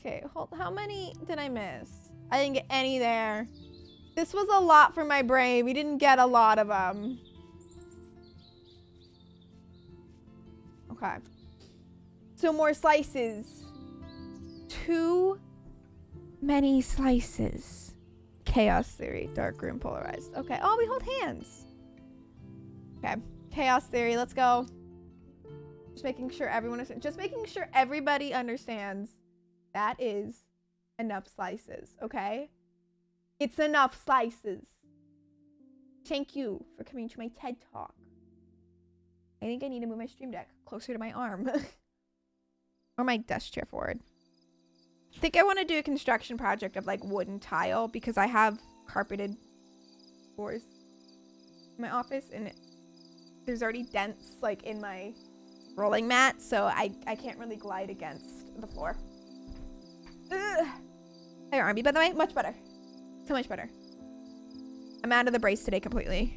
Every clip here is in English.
Okay, hold. How many did I miss? I didn't get any there. This was a lot for my brain. We didn't get a lot of them. Okay. So more slices. Too many slices. Chaos theory. Dark room polarized. Okay. Oh, we hold hands. Okay. Chaos theory. Let's go. Just making sure everyone is. Just making sure everybody understands. That is enough slices. Okay. It's enough slices. Thank you for coming to my TED Talk. I think I need to move my stream deck closer to my arm. Or my desk chair forward. I think I want to do a construction project of like wooden tile because I have carpeted floors in my office and there's already dents like in my rolling mat, so I can't really glide against the floor. Ugh. Hey, Army, by the way, much better. So much better. I'm out of the brace today completely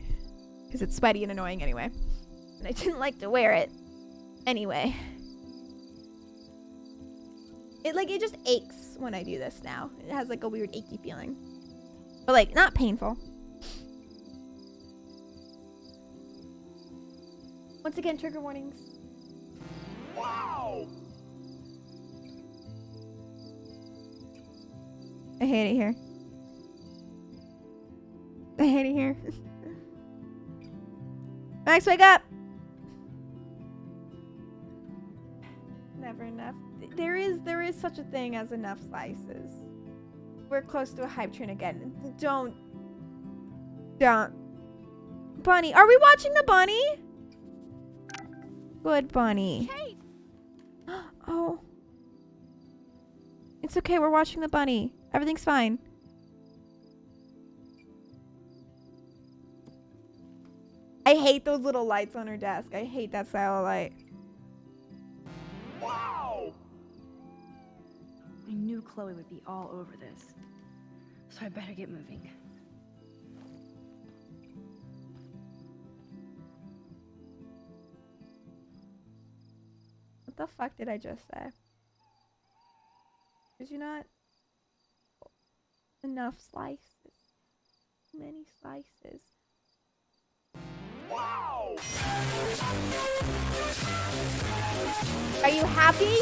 because it's sweaty and annoying anyway. And I didn't like to wear it anyway. It just aches when I do this now. It has like a weird achy feeling. But like, not painful. Once again, trigger warnings. Wow! I hate it here. I hate it here. Max, wake up! Never enough. There is such a thing as enough slices. We're close to a hype train again. Don't. Bunny, are we watching the bunny? Good bunny. Kate! Oh. It's okay, we're watching the bunny. Everything's fine. I hate those little lights on her desk. I hate that style of light. Wow! I knew Chloe would be all over this, so I better get moving. What the fuck did I just say? Did you not? Enough slices. Too many slices. Wow! Are you happy?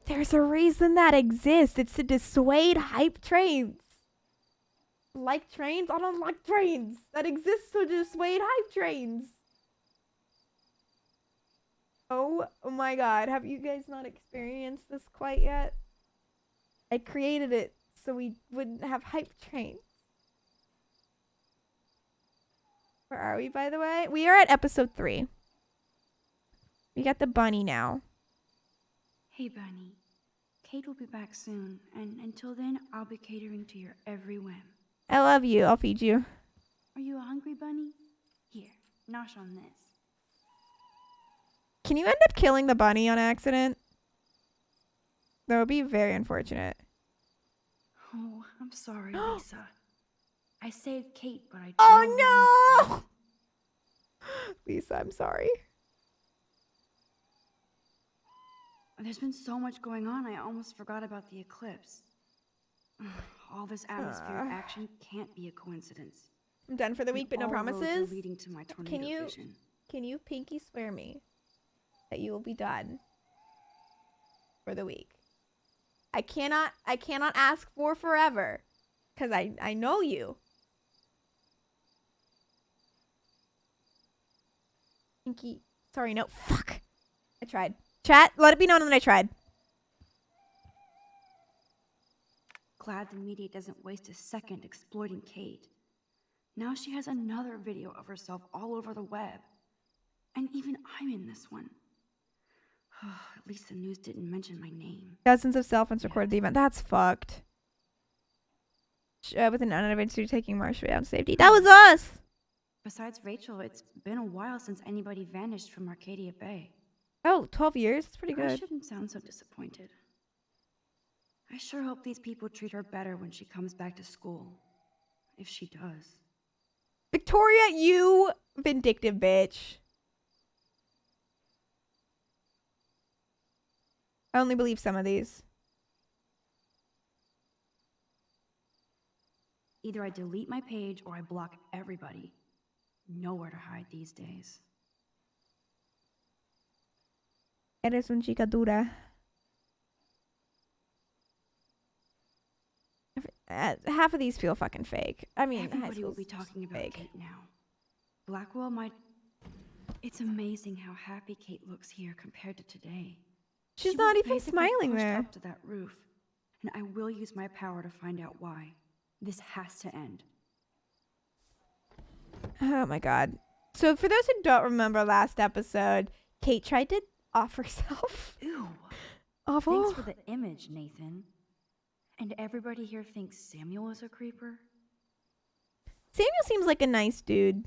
There's a reason that exists. It's to dissuade hype trains. Like trains? I don't like trains. That exists to dissuade hype trains. Oh my god. Have you guys not experienced this quite yet? I created it so we wouldn't have hype trains. Where are we, by the way? We are at episode 3. We got the bunny now. Hey, Bunny. Kate will be back soon, and until then, I'll be catering to your every whim. I love you. I'll feed you. Are you a hungry bunny? Here, nosh on this. Can you end up killing the bunny on accident? That would be very unfortunate. Oh, I'm sorry, Lisa. I saved Kate, but I Oh no! Lisa, I'm sorry. There's been so much going on, I almost forgot about the eclipse. All this atmospheric action can't be a coincidence. I'm done for the week, but no All roads are promises. leading to my tornado vision. Can you pinky swear me that you will be done for the week? I cannot ask for forever because I know you. Pinky, sorry, no, fuck. I tried. Chat, let it be known that I tried. Glad the media doesn't waste a second exploiting Kate. Now she has another video of herself all over the web. And even I'm in this one. At least the news didn't mention my name. Dozens of cell phones recorded the event. That's fucked. With an unidentified taking Marshall down safety. That was us! Besides Rachel, it's been a while since anybody vanished from Arcadia Bay. Oh, 12 years? That's pretty I good. shouldn't sound so disappointed. I sure hope these people treat her better when she comes back to school. if she does. Victoria, you vindictive bitch. I only believe some of these. Either I delete my page or I block everybody. Nowhere to hide these days. Eres un chica dura. Half of these feel fucking fake. I mean, high Everybody will school's be talking about fake. Kate now. Blackwell might... It's amazing how happy Kate looks here compared to today. She's She not was even basically smiling pushed there. up to that roof, and I will use my power to find out why. This has to end. Oh my god. So for those who don't remember last episode, Kate tried to off herself. Ew. Awful. Thanks for the image, Nathan. And everybody here thinks Samuel is a creeper? Samuel seems like a nice dude.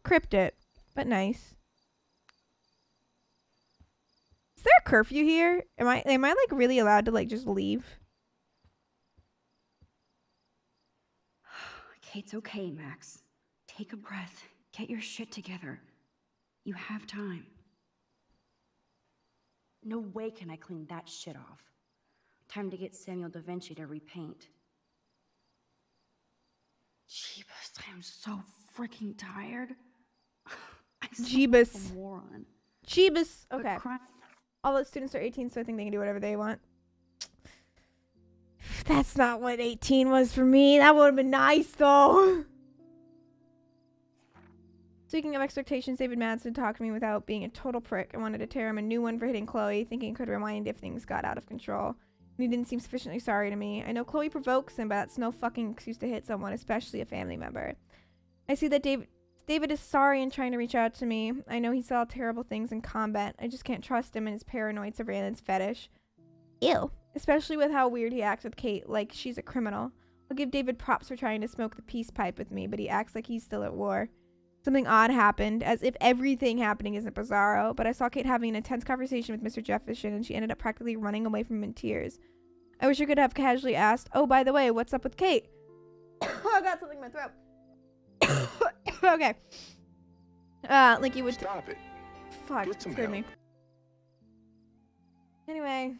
Cryptic, but nice. Is there a curfew here? Am I like really allowed to like just leave? Kate's okay, Max. Take a breath. Get your shit together. You have time. No way can I clean that shit off. Time to get Samuel da Vinci to repaint. Jeebus, I am so freaking tired. I sound like Jeebus. a moron. Jeebus. But Okay. All the students are 18, so I think they can do whatever they want. That's not what 18 was for me. That would have been nice, though. Speaking of expectations, David Madsen talked to me without being a total prick. I wanted to tear him a new one for hitting Chloe, thinking it could rewind if things got out of control. And he didn't seem sufficiently sorry to me. I know Chloe provokes him, but that's no fucking excuse to hit someone, especially a family member. I see that David is sorry and trying to reach out to me. I know he saw terrible things in combat. I just can't trust him and his paranoid surveillance fetish. Ew. Especially with how weird he acts with Kate, like she's a criminal. I'll give David props for trying to smoke the peace pipe with me, but he acts like he's still at war. Something odd happened, as if everything happening isn't bizarro, but I saw Kate having an intense conversation with Mr. Jefferson, and she ended up practically running away from him in tears. I wish I could have casually asked, oh, by the way, what's up with Kate? I got something in my throat. Okay. Like you would... Stop it. Fuck, Get some scared help. me. Anyway.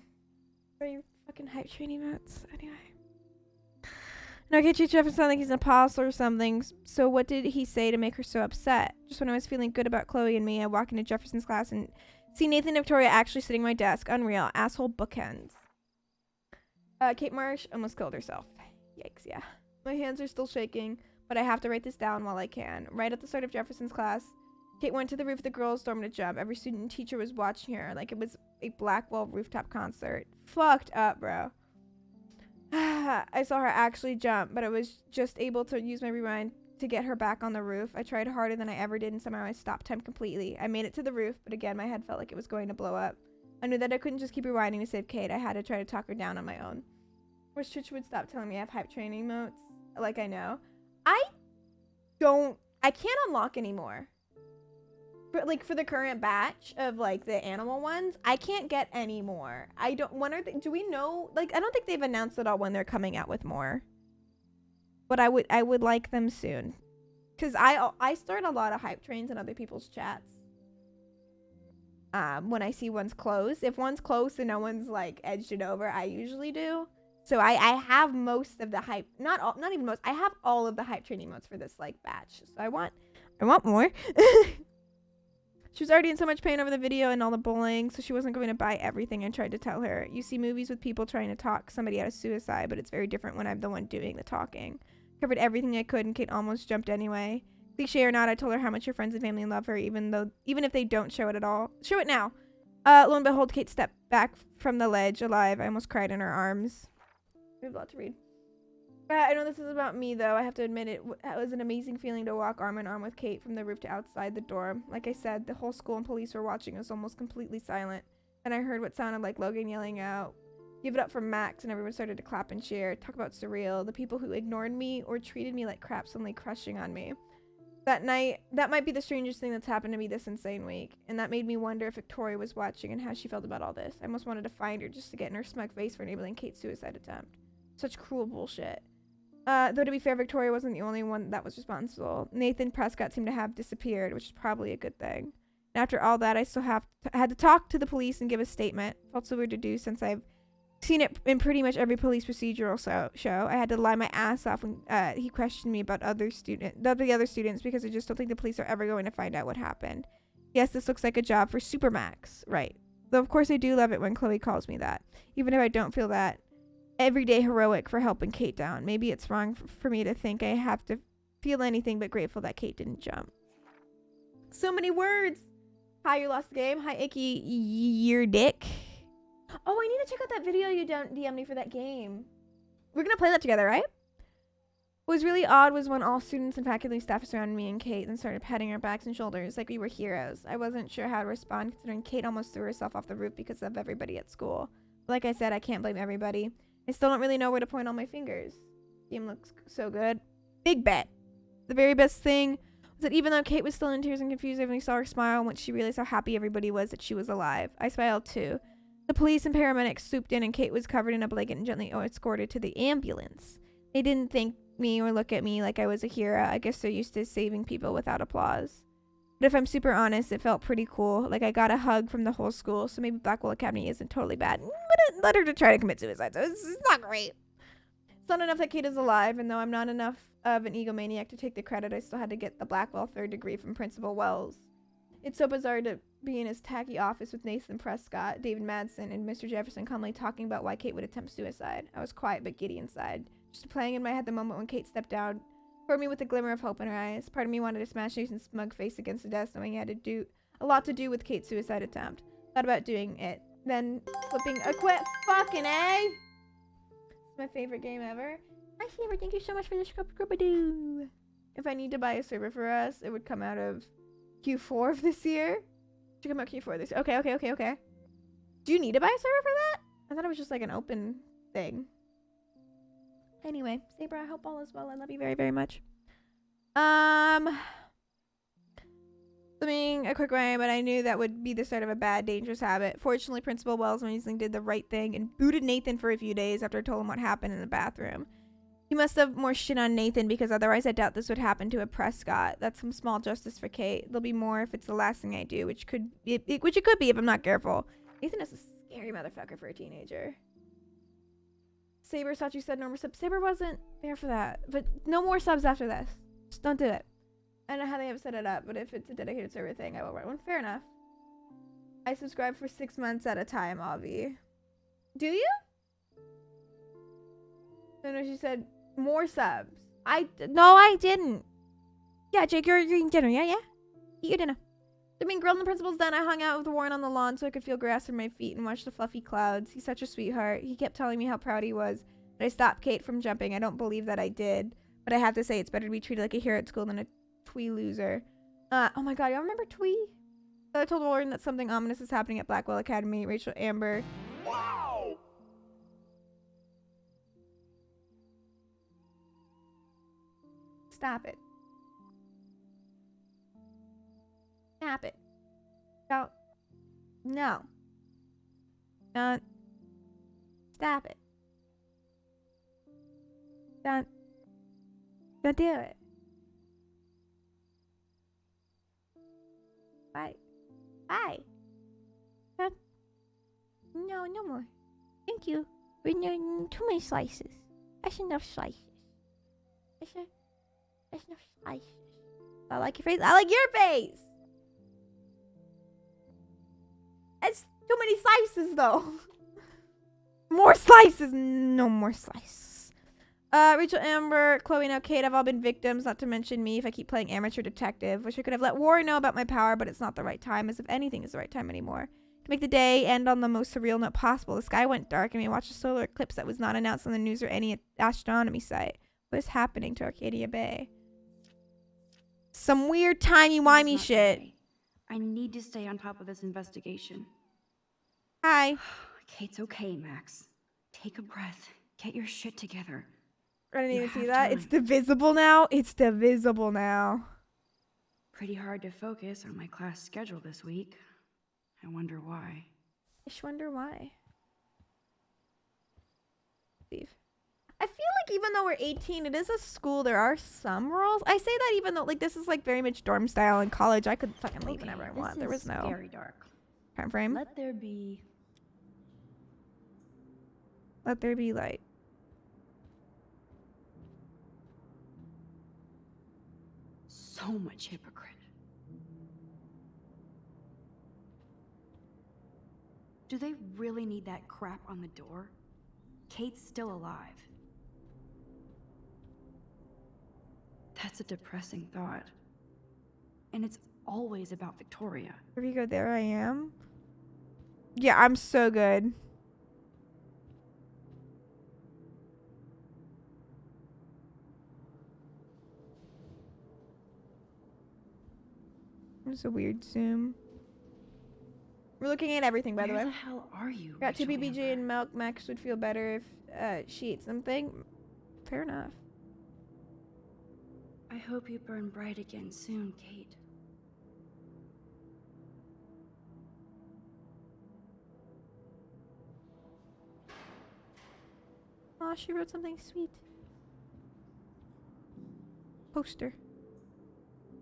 What are your fucking hype training notes? Anyway. No, Kate treats Jefferson like he's an apostle or something. So what did he say to make her so upset? Just when I was feeling good about Chloe and me, I walk into Jefferson's class and see Nathan and Victoria actually sitting at my desk. Unreal. Asshole bookends. Kate Marsh almost killed herself. Yikes, yeah. My hands are still shaking, but I have to write this down while I can. Right at the start of Jefferson's class, Kate went to the roof of the girls' dorm to jump. Every student and teacher was watching her like it was a Blackwell rooftop concert. Fucked up, bro. I saw her actually jump, but I was just able to use my rewind to get her back on the roof. I tried harder than I ever did, and somehow I stopped time completely. I made it to the roof, but again, my head felt like it was going to blow up. I knew that I couldn't just keep rewinding to save Kate. I had to try to talk her down on my own. Wish Chich would stop telling me I have hype training notes. Like I know. I can't unlock anymore. For the current batch of like the animal ones, I can't get any more. Do we know? Like, I don't think they've announced at all when they're coming out with more. But I would like them soon. Cause I start a lot of hype trains in other people's chats. When I see one's close. If one's close and no one's like edged it over, I usually do. So I have most of the hype, not even most. I have all of the hype training modes for this like batch. So I want more. She was already in so much pain over the video and all the bullying, so she wasn't going to buy everything I tried to tell her. You see movies with people trying to talk somebody out of suicide, but it's very different when I'm the one doing the talking. Covered everything I could, and Kate almost jumped anyway. Cliche or not, I told her how much her friends and family love her, even if they don't show it at all. Show it now. Lo and behold, Kate stepped back from the ledge alive. I almost cried in her arms. We have a lot to read. I know this is about me, though. I have to admit it was an amazing feeling to walk arm in arm with Kate from the roof to outside the dorm. Like I said, the whole school and police were watching us almost completely silent. And I heard what sounded like Logan yelling out, "Give it up for Max," and everyone started to clap and cheer. Talk about surreal. The people who ignored me or treated me like crap suddenly crushing on me. That night, that might be the strangest thing that's happened to me this insane week. And that made me wonder if Victoria was watching and how she felt about all this. I almost wanted to find her just to get in her smug face for enabling Kate's suicide attempt. Such cruel bullshit. Though to be fair, Victoria wasn't the only one that was responsible. Nathan Prescott seemed to have disappeared, which is probably a good thing. And after all that, I still had to talk to the police and give a statement. Felt so weird to do since I've seen it in pretty much every police procedural show. I had to lie my ass off when he questioned me about the other students because I just don't think the police are ever going to find out what happened. Yes, this looks like a job for Supermax, right? Though of course I do love it when Chloe calls me that, even if I don't feel that everyday heroic for helping Kate down. Maybe it's wrong for me to think I have to feel anything but grateful that Kate didn't jump. So many words. Hi, you lost the game. Hi, Icky, your dick. Oh, I need to check out that video you DM'd me for that game. We're gonna play that together, right? What was really odd was when all students and faculty staff surrounded me and Kate and started patting our backs and shoulders like we were heroes. I wasn't sure how to respond considering Kate almost threw herself off the roof because of everybody at school. But like I said, I can't blame everybody. I still don't really know where to point all my fingers. Game looks so good. Big bet. The very best thing was that even though Kate was still in tears and confused, I only saw her smile once she realized how happy everybody was that she was alive. I smiled too. The police and paramedics swooped in and Kate was covered in a blanket and gently escorted to the ambulance. They didn't thank me or look at me like I was a hero. I guess they're used to saving people without applause. But if I'm super honest, it felt pretty cool. Like I got a hug from the whole school, so maybe Blackwell Academy isn't totally bad. But it led her to try to commit suicide, so it's not great. It's not enough that Kate is alive, and though I'm not enough of an egomaniac to take the credit, I still had to get the Blackwell third degree from Principal Wells. It's so bizarre to be in his tacky office with Nathan Prescott, David Madsen, and Mr. Jefferson calmly talking about why Kate would attempt suicide. I was quiet but giddy inside, just playing in my head the moment when Kate stepped down toward me with a glimmer of hope in her eyes. Part of me wanted to smash Nathan's smug face against the desk, knowing he had to do a lot to do with Kate's suicide attempt. Thought about doing it, then flipping a quit. Fucking A! It's my favorite game ever. My favorite. Thank you so much for the scrub-a-doo. If I need to buy a server for us, it would come out of Q4 of this year. Should come out Q4 this year. Okay. Do you need to buy a server for that? I thought it was just like an open thing. Anyway, Saber, I hope all is well. I love you very, very much. Swimming a quick way, but I knew that would be the start of a bad, dangerous habit. Fortunately, Principal Wells amazingly did the right thing and booted Nathan for a few days after I told him what happened in the bathroom. He must have more shit on Nathan because otherwise I doubt this would happen to a Prescott. That's some small justice for Kate. There'll be more if it's the last thing I do, which it could be if I'm not careful. Nathan is a scary motherfucker for a teenager. Saber thought you said no more subs. Saber wasn't there for that. But no more subs after this. Just don't do it. I don't know how they have set it up, but if it's a dedicated server thing, I will run one. Fair enough. I subscribe for 6 months at a time, Avi. Do you? No, she said more subs. No, I didn't. Yeah, Jake, you're eating dinner. Yeah? Eat your dinner. I mean, grilled and the principal's done. I hung out with Warren on the lawn so I could feel grass under my feet and watch the fluffy clouds. He's such a sweetheart. He kept telling me how proud he was that I stopped Kate from jumping. I don't believe that I did, but I have to say it's better to be treated like a hero at school than a twee loser. Oh my god, y'all remember Twee? So I told Warren that something ominous is happening at Blackwell Academy. Rachel Amber. Wow! Stop it. Stop it. Don't. No. Don't. Stop it. Don't do it. Bye. No more. Thank you. We're no too many slices. That's enough slices. That's enough slices. I like your face. I like your face. That's too many slices, though. More slices. No more slices. Rachel, Amber, Chloe, now Kate have all been victims, not to mention me if I keep playing amateur detective. Wish I could have let Warren know about my power, but it's not the right time, as if anything is the right time anymore. To make the day end on the most surreal note possible, the sky went dark and we watched a solar eclipse that was not announced on the news or any astronomy site. What is happening to Arcadia Bay? Some weird timey-wimey It's not shit. today. I need to stay on top of this investigation. Hi. Kate's okay, Max. Take a breath. Get your shit together. I didn't You even see have that. time. It's divisible now. It's divisible now. Pretty hard to focus on my class schedule this week. I wonder why. I just wonder why. Leave. I feel like even though we're 18, it is a school. There are some rules. I say that even though like this is like very much dorm style. In college, I could fucking leave whenever I want. There was no very dark. time frame. Let there be Let there be light. so much hypocrite. Do they really need that crap on the door? Kate's still alive. That's a depressing thought. And it's always about Victoria. Here we go. There I am. Yeah, I'm so good. It's a weird zoom. We're looking at everything, by the way. Where the hell are you? Got 2 Rachel BBG Amber? and milk. Max would feel better if she ate something. Fair enough. I hope you burn bright again soon, Kate. Oh, she wrote something sweet. Poster.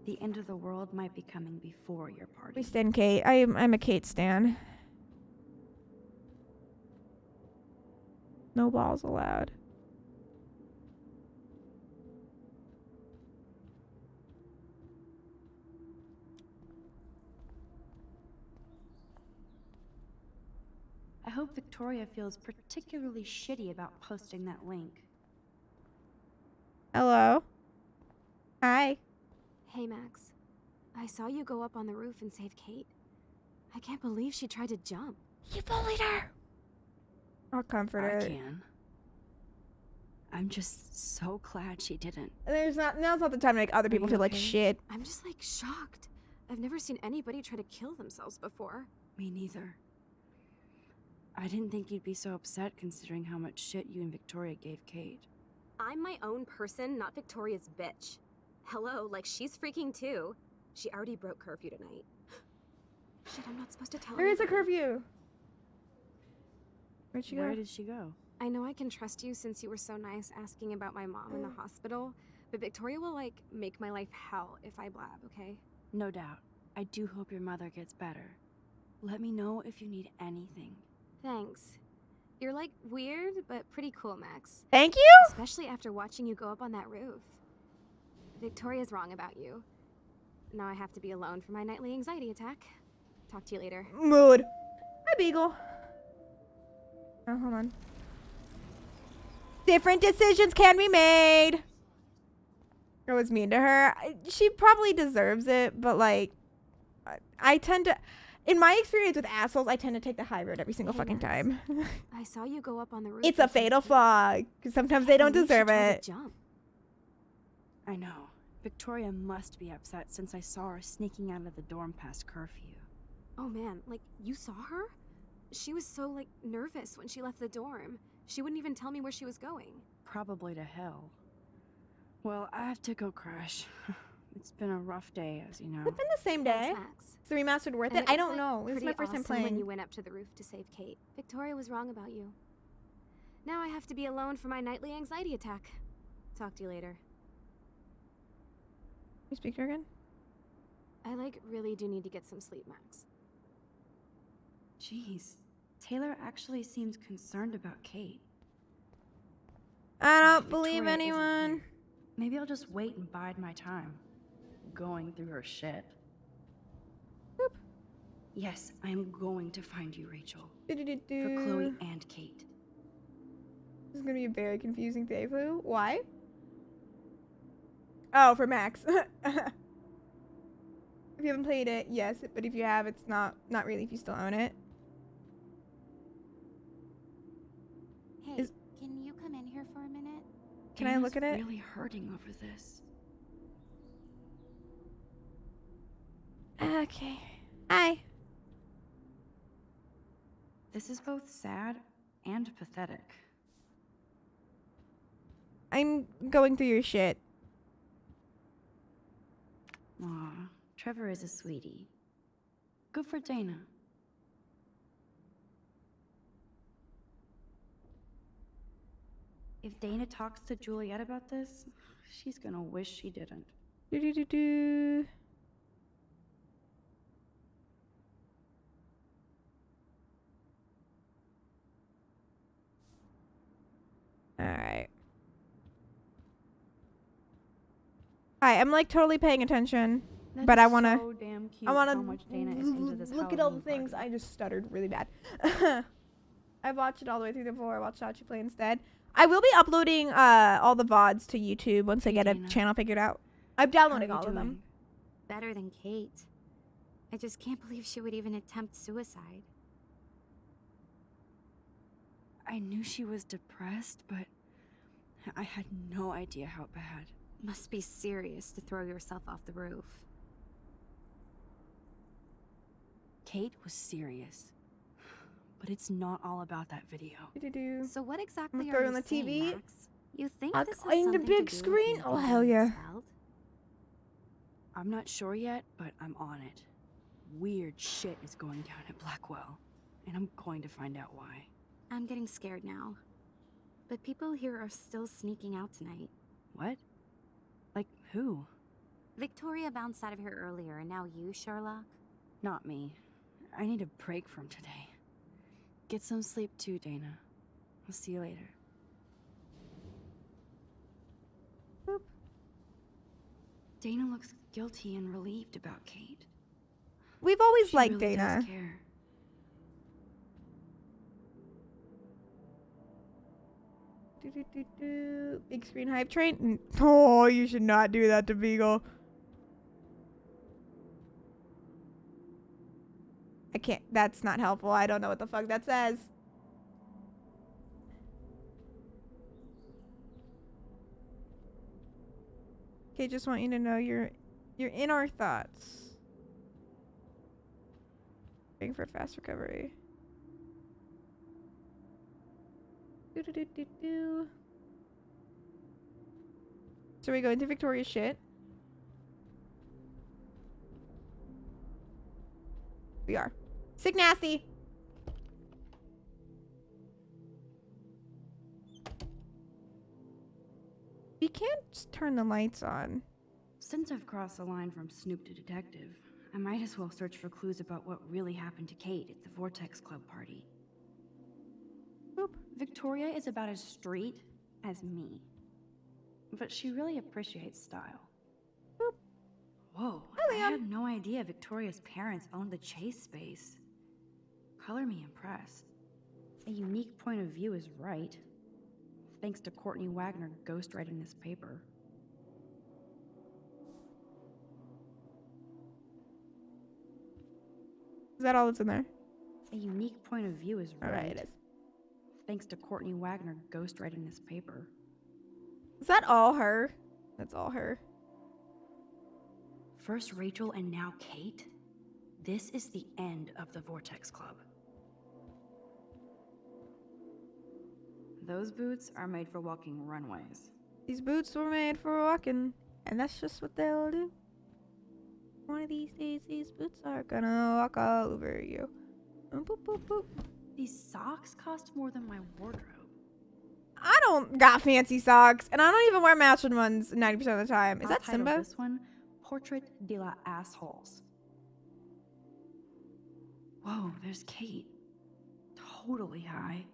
The end of the world might be coming before your party. We stand Kate. I'm a Kate stan. No balls allowed. I hope Victoria feels particularly shitty about posting that link. Hello. Hi. Hey, Max. I saw you go up on the roof and save Kate. I can't believe she tried to jump. You bullied her. I'll comfort her. I can. I'm just so glad she didn't. Now's not the time to make other people you feel like okay? shit. I'm just like shocked. I've never seen anybody try to kill themselves before. Me neither. I didn't think you'd be so upset considering how much shit you and Victoria gave Kate. I'm my own person, not Victoria's bitch. Hello, like she's freaking too. She already broke curfew tonight. Shit, I'm not supposed to tell There is a anybody. curfew. Where'd she go? Where did she go? I know I can trust you since you were so nice asking about my mom in the hospital, but Victoria will like make my life hell if I blab, okay? No doubt. I do hope your mother gets better. Let me know if you need anything. Thanks. You're like weird, but pretty cool, Max. Thank you. Especially after watching you go up on that roof. Victoria's wrong about you. Now I have to be alone for my nightly anxiety attack. Talk to you later. Mood. Hi, Beagle. Oh, hold on. Different decisions can be made. I was mean to her. She probably deserves it, but like, I tend to, in my experience with assholes, I tend to take the high road every single Hey, fucking Max. time. I saw you go up on the roof. It's a and save fatal Kate. flaw, because sometimes they don't Believe she deserve tried to it. jump. I know. Victoria must be upset since I saw her sneaking out of the dorm past curfew. Oh man, like you saw her? She was so like nervous when she left the dorm. She wouldn't even tell me where she was going. Probably to hell. Well, I have to go crash. It's been a rough day, as you know. It's been the same day. Thanks, Max. Is the remastered worth And it? I was, don't like, know. This is my pretty first time awesome playing. when you went up to the roof to save Kate. Victoria was wrong about you. Now I have to be alone for my nightly anxiety attack. Talk to you later. Can you speak to her again? I like really do need to get some sleep, Max. Jeez. Taylor actually seems concerned about Kate. I don't Victoria believe isn't anyone. here. Maybe I'll just wait and bide my time. Going through her shit. Boop. Yes, I am going to find you, Rachel. Do-do-do-do. For Chloe and Kate. This is gonna be a very confusing day, Flu. Why? Oh, for Max. If you haven't played it, yes, but if you have, it's not really if you still own it. Hey, Is- can you come in here for a minute? Can I look at it? Really hurting over this. Okay. Hi. This is both sad and pathetic. I'm going through your shit. Aw, Trevor is a sweetie. Good for Dana. If Dana talks to Juliet about this, she's gonna wish she didn't. Do do do do. All right. Hi, I'm like totally paying attention, but I wanna. So damn cute I wanna how much Dana is into this look at all the Halloween things. party. I just stuttered really bad. I watched it all the way through before I watched Sachi play instead. I will be uploading all the VODs to YouTube once I Hey, get a Dana. channel figured out. I'm How are downloading you all of them. doing? Better than Kate. I just can't believe she would even attempt suicide. I knew she was depressed, but I had no idea how bad. Must be serious to throw yourself off the roof. Kate was serious. But it's not all about that video. Do-do-do. So what exactly throw are it you on the saying, TV? Max? You think I'll this has find the something big to do screen? with Oh, Nathan hell being yeah. expelled? I'm not sure yet, but I'm on it. Weird shit is going down at Blackwell, and I'm going to find out why. I'm getting scared now. But people here are still sneaking out tonight. What? Like who? Victoria bounced out of here earlier, and now you, Sherlock? Not me. I need a break from today. Get some sleep too, Dana. I'll see you later. Boop. Dana looks guilty and relieved about Kate. We've always She liked really Dana. does care. Do-do-do-do. Big screen hype train. Oh, you should not do that to Beagle. I can't. That's not helpful. I don't know what the fuck that says. Okay, just want you to know you're in our thoughts. Waiting for fast recovery. Do-do-do-do-do. So we go into Victoria's shit. We are. Sick nasty. We can't just turn the lights on. Since I've crossed the line from Snoop to detective, I might as well search for clues about what really happened to Kate at the Vortex Club party. Boop. Victoria is about as street as me. But she really appreciates style. Boop. Whoa, Hi, I Liam. had no idea Victoria's parents owned the Chase space. Color me impressed. A unique point of view is right. Thanks to Courtney Wagner ghostwriting this paper. Is that all that's in there? A unique point of view is right. Alright, it is. Thanks to Courtney Wagner ghostwriting this paper. Is that all her? That's all her. First Rachel and now Kate? This is the end of the Vortex Club. Those boots are made for walking runways. These boots were made for walking, and that's just what they'll do. One of these days, these boots are gonna walk all over you. Boop, boop, boop. These socks cost more than my wardrobe. I don't got fancy socks, and I don't even wear matching ones 90% of the time. Is I'll that title Simba? This one, Portrait de la Assholes. Whoa, there's Kate. Totally high.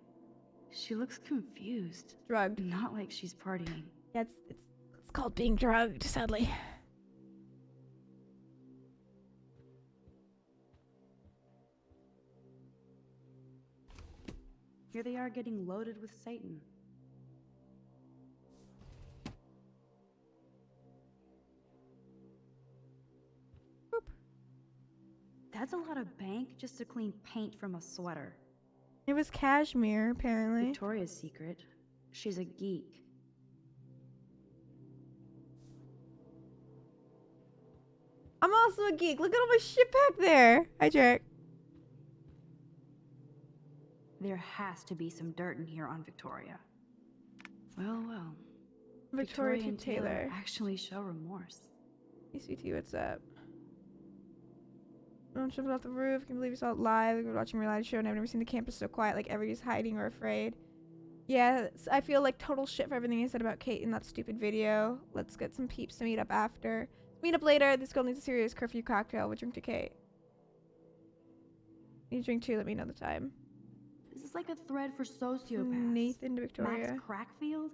She looks confused. Drugged. Not like she's partying. Yeah, it's called being drugged, sadly. Here they are getting loaded with Satan. Boop. That's a lot of bank just to clean paint from a sweater. It was cashmere, apparently. Victoria's secret. She's a geek. I'm also a geek. Look at all my shit back there. Hi, Jack. There has to be some dirt in here on Victoria. Well, well. Victoria and Taylor. actually show remorse. Hey, sweetie, what's up? Don't jump off the roof. Can't believe you saw it live. We were watching a reality show and I've never seen the campus so quiet, like everybody's hiding or afraid. Yeah, I feel like total shit for everything I said about Kate in that stupid video. Let's get some peeps to meet up after. Meet up later. This girl needs a serious curfew cocktail. We'll drink to Kate. Need to drink too. Let me know the time. This is like a thread for sociopaths. Nathan to Victoria. Max Crackfield?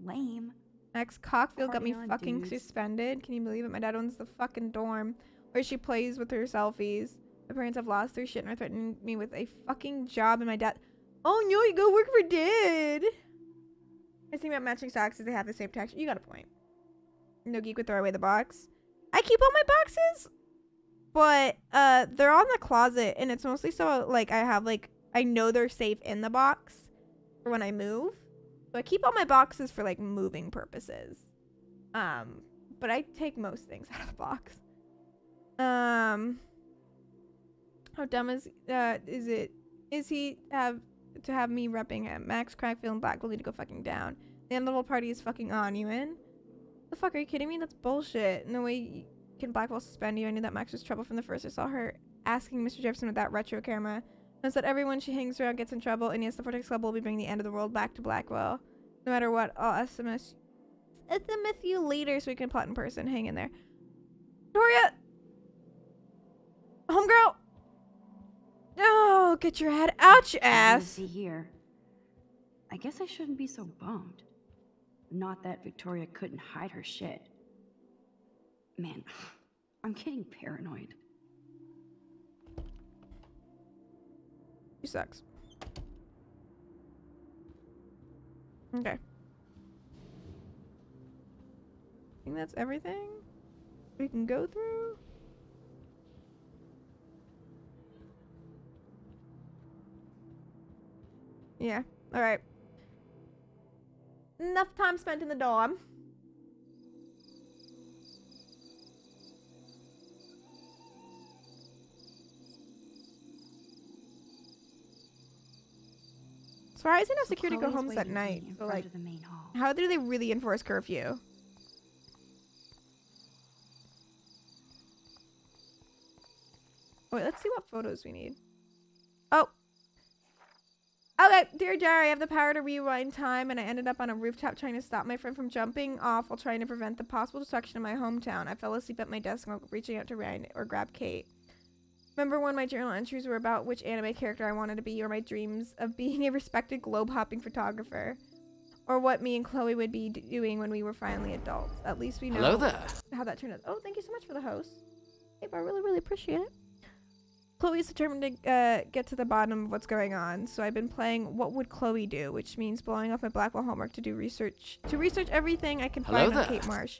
Lame. Max Cockfield got me Party on, fucking dudes. suspended. Can you believe it? My dad owns the fucking dorm where she plays with her selfies. My parents have lost their shit and are threatening me with a fucking job, and my dad. Oh no, you go work for Dad. I was thinking about matching socks as they have the same texture. You got a point. No geek would throw away the box. I keep all my boxes, but they're on the closet, and it's mostly so like I know they're safe in the box for when I move. So I keep all my boxes for like moving purposes. But I take most things out of the box. How dumb is it? Is he to have me repping him? Max Crackfield and Black will need to go fucking down. The inevitable party is fucking on. You in? The fuck, are you kidding me? That's bullshit. No way you can Blackwell suspend you. I knew that Max was trouble from the first. I saw her asking Mr. Jefferson with that retro camera. Knows that everyone she hangs around gets in trouble, and yes, the Vortex Club will be bringing the end of the world back to Blackwell. No matter what, I'll SMS you later so we can plot in person. Hang in there. Victoria! Homegirl! Oh, get your head out, your ass! See here. I guess I shouldn't be so bummed. Not that Victoria couldn't hide her shit. Man, I'm getting paranoid. She sucks. Okay. I think that's everything we can go through. Yeah. Alright. Enough time spent in the dorm. As far as I know, security go Chloe's homes at waiting for night. me in So, front like, of the main hall. how do they really enforce curfew? Wait, let's see what photos we need. Oh. Okay, dear diary, I have the power to rewind time, and I ended up on a rooftop trying to stop my friend from jumping off while trying to prevent the possible destruction of my hometown. I fell asleep at my desk while reaching out to Ryan or grab Kate. Remember when my journal entries were about which anime character I wanted to be, or my dreams of being a respected globe-hopping photographer, or what me and Chloe would be doing when we were finally adults. At least we know Hello there. how that turned out. Oh, thank you so much for the host. Hey, I really, really appreciate it. Chloe's determined to get to the bottom of what's going on, so I've been playing What Would Chloe Do, which means blowing off my Blackwell homework to research everything I can Hello find on there. Kate Marsh.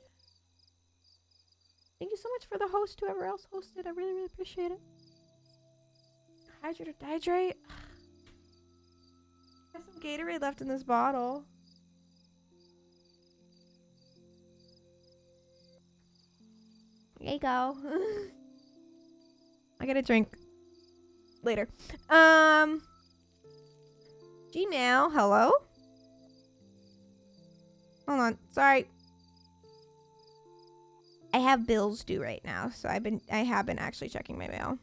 Thank you so much for the host, whoever else hosted. I really, really appreciate it. Hydrate or dihydrate? Got some Gatorade left in this bottle. There you go. I gotta drink later. Gmail, hello? Hold on, sorry. I have bills due right now, so I have been actually checking my mail.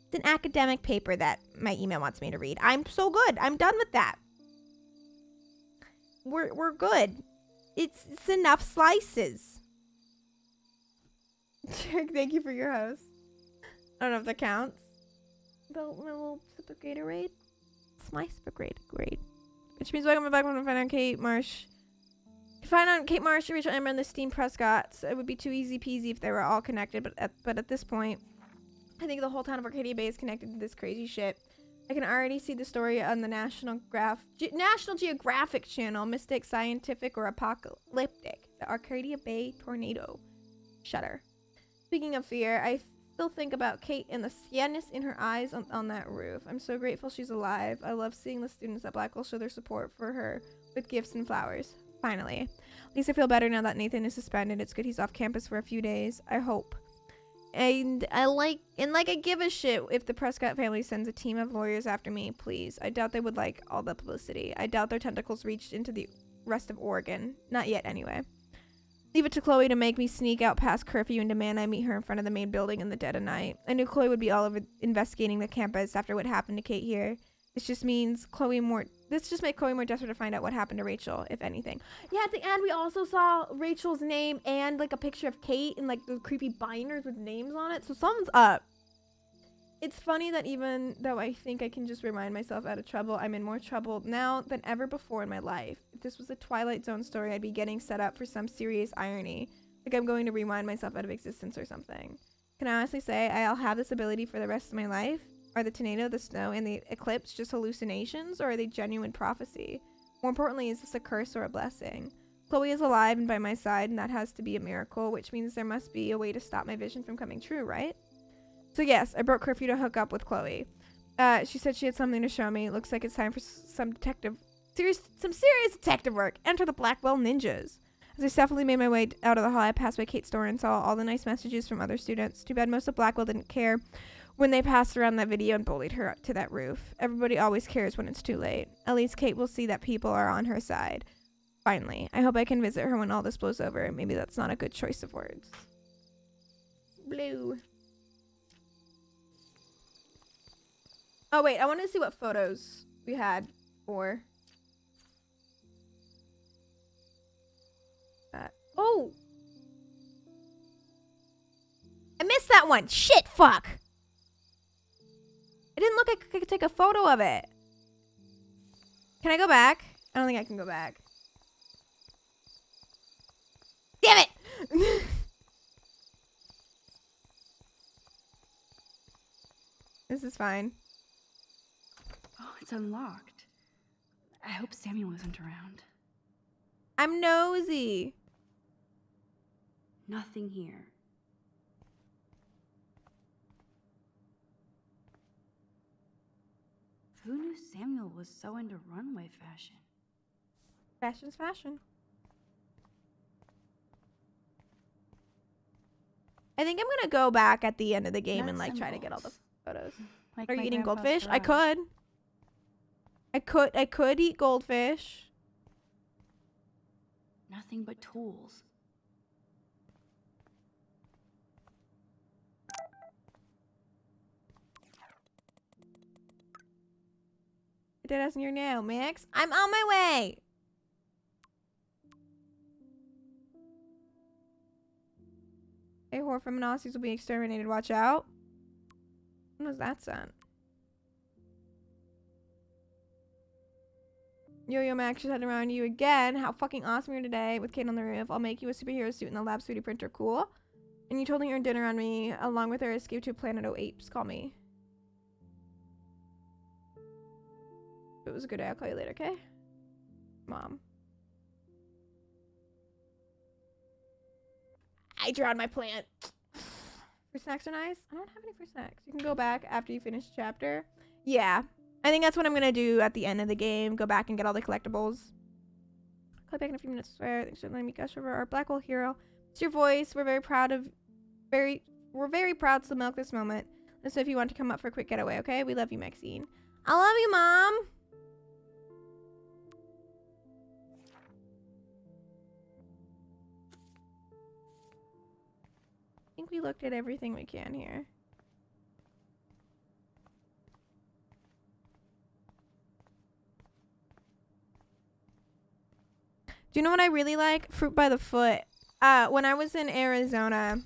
It's an academic paper that my email wants me to read. I'm so good. I'm done with that. We're good. It's enough slices. Thank you for your host. I don't know if that counts. My little sip of Gatorade. It's my sip of grade. Which means welcome back when I find out Kate Marsh. To find out Kate Marsh, Rachel Amber, and the Steam Prescott. It would be too easy peasy if they were all connected, but at this point, I think the whole town of Arcadia Bay is connected to this crazy shit. I can already see the story on the National Geographic channel, Mystic, Scientific, or Apocalyptic. The Arcadia Bay tornado. Shudder. Speaking of fear, I still think about Kate and the sadness in her eyes on that roof. I'm so grateful she's alive. I love seeing the students at Blackwell show their support for her with gifts and flowers. Finally. At least I feel better now that Nathan is suspended. It's good he's off campus for a few days. I hope. And I give a shit if the Prescott family sends a team of lawyers after me, please. I doubt they would like all the publicity. I doubt their tentacles reached into the rest of Oregon. Not yet, anyway. Leave it to Chloe to make me sneak out past curfew and demand I meet her in front of the main building in the dead of night. I knew Chloe would be all over investigating the campus after what happened to Kate here. This just made Chloe more desperate to find out what happened to Rachel, if anything. Yeah, at the end we also saw Rachel's name and like a picture of Kate and like the creepy binders with names on it. So something's up. It's funny that even though I think I can just remind myself out of trouble, I'm in more trouble now than ever before in my life. If this was a Twilight Zone story, I'd be getting set up for some serious irony. Like I'm going to rewind myself out of existence or something. Can I honestly say I'll have this ability for the rest of my life? Are the tornado, the snow, and the eclipse just hallucinations, or are they genuine prophecy? More importantly, is this a curse or a blessing? Chloe is alive and by my side, and that has to be a miracle, which means there must be a way to stop my vision from coming true, right? So yes, I broke curfew to hook up with Chloe. She said she had something to show me. Looks like it's time for some serious detective work. Enter the Blackwell Ninjas. As I stealthily made my way out of the hall, I passed by Kate's door and saw all the nice messages from other students. Too bad most of Blackwell didn't care when they passed around that video and bullied her up to that roof. Everybody always cares when it's too late. At least Kate will see that people are on her side. Finally, I hope I can visit her when all this blows over. Maybe that's not a good choice of words. Blue. Oh, wait. I want to see what photos we had for. Oh! I missed that one. Shit, fuck! It didn't look like I could take a photo of it. Can I go back? I don't think I can go back. Damn it! This is fine. Oh, it's unlocked. I hope Samuel isn't around. I'm nosy. Nothing here. Who knew Samuel was so into runway fashion? Fashion's fashion. I think I'm gonna go back at the end of the game and like try to get all the photos. Like Are you my eating grandpa's goldfish? I garage. could. I could eat goldfish. Nothing but tools. Dead ass in your nail, Max. I'm on my way. Hey, horror feminazis will be exterminated. Watch out. When was that sent? Yo, Max, just heading around you again. How fucking awesome you're today with Kate on the roof. I'll make you a superhero suit in the lab 3D printer. Cool. And you totally earned dinner on me. Along with her escape to Planet O Apes. Call me. If it was a good day, I'll call you later, okay? Mom. I drawn my plant. Fruit snacks are nice. I don't have any fruit snacks. You can go back after you finish the chapter. Yeah. I think that's what I'm going to do at the end of the game. Go back and get all the collectibles. I'll be back in a few minutes, I swear. Thanks for letting me gush over our Blackwell hero. It's your voice. We're very proud to milk this moment. And so if you want to come up for a quick getaway, okay? We love you, Maxine. I love you, Mom. I think we looked at everything we can here. Do you know what I really like? Fruit by the foot. When I was in Arizona,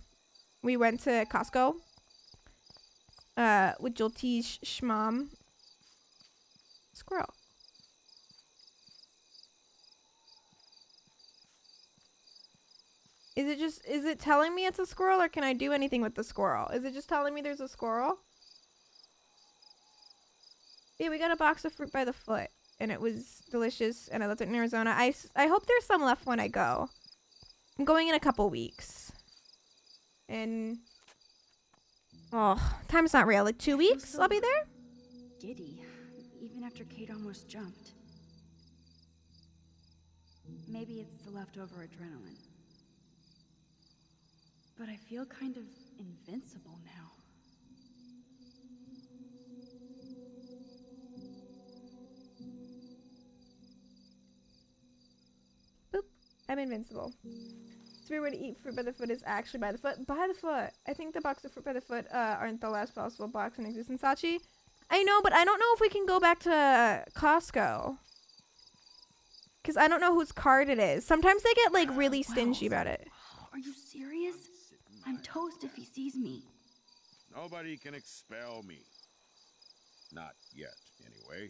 we went to Costco with Joltee's Shmom. Squirrel. Is it telling me it's a squirrel, or can I do anything with the squirrel? Is it just telling me there's a squirrel? Yeah, we got a box of fruit by the foot, and it was delicious, and I loved it in Arizona. I hope there's some left when I go. I'm going in a couple weeks. And... oh, time's not real. Like 2 weeks, I'll be there? Giddy, even after Kate almost jumped. Maybe it's the leftover adrenaline. But I feel kind of invincible now. Boop. I'm invincible. It's weird to eat fruit by the foot is actually by the foot. By the foot. I think the box of fruit by the foot aren't the last possible box in existence, Sachi. I know, but I don't know if we can go back to Costco. Because I don't know whose card it is. Sometimes they get, like, really stingy about it. Are you serious? I'm toast if he sees me. Nobody can expel me. Not yet, anyway.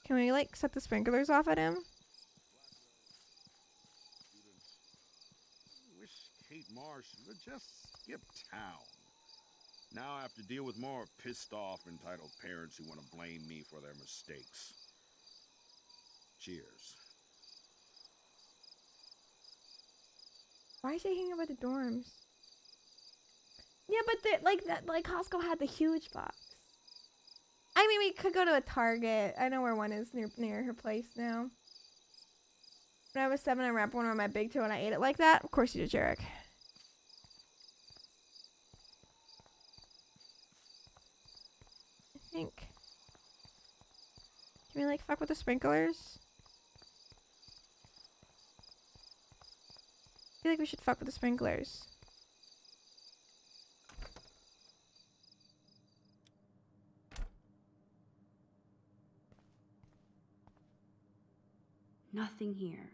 Can we, like, set the sprinklers off at him? Wish Kate Marsh would just skip town. Now I have to deal with more pissed off, entitled parents who want to blame me for their mistakes. Cheers. Why is he hanging about the dorms? Yeah, but like Costco had the huge box. I mean, we could go to a Target. I know where one is near her place now. When I was 7, I wrapped one on my big toe and I ate it like that. Of course you did, Jarek. I think. Can we like fuck with the sprinklers? I feel like we should fuck with the sprinklers. Nothing here.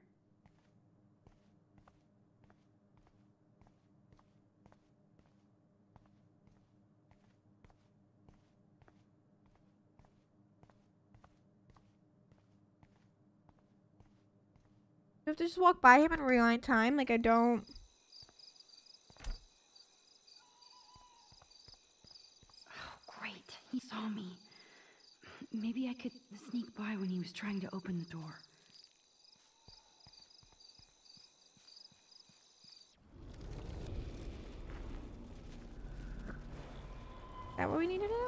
We have to just walk by him and rewind time. Like, I don't. Oh, great. He saw me. Maybe I could sneak by when he was trying to open the door. Is that what we need to do?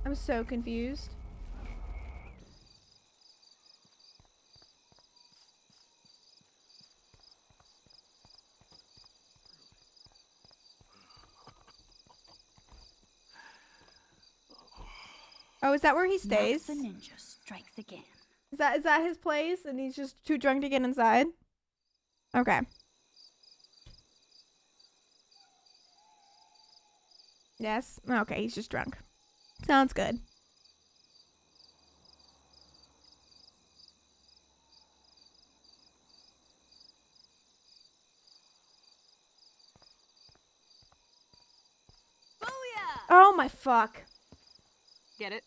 I'm so confused. Oh, is that where he stays? Max the ninja strikes again. Is that his place and he's just too drunk to get inside? Okay. Yes? Okay, he's just drunk. Sounds good. Booyah! Oh my fuck. Get it?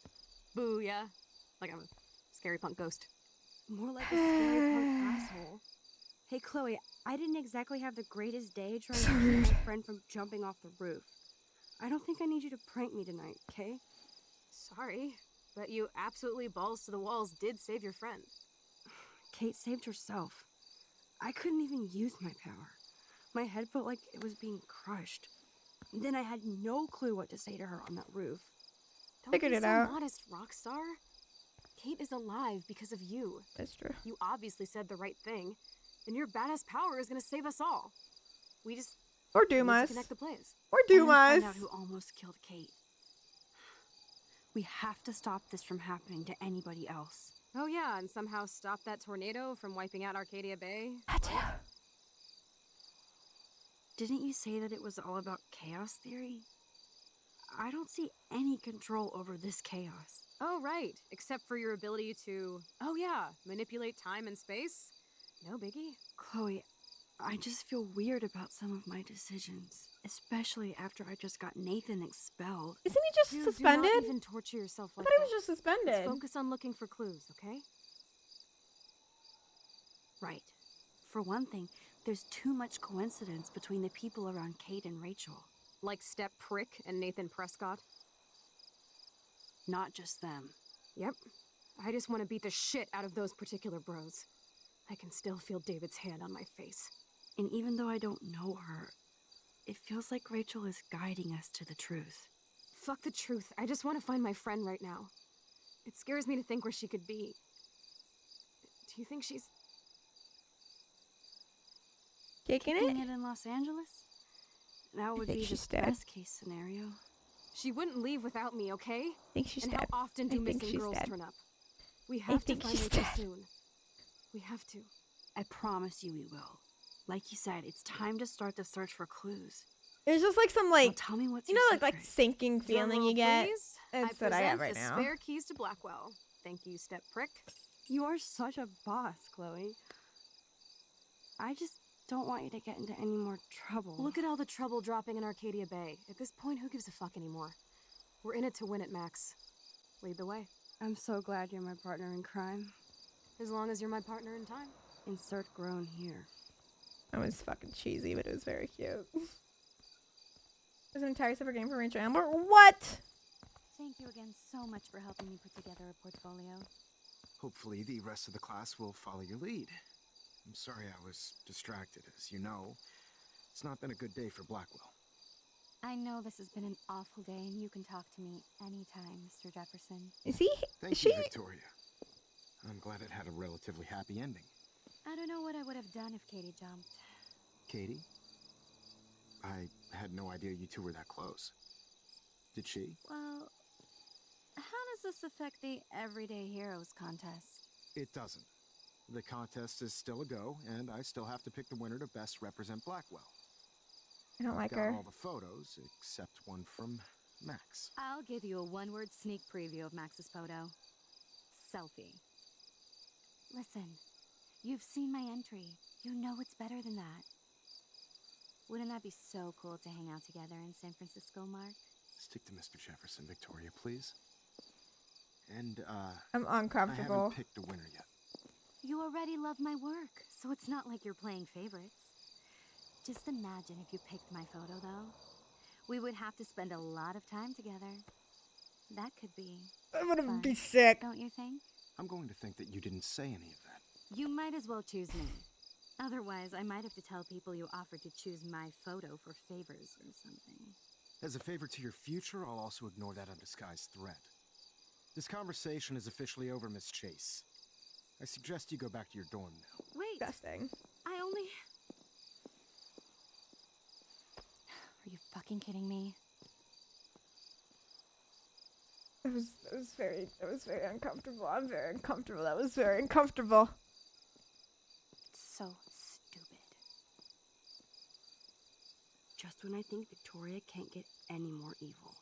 Booyah. Like I'm a scary punk ghost. More like a scary punk asshole. Hey, Chloe, I didn't exactly have the greatest day trying to keep my friend from jumping off the roof. I don't think I need you to prank me tonight, okay? Sorry, but you absolutely balls to the walls did save your friend. Kate saved herself. I couldn't even use my power. My head felt like it was being crushed. Then I had no clue what to say to her on that roof. Don't Figured be it so out. modest, Rockstar. Kate is alive because of you. That's true. You obviously said the right thing, and your badass power is gonna save us all. We just Or need Doom to us. connect the plays. Or And Doom find us. out who almost killed Kate. We have to stop this from happening to anybody else. Oh yeah, and somehow stop that tornado from wiping out Arcadia Bay. Didn't you say that it was all about chaos theory? I don't see any control over this chaos. Oh right, except for your ability to, oh yeah, manipulate time and space. No biggie. Chloe, I just feel weird about some of my decisions, especially after I just got Nathan expelled. Isn't he just Dude, suspended? Do not even torture yourself I like thought he that. was just Let's suspended. focus on looking for clues, okay? Right. For one thing, there's too much coincidence between the people around Kate and Rachel. Like Step Prick and Nathan Prescott. Not just them. Yep. I just want to beat the shit out of those particular bros. I can still feel David's hand on my face. And even though I don't know her, it feels like Rachel is guiding us to the truth. Fuck the truth. I just want to find my friend right now. It scares me to think where she could be. Do you think she's... Kicking Kicking it? it in Los Angeles? That would think be she's the dead. best case scenario. She wouldn't leave without me, okay? I think she's And dead. how often I do think missing she's girls dead. turn up? We have to think find she's Rachel dead. soon. We have to. I promise you we will. Like you said, it's time to start the search for clues. There's just like some Now like tell me what's you your know like secret. sinking feeling Drumroll, you get. please. That's what I have present right the now. Spare keys to Blackwell. Thank you, step prick. You are such a boss, Chloe. I just don't want you to get into any more trouble. Look at all the trouble dropping in Arcadia Bay. At this point, who gives a fuck anymore? We're in it to win it, Max. Lead the way. I'm so glad you're my partner in crime. As long as you're my partner in time. Insert groan here. That was fucking cheesy, but it was very cute. There's an entire separate game for Ranger Ambler. What? Thank you again so much for helping me put together a portfolio. Hopefully the rest of the class will follow your lead. I'm sorry I was distracted. As you know, it's not been a good day for Blackwell. I know this has been an awful day, and you can talk to me anytime, Mr. Jefferson. Is he? Thank she? you, Victoria. I'm glad it had a relatively happy ending. I don't know what I would have done if Katie jumped. Katie? I had no idea you two were that close. Did she? Well, how does this affect the Everyday Heroes contest? It doesn't. The contest is still a go, and I still have to pick the winner to best represent Blackwell. I don't like Got her. all the photos, except one from Max. I'll give you a one-word sneak preview of Max's photo. Selfie. Listen, you've seen my entry. You know it's better than that. Wouldn't that be so cool to hang out together in San Francisco, Mark? Stick to Mr. Jefferson, Victoria, please. And, I'm I uncomfortable. haven't picked a winner yet. You already love my work, so it's not like you're playing favorites. Just imagine if you picked my photo, though. We would have to spend a lot of time together. That could be I'm gonna fun, be sick. don't you think? I'm going to think that you didn't say any of that. You might as well choose me. Otherwise, I might have to tell people you offered to choose my photo for favors or something. As a favor to your future, I'll also ignore that undisguised threat. This conversation is officially over, Miss Chase. I suggest you go back to your dorm now. Wait, Disgusting. I only... Are you fucking kidding me? That was very uncomfortable. I'm very uncomfortable. That was very uncomfortable. So stupid. Just when I think Victoria can't get any more evil.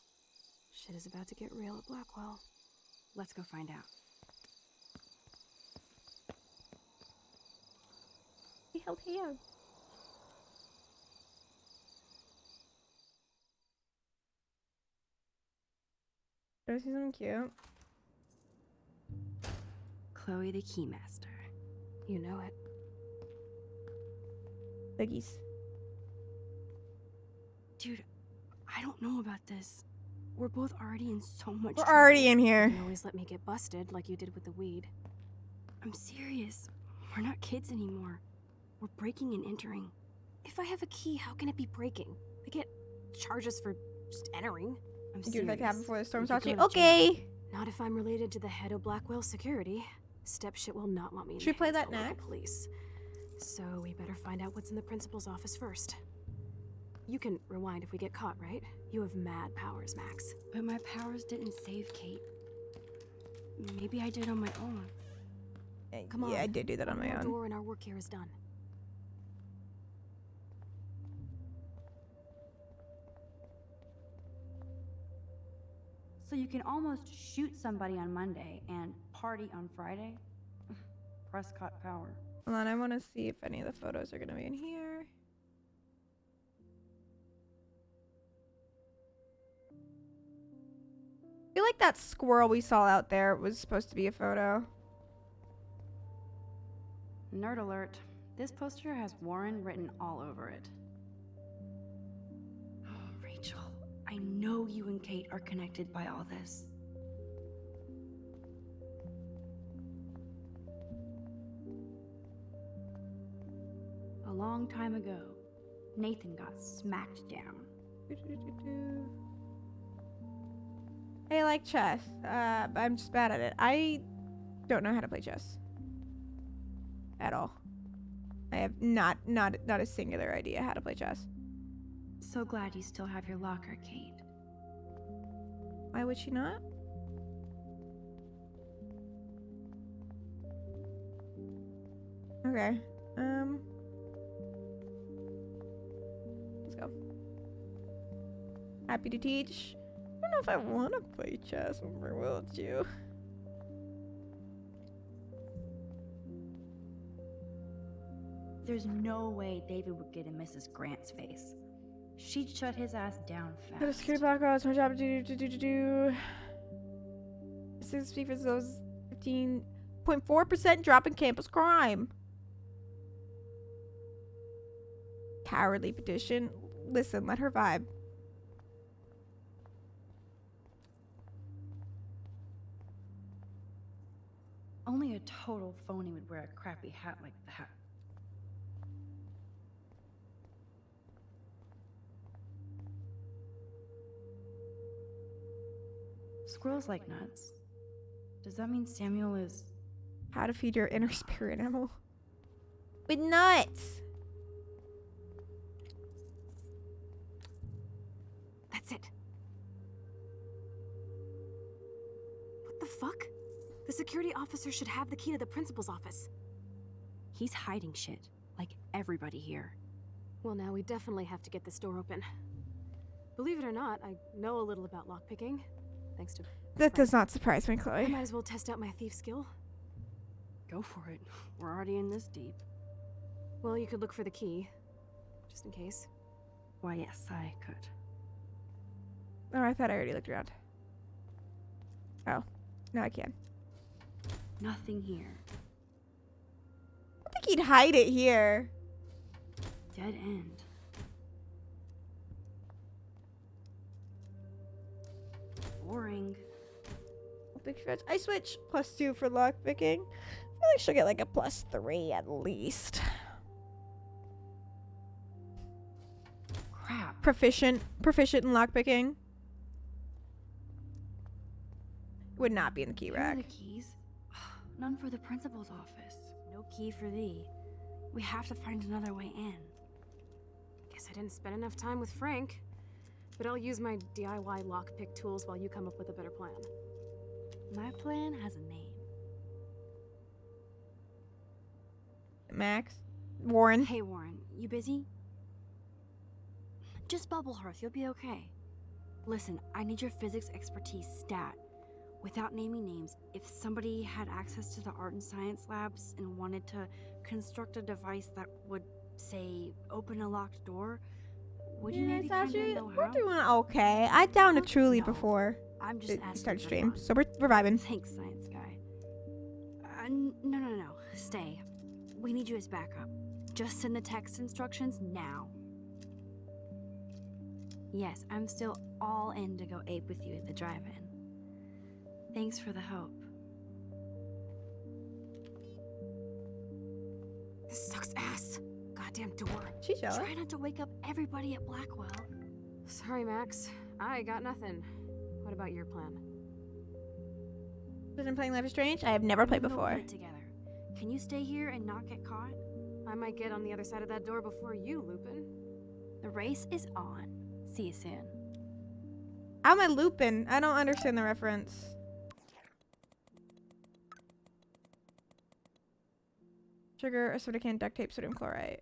Shit is about to get real at Blackwell. Let's go find out. He held hands. Did I see something cute? Chloe the Keymaster. You know it. Biggies. Dude, I don't know about this. We're both already in so much We're trouble. already in You here. can always let me get busted like you did with the weed. I'm serious. We're not kids anymore. We're breaking and entering. If I have a key, how can it be breaking? I get charges for just entering. I'm You'd serious. like to have before the storm We could starts. go to jail. Okay. Not if I'm related to the head of Blackwell Security. Step shit will not want me in Should we the play hands that of the local next? police. So we better find out what's in the principal's office first. You can rewind if we get caught, right? You have mad powers, Max. But my powers didn't save Kate. Maybe I did on my own. Come on. Yeah, I did do that on One my more own. door and our work here is done. So you can almost shoot somebody on Monday and party on Friday? Prescott power. Hold on, I want to see if any of the photos are going to be in here. I feel like that squirrel we saw out there was supposed to be a photo. Nerd alert. This poster has Warren written all over it. Oh, Rachel, I know you and Kate are connected by all this. A long time ago, Nathan got smacked down. I like chess, but I'm just bad at it. I don't know how to play chess at all. I have not a singular idea how to play chess. So glad you still have your locker, Kate. Why would she not? Okay. Let's go. Happy to teach. I don't know if I want to play chess over with you. There's no way David would get in Mrs. Grant's face. She'd shut his ass down Go to fast. security blackout. It's my job to do. This is for those 15.4% drop in campus crime. Cowardly petition. Listen, let her vibe. Only a total phony would wear a crappy hat like that. Squirrels like nuts. Does that mean Samuel is... How to feed your inner spirit animal. With nuts! That's it. What the fuck? The security officer should have the key to the principal's office. He's hiding shit, like everybody here. Well, now we definitely have to get this door open. Believe it or not, I know a little about lockpicking. Thanks to... That does not surprise me, I Chloe. might as well test out my thief skill. Go for it. We're already in this deep. Well, you could look for the key, just in case. Why, yes, I could. Oh, I thought I already looked around. Oh, now I can. Nothing here. I think he'd hide it here. Dead end. Boring. Big stretch. I switch +2 for lockpicking. I feel like she'll get like a +3 at least. Crap. Proficient in lockpicking. Would not be in the key Here are rack. the keys. None for the principal's office. No key for thee. We have to find another way in. Guess I didn't spend enough time with Frank. But I'll use my DIY lockpick tools while you come up with a better plan. My plan has a name. Max, Warren. Hey, Warren, you busy? Just bubble hearth, you'll be okay. Listen, I need your physics expertise stat. Without naming names, if somebody had access to the art and science labs and wanted to construct a device that would, say, open a locked door, would you maybe kind of know we're how? doing okay. I downed a What? Truly No. before I'm just it asking started for stream, fun. so we're vibing. Thanks, science guy. No. Stay. We need you as backup. Just send the text instructions now. Yes, I'm still all in to go ape with you at the drive-in. Thanks for the hope. This sucks ass. Goddamn door. She's jealous. Try not to wake up everybody at Blackwell. Sorry, Max. I got nothing. What about your plan? Been playing Life is Strange? I have never played We can go before. play together. Can you stay here and not get caught? I might get on the other side of that door before you, Lupin. The race is on. See you soon. How am I looping? I don't understand the reference. Sugar, a soda can, duct tape, sodium chloride.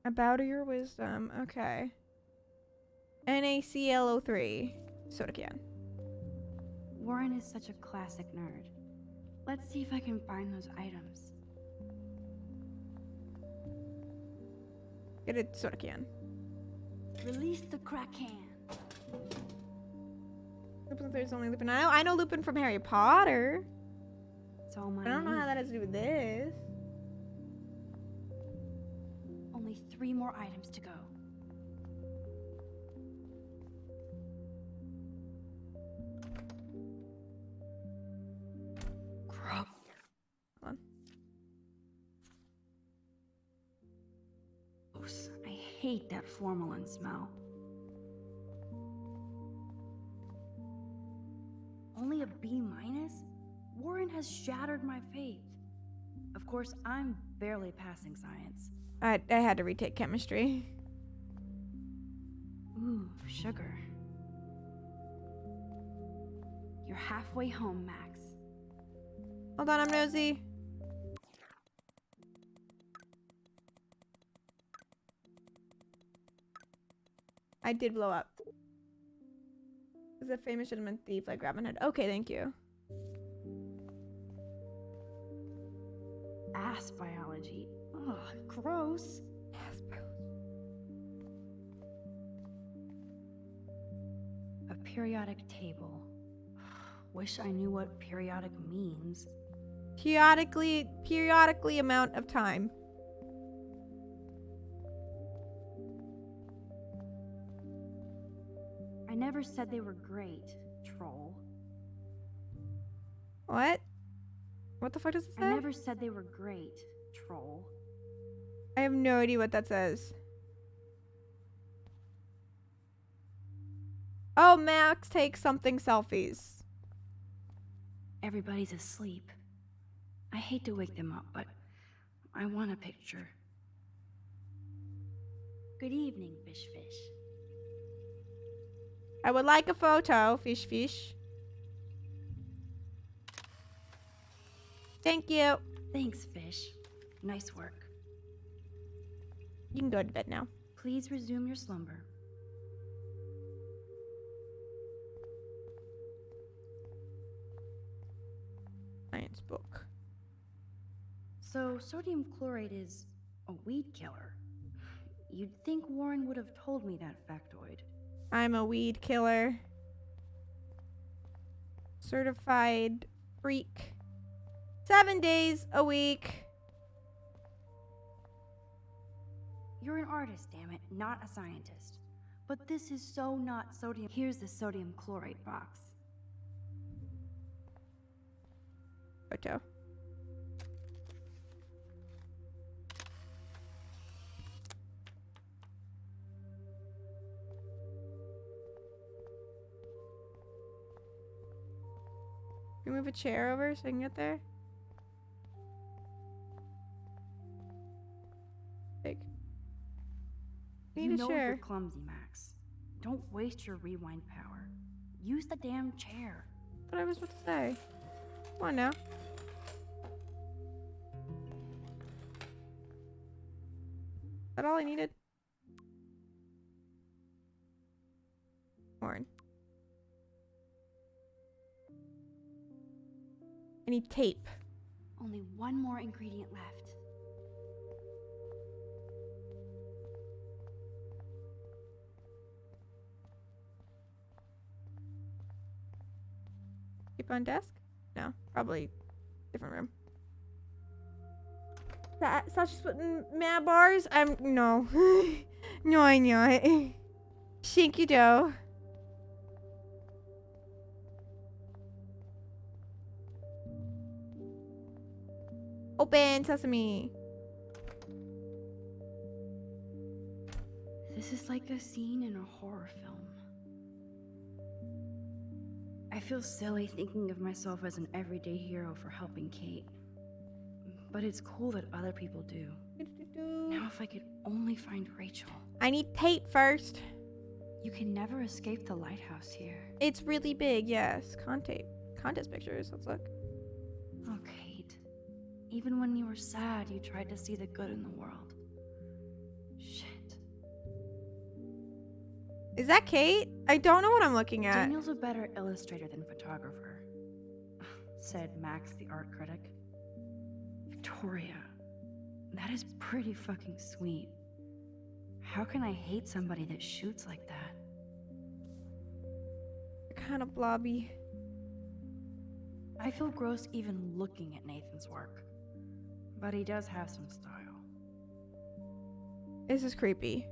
About your wisdom. Okay. NaClO3. Soda can. Warren is such a classic nerd. Let's see if I can find those items. Get a soda can. Release the Kraken. Lupin, there's only Lupin. I know Lupin from Harry Potter. It's all my I don't know how that has to do with this. Only 3 more items to go. Gross. Hold on. Gross. I hate that formalin smell. Only a B-? Warren has shattered my faith. Of course, I'm barely passing science. I had to retake chemistry. Ooh, sugar. You're halfway home, Max. Hold on, I'm nosy. I did blow up. Is a famous gentleman thief like Robin Hood? Okay, thank you. Ass biology. Ugh, gross. A periodic table. Wish I knew what periodic means. Periodically amount of time. I never said they were great, troll. What? What the fuck does it say? I never said they were great, troll. I have no idea what that says. Oh, Max takes something selfies. Everybody's asleep. I hate to wake them up, but I want a picture. Good evening, Fish Fish. I would like a photo, Fish Fish. Thank you. Thanks, Fish. Nice work. You can go to bed now. Please resume your slumber. Science book. So, sodium chloride is a weed killer. You'd think Warren would have told me that factoid. I'm a weed killer. Certified freak. 7 days a week. You're an artist, damn it, not a scientist. But this is so not sodium. Here's the sodium chloride box. Photo. Can we move a chair over so I can get there? Big. We You need a know chair. you're clumsy, Max. Don't waste your rewind power. Use the damn chair. What I was about to say. Come on now. Is that all I needed? Horn. I need tape. Only one more ingredient left. Tape on desk? No, probably different room. Sasha's putting mad bars? No. No, I'm not. Shinky dough. Open sesame. This is like a scene in a horror film. I feel silly thinking of myself as an everyday hero for helping Kate. But it's cool that other people do. Now if I could only find Rachel. I need tape first. You can never escape the lighthouse here. It's really big, yes. Contest pictures. Let's look. Oh, Kate. Even when you were sad, you tried to see the good in the world. Shit. Is that Kate? I don't know what I'm looking at. Daniel's a better illustrator than photographer, said Max, the art critic. Victoria, that is pretty fucking sweet. How can I hate somebody that shoots like that? Kind of blobby. I feel gross even looking at Nathan's work, but he does have some style. This is creepy.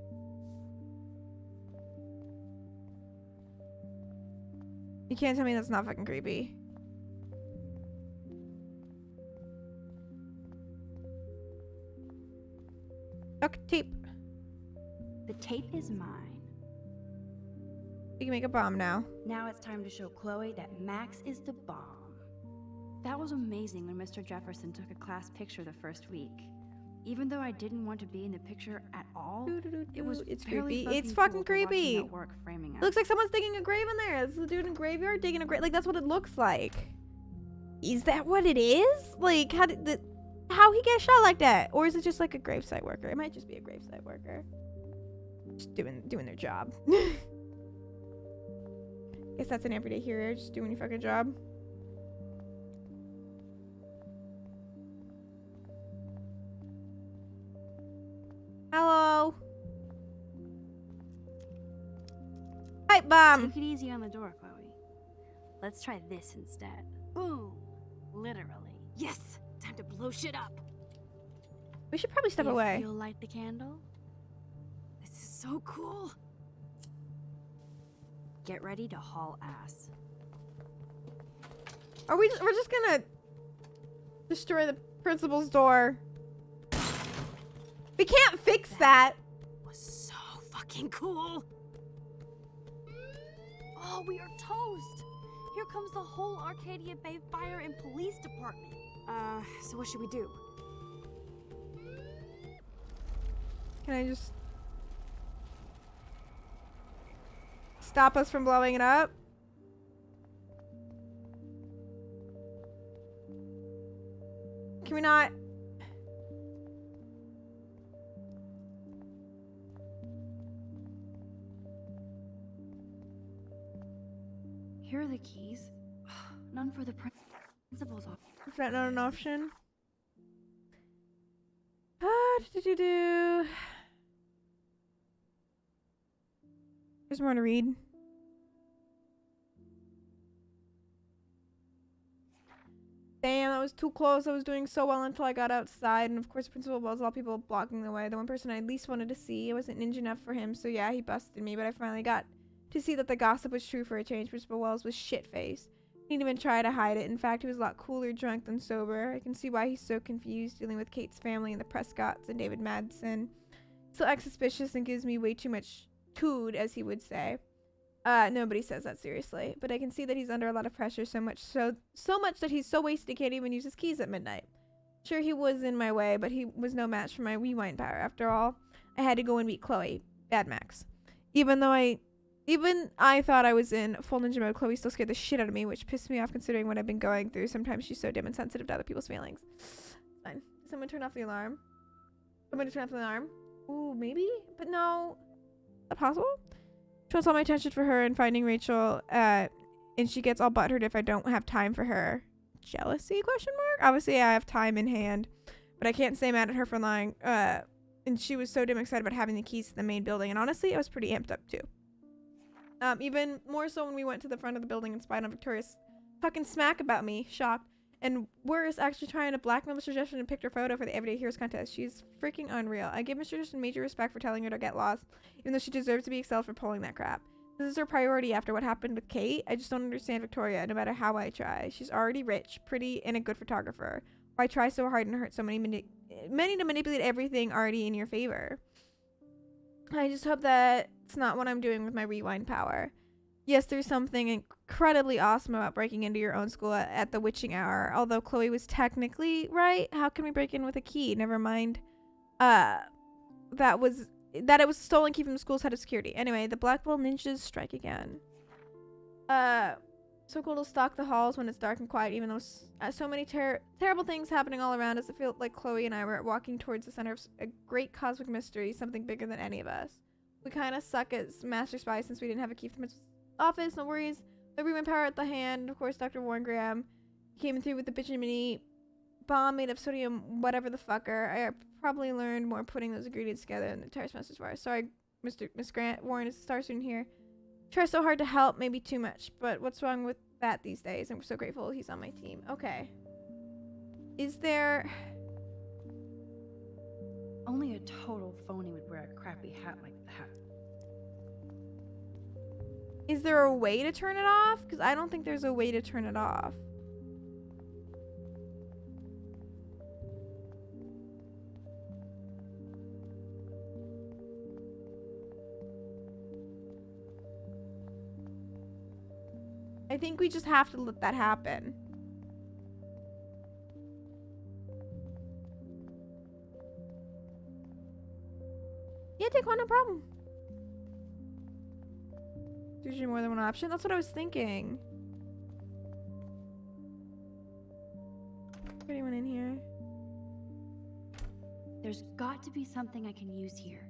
You can't tell me that's not fucking creepy. Duct tape. The tape is mine. You can make a bomb now. Now it's time to show Chloe that Max is the bomb. That was amazing when Mr. Jefferson took a class picture the first week. Even though I didn't want to be in the picture at all, it was It's fairly creepy. It's fucking fucking cool to watch creepy. him at work framing It us. looks like someone's digging a grave in there. This is a dude in a graveyard digging a grave. Like, that's what it looks like. Is that what it is? Like, how he get shot like that? Or is it just like a gravesite worker? It might just be a gravesite worker. Just doing their job. Guess that's an everyday hero, just doing your fucking job. Hello. Pipe bomb. Take it easy on the door, Chloe. Let's try this instead. Boom. Literally. Yes. Time to blow shit up. We should probably step If away. You'll light the candle. This is so cool. Get ready to haul ass. We're just gonna destroy the principal's door. We can't fix that. Was so fucking cool. Oh, we are toast! Here comes the whole Arcadia Bay Fire and Police Department. So what should we do? Can I just stop us from blowing it up? Can we not? Here are the keys. None for the principal's office. Is that not an option? Do. There's more to read. Damn, that was too close. I was doing so well until I got outside. And of course, Principal Wells, a lot of people blocking the way. The one person I at least wanted to see. I wasn't ninja enough for him. So yeah, he busted me. But I finally got to see that the gossip was true for a change. Principal Wells was shit-faced. He didn't even try to hide it. In fact, he was a lot cooler drunk than sober. I can see why he's so confused dealing with Kate's family and the Prescotts and David Madsen. Still acts suspicious and gives me way too much tood, as he would say. Nobody says that seriously, but I can see that he's under a lot of pressure, so much that he's so wasted he can't even use his keys at midnight. Sure, he was in my way, but he was no match for my rewind power. After all, I had to go and meet Chloe, Bad Max. Even I thought I was in full ninja mode, Chloe still scared the shit out of me, which pissed me off considering what I've been going through. Sometimes she's so dim and sensitive to other people's feelings. Fine. Did someone turn off the alarm? Somebody turn off the alarm? Ooh, maybe? But no. Is that possible? She wants all my attention for her and finding Rachel, and she gets all butthurt if I don't have time for her. Jealousy, question mark? Obviously, I have time in hand, but I can't stay mad at her for lying. And she was so damn excited about having the keys to the main building, and honestly, I was pretty amped up, too. Even more so when we went to the front of the building and spied on Victoria's fucking smack about me, shocked. And worse, actually trying to blackmail Mr. Jefferson and picked her photo for the Everyday Heroes contest. She's freaking unreal. I give Mr. Jefferson major respect for telling her to get lost, even though she deserves to be excelled for pulling that crap. This is her priority after what happened with Kate. I just don't understand Victoria, no matter how I try. She's already rich, pretty, and a good photographer. Why try so hard and hurt so many to manipulate everything already in your favor? I just hope that it's not what I'm doing with my rewind power. Yes, there's something incredibly awesome about breaking into your own school at the witching hour. Although Chloe was technically right, how can we break in with a key? Never mind. That it was a stolen key from the school's head of security. Anyway, the Black Belt ninjas strike again. So cool to stalk the halls when it's dark and quiet, even though so many terrible things happening all around us. It felt like Chloe and I were walking towards the center of a great cosmic mystery, something bigger than any of us. We kind of suck as master spies since we didn't have a key from his office. No worries. The rewind power at the hand. Of course, Dr. Warren Graham came through with the Bitchin' bomb made of sodium, whatever the fucker. I probably learned more putting those ingredients together than the entire semester's far. Sorry, Miss Grant. Warren is a star student here. Try so hard to help, maybe too much. But what's wrong with that these days? And we're so grateful he's on my team. Okay. Is there... Only a total phony would wear a crappy hat like that. Is there a way to turn it off? Because I don't think there's a way to turn it off. I think we just have to let that happen. Yeah, take one, no problem. There's usually more than one option. That's what I was thinking. Is anyone in here? There's got to be something I can use here.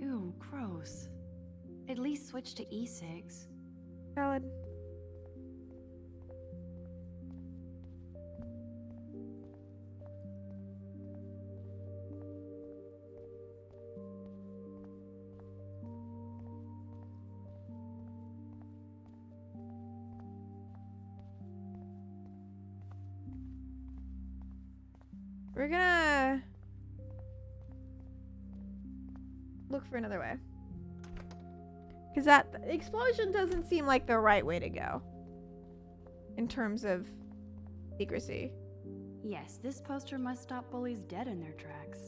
Ew, gross. At least switch to e-cigs. Valid. We're gonna look for another way. Because that explosion doesn't seem like the right way to go. In terms of secrecy. Yes, this poster must stop bullies dead in their tracks.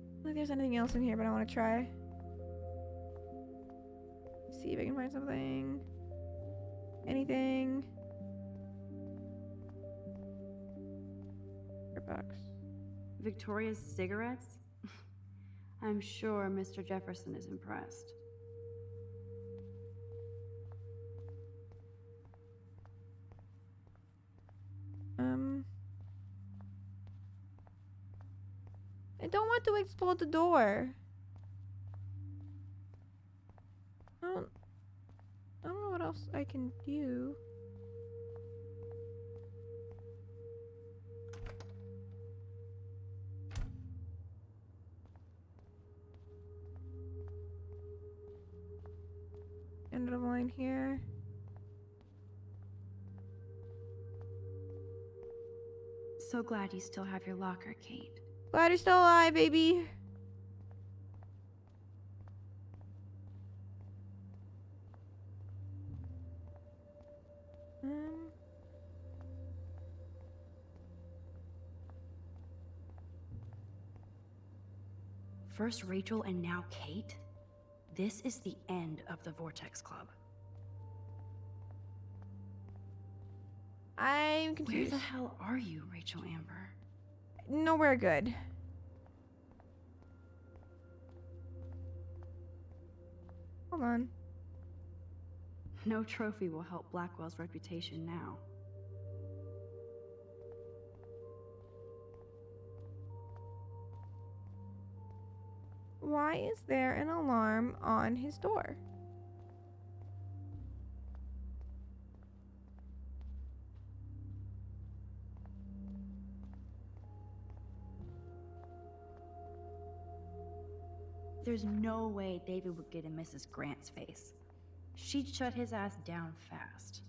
I don't think there's anything else in here, but I want to try. See if I can find something. Anything. Box. Victoria's cigarettes? I'm sure Mr. Jefferson is impressed. I don't want to explode the door. I don't know what else I can do. End of the line here. So glad you still have your locker, Kate. Glad you're still alive, baby. First Rachel and now Kate? This is the end of the Vortex Club. I'm Where confused. the hell are you, Rachel Amber? Nowhere good. Hold on. No trophy will help Blackwell's reputation now. Why is there an alarm on his door? There's no way David would get in Mrs. Grant's face. She'd shut his ass down fast.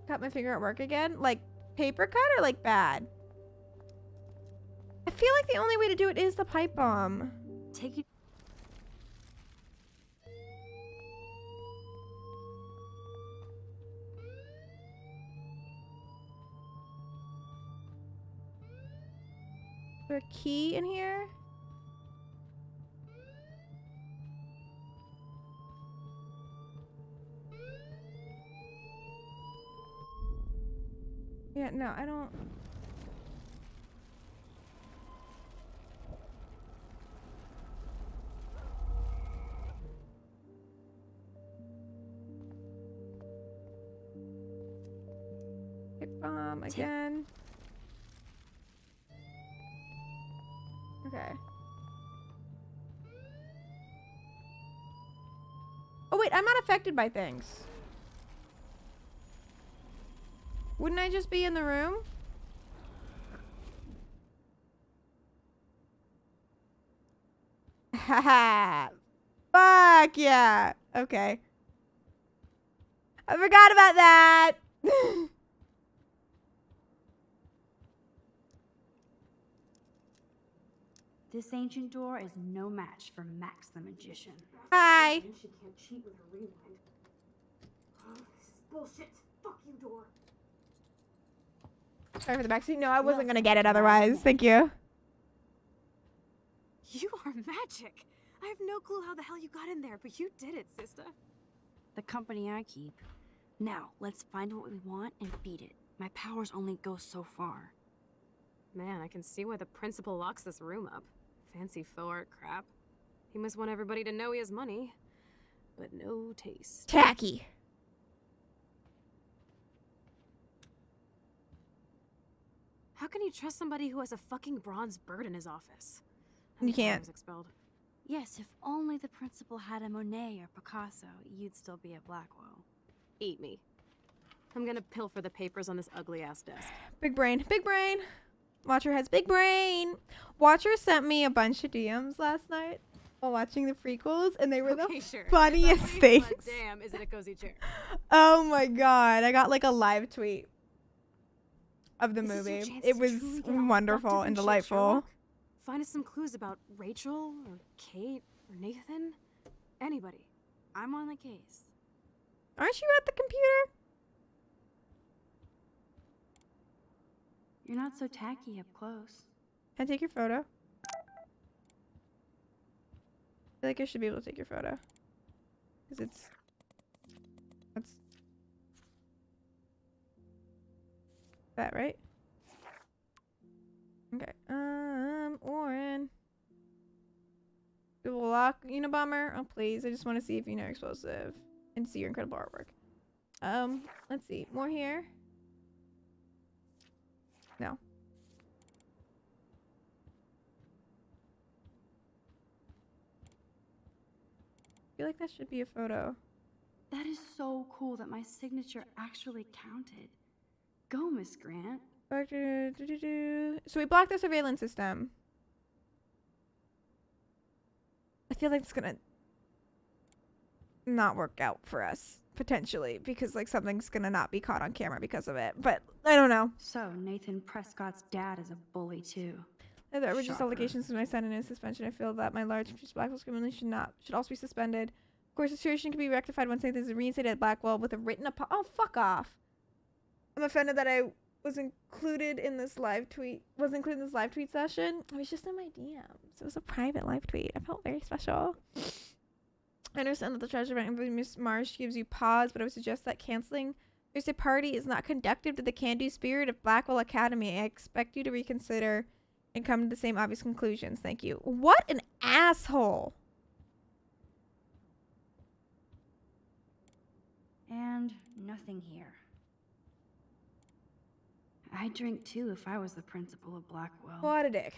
Cut my finger at work again? Like paper cut or like bad? I feel like the only way to do it is the pipe bomb. Take it. Is there a key in here? Yeah, no, I don't. Pick bomb again. Okay. Oh wait, I'm not affected by things. Wouldn't I just be in the room? Haha. Fuck yeah. Okay. I forgot about that. This ancient door is no match for Max the Magician. Hi. She can't cheat with her rewind. Oh, this is bullshit. Fuck you, door. Sorry for the backseat. No, I wasn't gonna get it otherwise. Thank you. You are magic. I have no clue how the hell you got in there, but you did it, sister. The company I keep. Now, let's find what we want and beat it. My powers only go so far. Man, I can see why the principal locks this room up. Fancy faux art crap. He must want everybody to know he has money, but no taste. Tacky. How can you trust somebody who has a fucking bronze bird in his office? You I'm glad I can't. was expelled. Yes, if only the principal had a Monet or Picasso, you'd still be at Blackwell. Eat me. I'm gonna pilfer the papers on this ugly ass desk. Big brain. Big brain. Watcher has big brain. Watcher sent me a bunch of DMs last night while watching the prequels, and they were Okay, the sure. funniest If things. somebody who, damn, is it a cozy chair? Oh my god. I got like a live tweet of the This is your movie. chance It to was truly get all wonderful fucked up and shit, delightful. Sherlock. Find us some clues about Rachel or Kate or Nathan. Anybody. I'm on the case. Aren't you at the computer? You're not so tacky up close. Can I take your photo? I feel like I should be able to take your photo. Because it's... That's... That, right? Okay. Oren. Double lock Unabomber. Oh, please. I just want to see if you know explosive. And see your incredible artwork. Let's see. More here. No. I feel like that should be a photo. That is so cool that my signature actually counted. Go, Miss Grant. So we blocked the surveillance system. I feel like it's gonna not work out for us, potentially, because like something's gonna not be caught on camera because of it. But I don't know. So, Nathan Prescott's dad is a bully too. The original Shocker. allegations of my son and his suspension. I feel that my large Blackwell criminally should also be suspended. Of course, the situation can be rectified once Nathan is reinstated at Blackwell with a written oh, fuck off. I'm offended that I was included in this live tweet. Session. It was just in my DMs. It was a private live tweet. I felt very special. I understand that the treasure bank of Miss Marsh gives you pause, but I would suggest that canceling Thursday party is not conducive to the can-do spirit of Blackwell Academy. I expect you to reconsider and come to the same obvious conclusions. Thank you. What an asshole. And nothing here. I'd drink too if I was the principal of Blackwell. What a dick.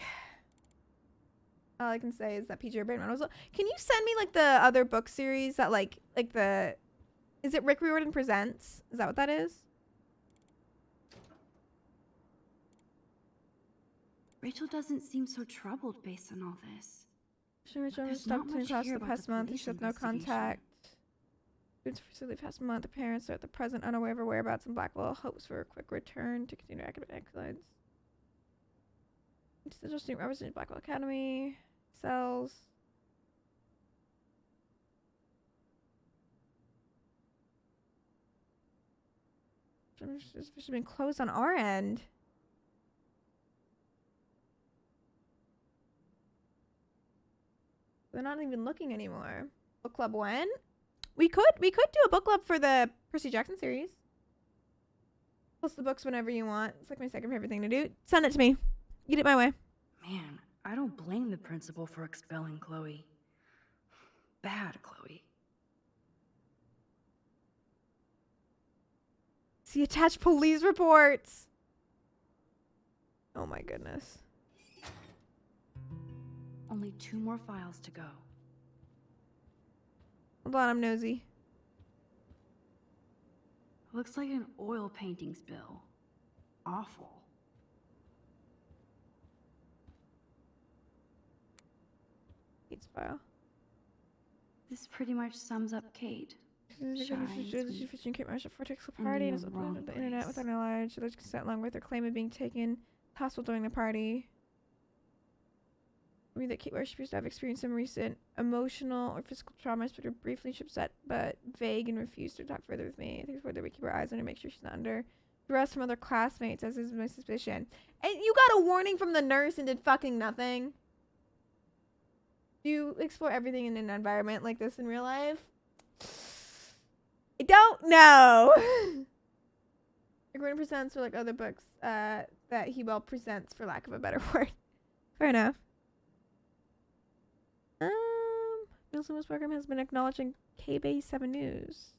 All I can say is that PJ Bateman was. Can you send me like the other book series that like the? Is it Rick Riordan Presents? Is that what that is? Rachel doesn't seem so troubled based on all this. Rachel there's stopped not in much across here the about past the month. police She had no investigation. contact. Students for the past month. The parents are at the present unaware of her whereabouts in Blackwell. Hopes for a quick return to continue academic excellence. Digital student representing Blackwell Academy. Cells. It's officially been closed on our end. They're not even looking anymore. Book club when? We could do a book club for the Percy Jackson series. Post the books whenever you want. It's like my second favorite thing to do. Send it to me. Get it my way. Man, I don't blame the principal for expelling Chloe. Bad Chloe. See attached police reports. Oh my goodness. Only 2 more files to go. Hold on, I'm nosy. Looks like an oil painting spill. Awful. Kate's file. This pretty much sums up Kate. Shy and sweet. Fishing Kate Marshall Vortex And party in and is the uploaded wrong to the internet place. without knowledge. She alleged consent along with her claim of being taken hospital during the party. me that Kate Marsh appears to have experienced some recent emotional or physical traumas, but are briefly upset but vague and refused to talk further with me. I think it's whether we keep our eyes on her, make sure she's not under duress from other classmates, as is my suspicion. And you got a warning from the nurse and did fucking nothing. Do you explore everything in an environment like this in real life? I don't know. Gordon presents are like other books that he well presents, for lack of a better word. Fair enough. Nielsen West program has been acknowledging KBay 7 News,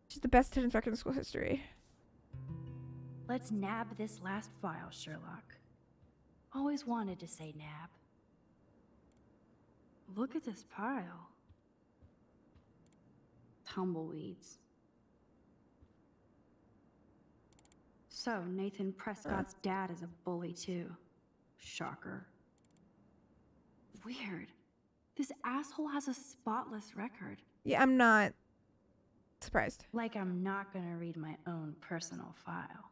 which is the best attendance record in school history. Let's nab this last file, Sherlock. Always wanted to say nab. Look at this pile. Tumbleweeds. So, Nathan Prescott's dad is a bully too. Shocker. Weird. This asshole has a spotless record. Yeah, I'm not surprised. Like I'm not gonna read my own personal file.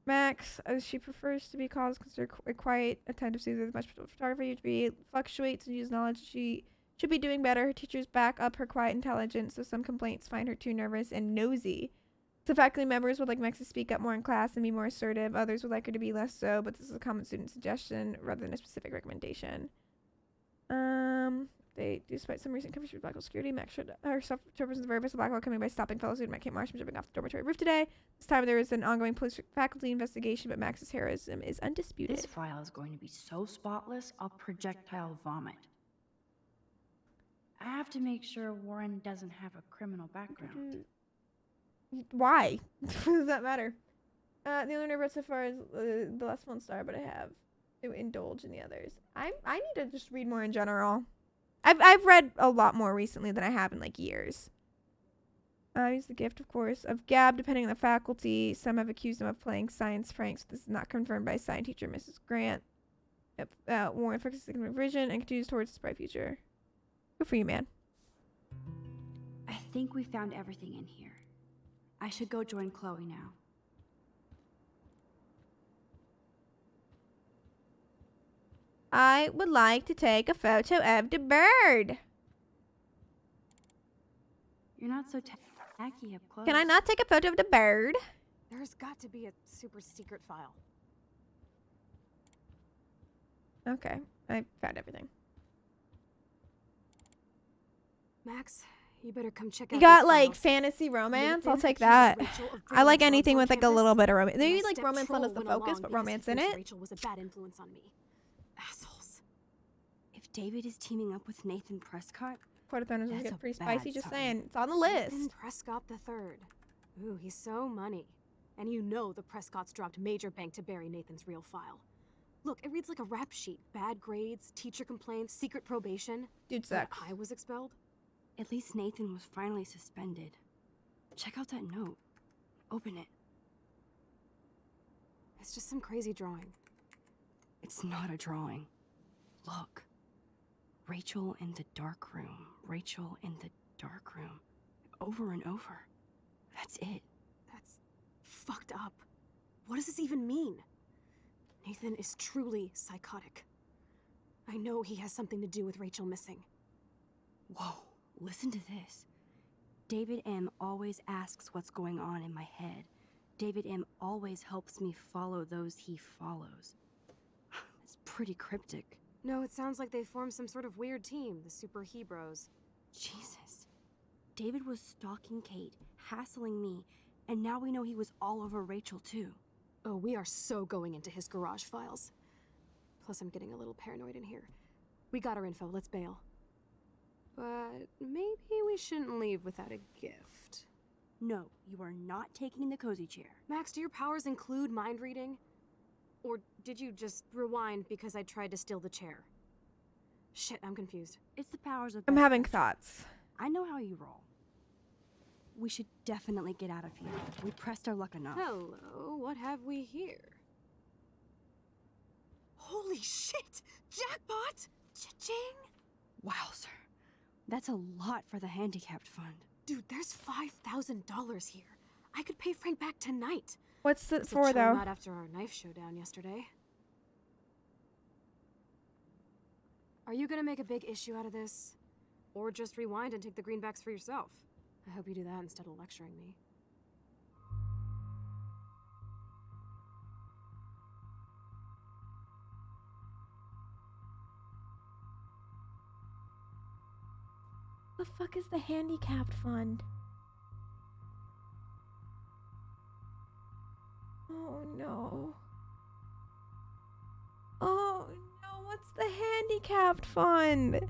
Max, as she prefers to be called, is considered a quiet, attentive student with much photography to be fluctuates and use knowledge. She should be doing better. Her teachers back up her quiet intelligence, so some complaints find her too nervous and nosy. Some faculty members would like Max to speak up more in class and be more assertive. Others would like her to be less so, but this is a common student suggestion rather than a specific recommendation. Despite some recent coverage with Blackwell security, Max should herself represent the purpose of Blackwell coming by stopping fellow student Matt Kate Marsh from jumping off the dormitory roof today. This time there is an ongoing police faculty investigation, but Max's heroism is undisputed. This file is going to be so spotless, I'll projectile vomit. I have to make sure Warren doesn't have a criminal background. Why? Does that matter? The only number so far is the last one star, but I have to indulge in the others. I need to just read more in general. I've read a lot more recently than I have in like years. Use the gift, of course, of gab, depending on the faculty. Some have accused him of playing science pranks. This is not confirmed by science teacher Mrs. Grant. Warren focuses on vision and continues towards his bright future. Good for you, man. I think we found everything in here. I should go join Chloe now. I would like to take a photo of the bird. You're not so tacky up close. Can I not take a photo of the bird? There's got to be a super secret file. Okay, I found everything. Max, you better come check out You got these like files. fantasy romance? I'll Nathan take accuses that. Rachel of I bringing like drugs anything on with like a campus, little bit of romance. and Maybe my like romance not step-troll as the went focus, along but because he romance in thinks it. Rachel was a bad influence on me. Assholes. If David is teaming up with Nathan Prescott, Quarterthoners will That's get a pretty bad spicy. Just sign. saying, it's on the Nathan list. Prescott III. Ooh, he's so money. And you know the Prescotts dropped major bank to bury Nathan's real file. Look, it reads like a rap sheet. Bad grades, teacher complaints, secret probation. Dude But sucks. I was expelled. at least Nathan was finally suspended. Check out that note. Open it. It's just some crazy drawing. It's not a drawing. Look. Rachel in the dark room. Rachel in the dark room. Over and over. That's it. That's fucked up. What does this even mean? Nathan is truly psychotic. I know he has something to do with Rachel missing. Whoa, listen to this. David M. always asks what's going on in my head. David M. always helps me follow those he follows. It's pretty cryptic. No, it sounds like they formed some sort of weird team, the Super Hebrews. Jesus. David was stalking Kate, hassling me, and now we know he was all over Rachel too. Oh, we are so going into his garage files. Plus, I'm getting a little paranoid in here. We got our info, let's bail. But maybe we shouldn't leave without a gift. No, you are not taking the cozy chair. Max, do your powers include mind reading? Or did you just rewind because I tried to steal the chair? Shit, I'm confused. It's the powers of I'm best having friendship. thoughts. I know how you roll. We should definitely get out of here. We pressed our luck enough. Hello, what have we here? Holy shit! Jackpot! Cha-ching! Wowzer. That's a lot for the handicapped fund. Dude, there's $5,000 here. I could pay Frank back tonight. What's it It's a for chill though? night after our knife showdown yesterday. Are you gonna make a big issue out of this? Or just rewind and take the greenbacks for yourself? I hope you do that instead of lecturing me. The fuck is the handicapped fund? Oh no. Oh no, what's the handicapped fund?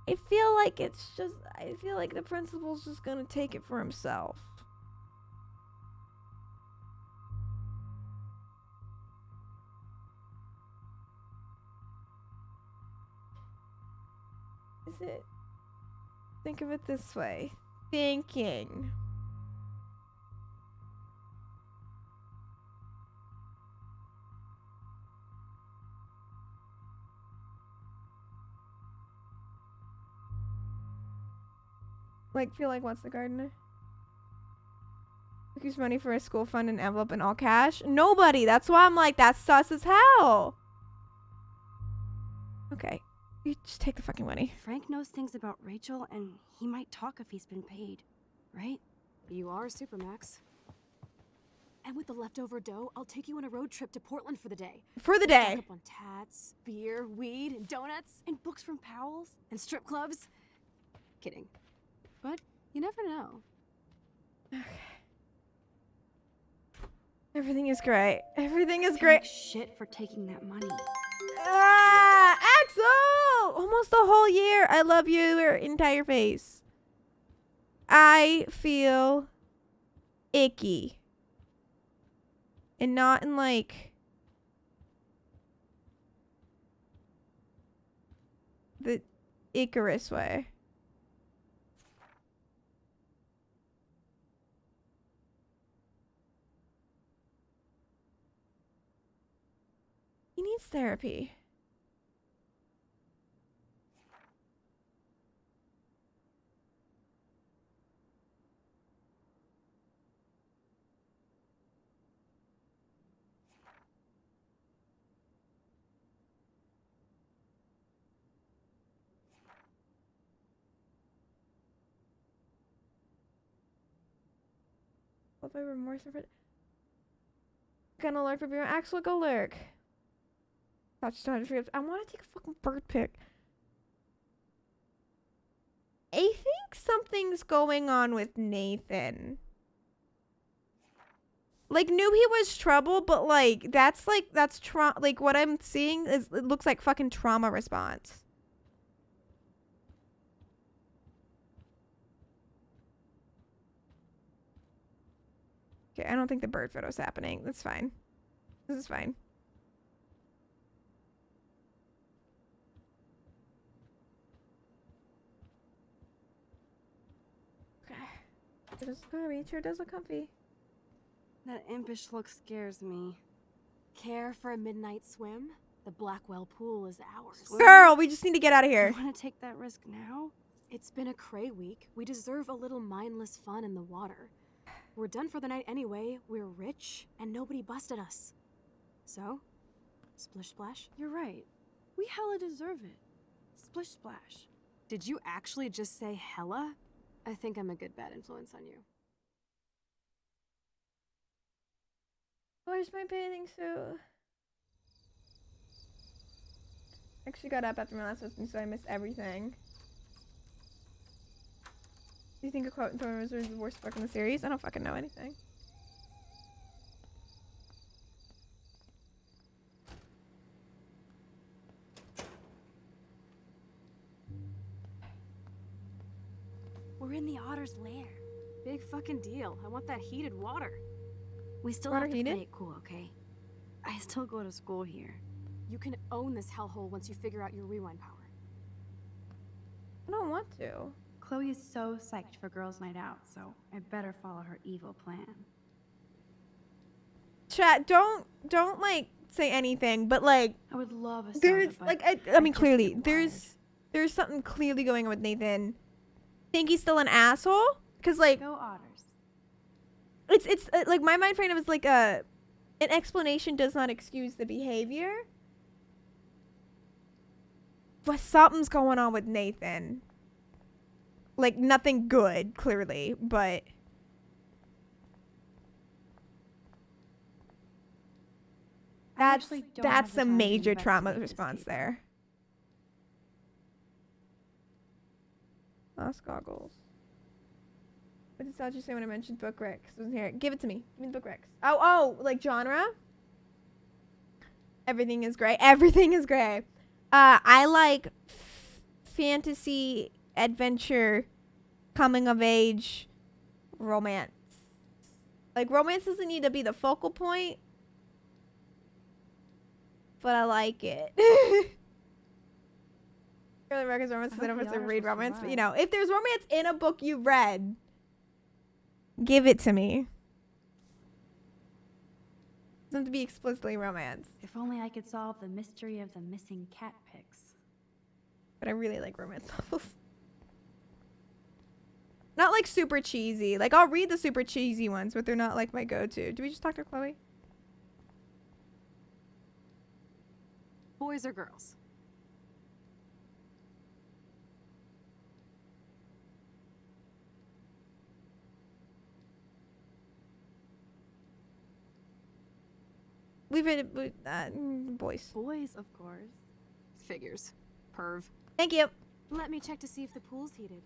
I feel like the principal's just gonna take it for himself. Is it? Think of it this way. Thinking. Like, feel like what's the gardener? Use money for a school fund and envelope in all cash? Nobody! That's why I'm like, that's sus as hell! Okay. You just take the fucking money. Frank knows things about Rachel, and he might talk if he's been paid, right? You are Supermax. And with the leftover dough, I'll take you on a road trip to Portland for the day. For the Stock day. up on tats, beer, weed, and donuts, And books from Powell's? and strip clubs. Kidding. But you never know. Everything is great. Everything is I feel great. like shit for taking that money. Ah, Axel! Almost a whole year. I love you, your entire face. I feel icky. And not in like the Icarus way. He needs therapy. By remorse for it. Gonna lurk for being Axel, go lurk. I want to take a fucking bird pic. I think something's going on with Nathan. Like, knew he was trouble, but like that's trauma. Like, what I'm seeing is it looks like fucking trauma response. Okay, I don't think the bird photo's happening. That's fine. This is fine. Okay. It does look comfy. Sure does look comfy. That impish look scares me. Care for a midnight swim? The Blackwell pool is ours. Girl, we just need to get out of You here. want to take that risk now? It's been a cray week. We deserve a little mindless fun in the water. We're done for the night anyway. We're rich, and nobody busted us. So, splish splash? You're right. We hella deserve it. Splish splash. Did you actually just say hella? I think I'm a good bad influence on you. Where's my bathing suit? I actually got up after my last lesson, so I missed everything. Do you think a quote in Tony Wizard is the worst book in the series? I don't fucking know anything. We're in the otter's lair. Big fucking deal. I want that heated water. We still Water have to heated? play it cool, okay? I still go to school here. You can own this hellhole once you figure out your rewind power. I don't want to. Chloe is so psyched for girls' night out, so I better follow her evil plan. Chat, don't like say anything, but like I would love a soda, there's but like I mean just clearly get there's something clearly going on with Nathan. Think he's still an asshole? Cause like Go otters. it's like my mind frame is like An explanation does not excuse the behavior. But something's going on with Nathan. Like, nothing good, clearly, but... actually don't have That's the a time to major trauma investigate this response case. there. Lost goggles. What did Sachi say when I mentioned book Rex? Wasn't here. Give it to me. Give me the book Rex. Oh, like genre? Everything is gray. Everything is gray. I like fantasy, adventure, coming of age, romance. Like, romance doesn't need to be the focal point, but I like it. Early records romance because I don't have to read romance, but you know, if there's romance in a book you've read, give it to me. It doesn't have to be explicitly romance, If only I could solve the mystery of the missing cat pics. but I really like romance novels. Not like super cheesy. Like, I'll read the super cheesy ones, but they're not like my go-to. Do we just talk to Chloe? Boys or girls? We've read boys. Boys, of course. Figures. Perv. Thank you. Let me check to see if the pool's heated.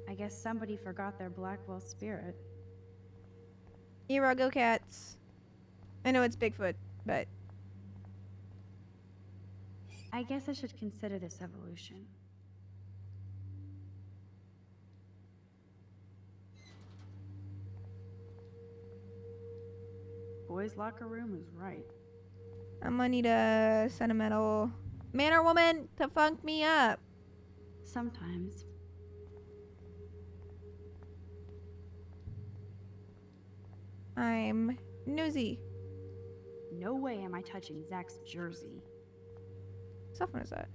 I guess somebody forgot their Blackwell spirit. Era, go cats. I know it's Bigfoot, but I guess I should consider this evolution. Boys' locker room is right. I'm gonna need a sentimental man or woman to funk me up. Sometimes. I'm nosy. No way am I touching Zach's jersey. What cell phone is that?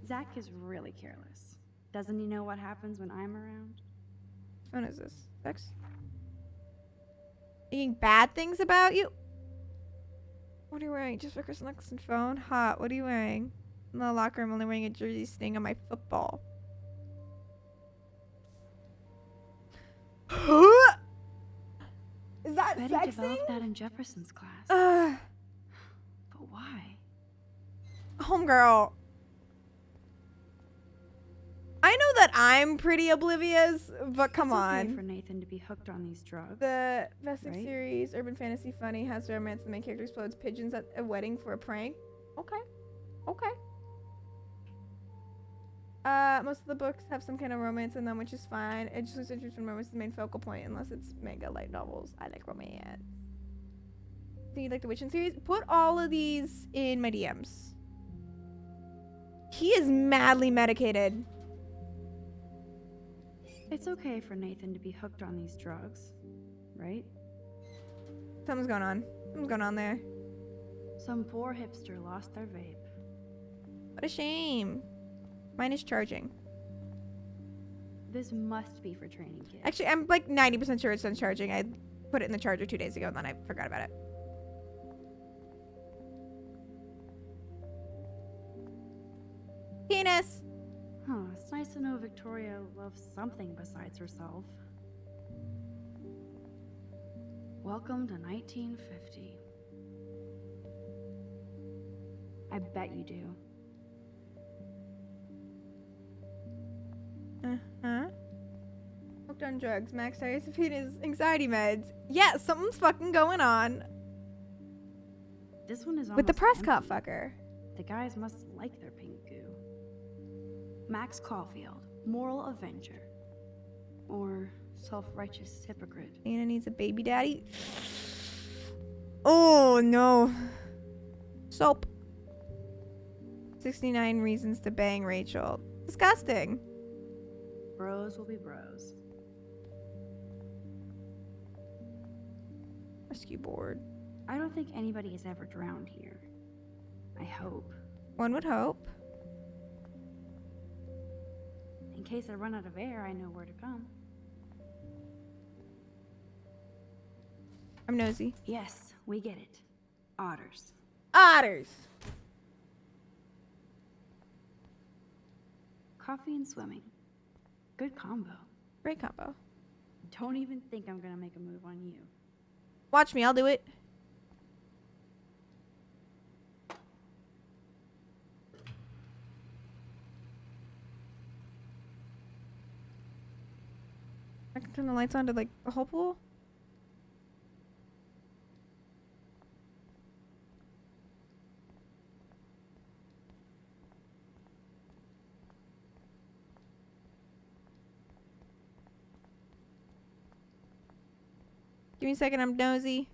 Zach is really careless. Doesn't he know what happens when I'm around? What phone is this? Sex? Thinking bad things about you? What are you wearing? Just for Chris Nixon phone? Hot. What are you wearing? In the locker room, only wearing a jersey sting on my football. Is that Betty sexy? developed that in Jefferson's class. Ugh. But why? Homegirl. I know that I'm pretty oblivious, but come It's okay on. for Nathan to be hooked on these drugs. The Vestic Right? series, Urban Fantasy Funny, has romance. The main character explodes pigeons at a wedding for a prank. Okay. Okay. Most of the books have some kind of romance in them, which is fine. It just looks interesting when romance is the main focal point, unless it's mega light novels. I like romance. Do you like the Witching series? Put all of these in my DMs. He is madly medicated. It's okay for Nathan to be hooked on these drugs, right? Something's going on. Something's going on there. Some poor hipster lost their vape. What a shame. Mine is charging. This must be for training kids. Actually, I'm like 90% sure it's done charging. I put it in the charger 2 days ago and then I forgot about it. Penis! Huh, it's nice to know Victoria loves something besides herself. Welcome to 1950. I bet you do. Uh-huh. Hooked on drugs. Max tries to feed his anxiety meds. Yeah, something's fucking going on. This one is With the almost Prescott empty. fucker. The guys must like their pink goo. Max Caulfield, moral avenger. Or self-righteous hypocrite. Anna needs a baby daddy. Oh, no. Soap. 69 reasons to bang Rachel. Disgusting. Bros will be bros. Rescue board. I don't think anybody has ever drowned here. I hope. One would hope. In case I run out of air, I know where to come. I'm nosy. Yes, we get it. Otters. Otters. Coffee and swimming. Good combo. Great combo. Don't even think I'm gonna make a move on you. Watch me, I'll do it. I can turn the lights on to like the whole pool. Give me a second, I'm nosy.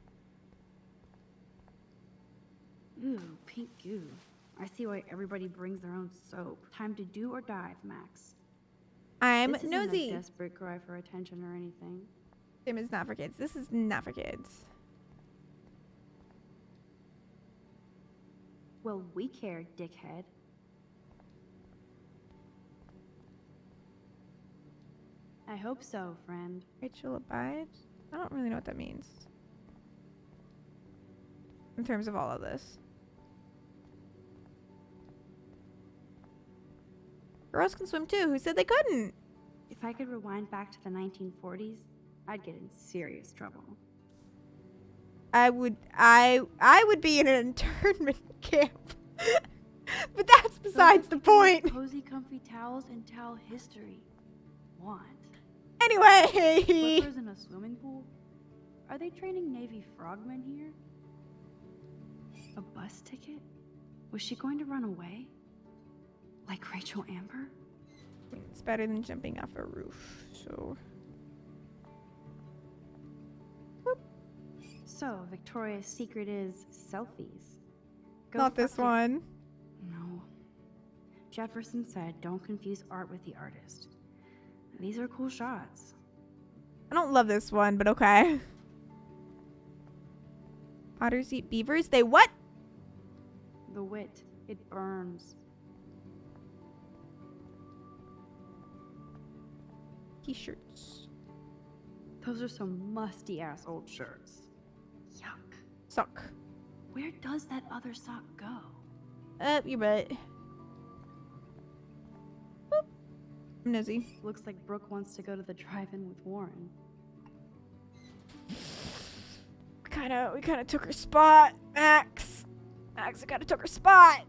Ooh, pink goo. I see why everybody brings their own soap. Time to do or dive, Max. I'm This isn't nosy. a desperate cry for attention or anything. Sim is not for kids. This is not for kids. Well, we care, dickhead. I hope so, friend. Rachel abides? I don't really know what that means. In terms of all of this. Girls can swim too. Who said they couldn't? If I could rewind back to the 1940s, I'd get in serious trouble. I would be in an internment camp. But that's besides the point. Cozy, comfy towels and towel history. Want? Anyway. Slippers in a swimming pool? Are they training Navy frogmen here? A bus ticket? Was she going to run away? Like Rachel Amber? It's better than jumping off a roof, so. So, Victoria's Secret is selfies. Go Not this fuck it. one. No. Jefferson said don't confuse art with the artist. These are cool shots. I don't love this one, but okay. Otters eat beavers? They what? The wit, it burns. T-shirts. Those are some musty ass old shirts. Yuck. Sock. Where does that other sock go? Up your butt. Boop. I'm nosy. Looks like Brooke wants to go to the drive-in with Warren. We kinda took her spot, Max. Max kinda took her spot.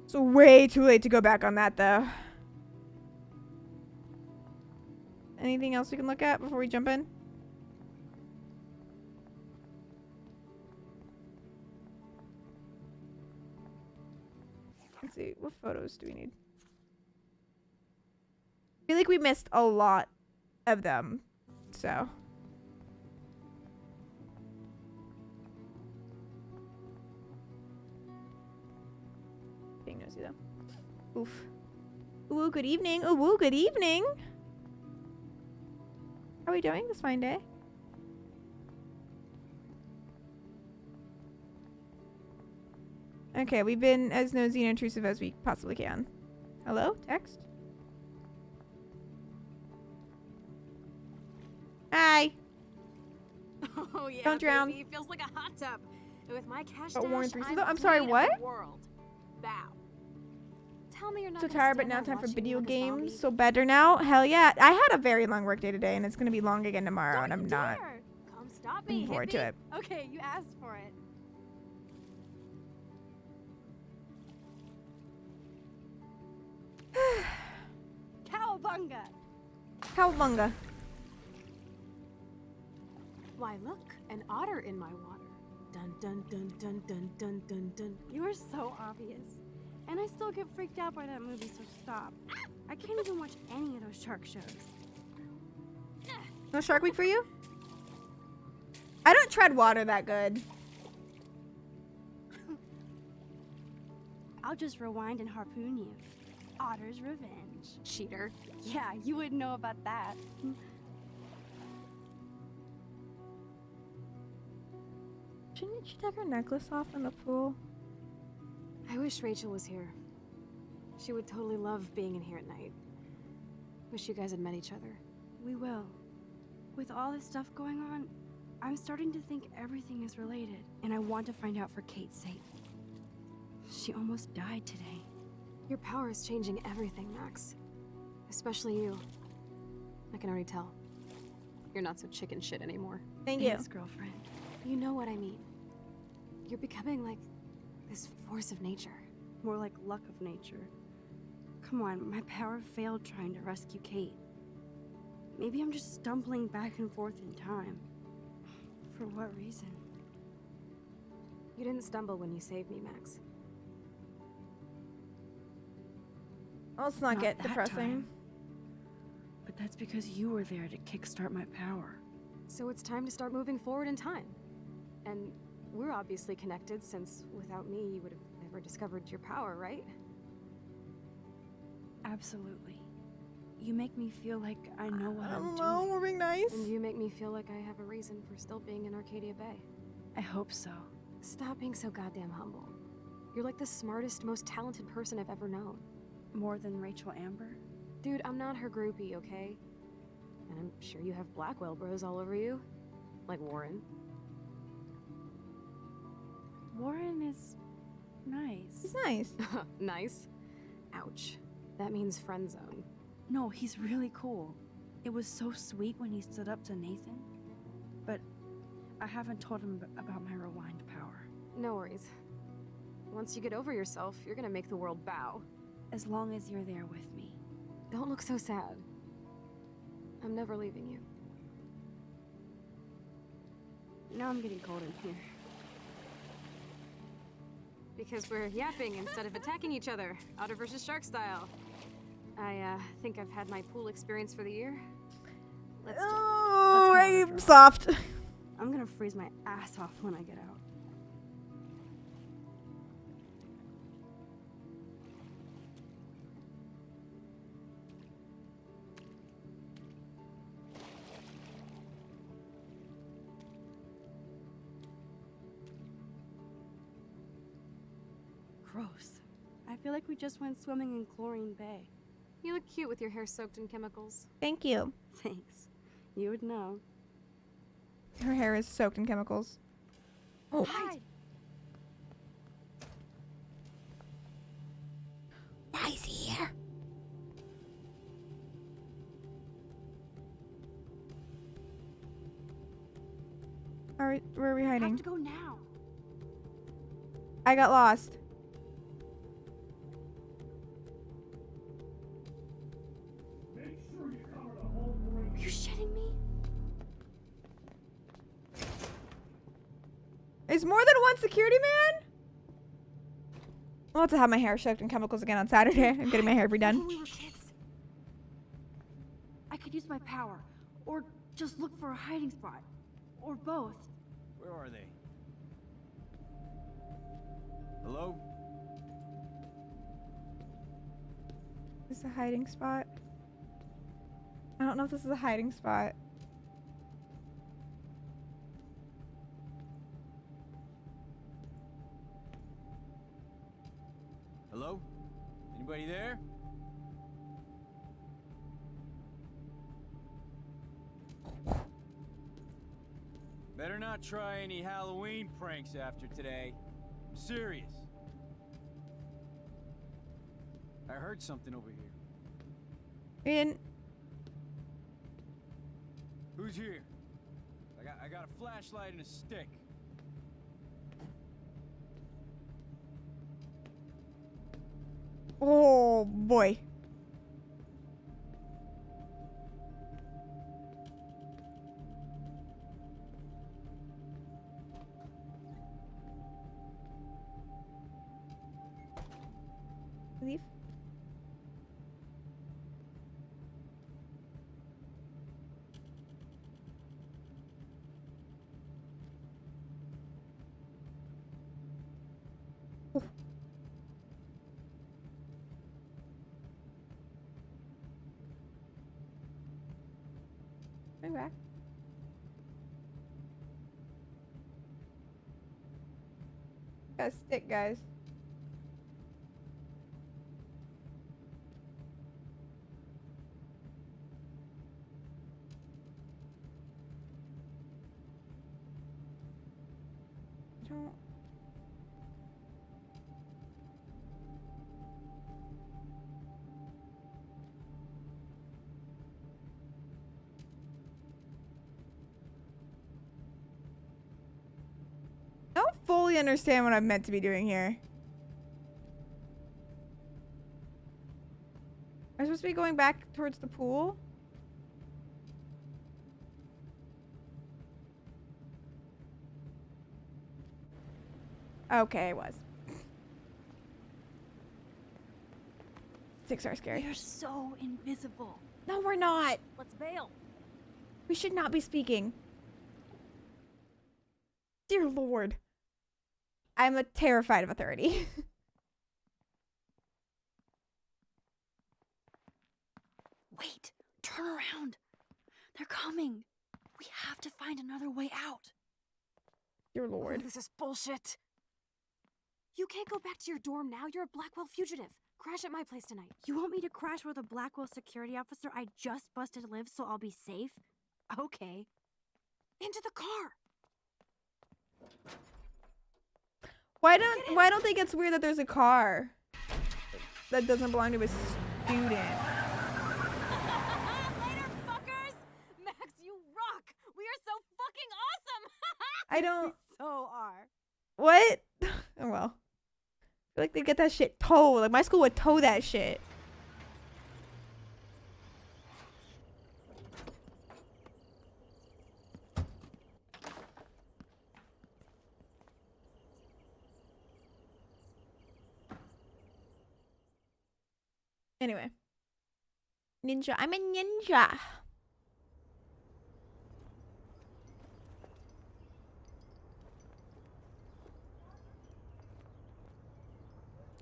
It's way too late to go back on that, though. Anything else we can look at before we jump in? Let's see, what photos do we need? I feel like we missed a lot of them, so. Being nosy though. Oof. Ooh, good evening. Ooh, good evening. How are we doing this fine day? Okay, we've been as nosy and intrusive as we possibly can. Hello? Text? Hi. Oh yeah, Don't drown. baby. Feels like a hot tub. And with my cash Oh, dash, Warren threesome I'm though? I'm sorry, queen of what? the world. Bow. Tell me you're not So gonna tired, but stand now there time for watching me video like a games. zombie. So better now? Hell yeah. I had a very long work day today, and it's gonna be long again tomorrow, Don't and I'm you not dare. Come stop me. looking hit forward to me. it. Okay, you asked for it. Cowabunga! Cowabunga. Why look, an otter in my water. Dun dun dun dun dun dun dun dun. You are so obvious. And I still get freaked out by that movie, so stop. I can't even watch any of those shark shows. No Shark Week for you? I don't tread water that good. I'll just rewind and harpoon you. Otter's revenge. Cheater. Yeah, you wouldn't know about that. Shouldn't she take her necklace off in the pool? I wish Rachel was here. She would totally love being in here at night. Wish you guys had met each other. We will. With all this stuff going on, I'm starting to think everything is related, and I want to find out for Kate's sake. She almost died today. Your power is changing everything, Max. Especially you. I can already tell. You're not so chicken shit anymore. Thank you. Thanks, girlfriend. You know what I mean. You're becoming like this force of nature. More like luck of nature. Come on, my power failed trying to rescue Kate. Maybe I'm just stumbling back and forth in time. For what reason? You didn't stumble when you saved me, Max. Let's not get that depressing. time. But that's because you were there to kickstart my power. So it's time to start moving forward in time. And we're obviously connected, since without me, you would have never discovered your power, right? Absolutely. You make me feel like I know what I'm No, doing. we're being nice. And you make me feel like I have a reason for still being in Arcadia Bay. I hope so. Stop being so goddamn humble. You're like the smartest, most talented person I've ever known. More than Rachel Amber? Dude, I'm not her groupie, okay? And I'm sure you have Blackwell bros all over you. Like Warren. Warren is nice. It's nice. Nice. Ouch. That means friend zone. No, he's really cool. It was so sweet when he stood up to Nathan. But I haven't told him about my rewind power. No worries. Once you get over yourself, you're gonna make the world bow. As long as you're there with me. Don't look so sad. I'm never leaving you. Now I'm getting cold in here. Because we're yapping instead of attacking each other, Otter versus Shark style. I think I've had my pool experience for the year. Let's jump. Oh, Let's go, I'm Roger. soft. I'm gonna freeze my ass off when I get out. Gross. I feel like we just went swimming in Chlorine Bay. You look cute with your hair soaked in chemicals. Thank you. Thanks. You would know. Her hair is soaked in chemicals. Oh, Hide! why is he here? Where are we I have hiding? to go now. I got lost. Are you shitting me? Is more than one security man? I'll have to have my hair soaked in chemicals again on Saturday. I'm getting my hair redone. When we were kids, I could use my power, or just look for a hiding spot, or both. Where are they? Hello? Is this a hiding spot? I don't know if this is a hiding spot. Hello? Anybody there? Better not try any Halloween pranks after today. I'm serious. I heard something over here. We didn't. Who's here? I got a flashlight and a stick. Oh boy. Leave. Oh. Bring back. Got a stick, guys. don't. I don't fully understand what I'm meant to be doing here. Am I supposed to be going back towards the pool? Okay, it was. 6 are scary. You're so invisible. No, we're not. Let's bail. We should not be speaking. Dear Lord. I'm terrified of authority. Wait, turn around. They're coming. We have to find another way out. Dear Oh, Lord. this is bullshit. You can't go back to your dorm now. You're a Blackwell fugitive. Crash at my place tonight. You want me to crash with a Blackwell security officer I just busted live so I'll be safe? Okay. Into the car. Why don't they think it's weird that there's a car that doesn't belong to a student? Later, fuckers. Max, you rock. We are so fucking awesome. I don't. We so are. What? Oh well. I feel like they get that shit towed. Like my school would tow that shit. Anyway. Ninja. I'm a ninja.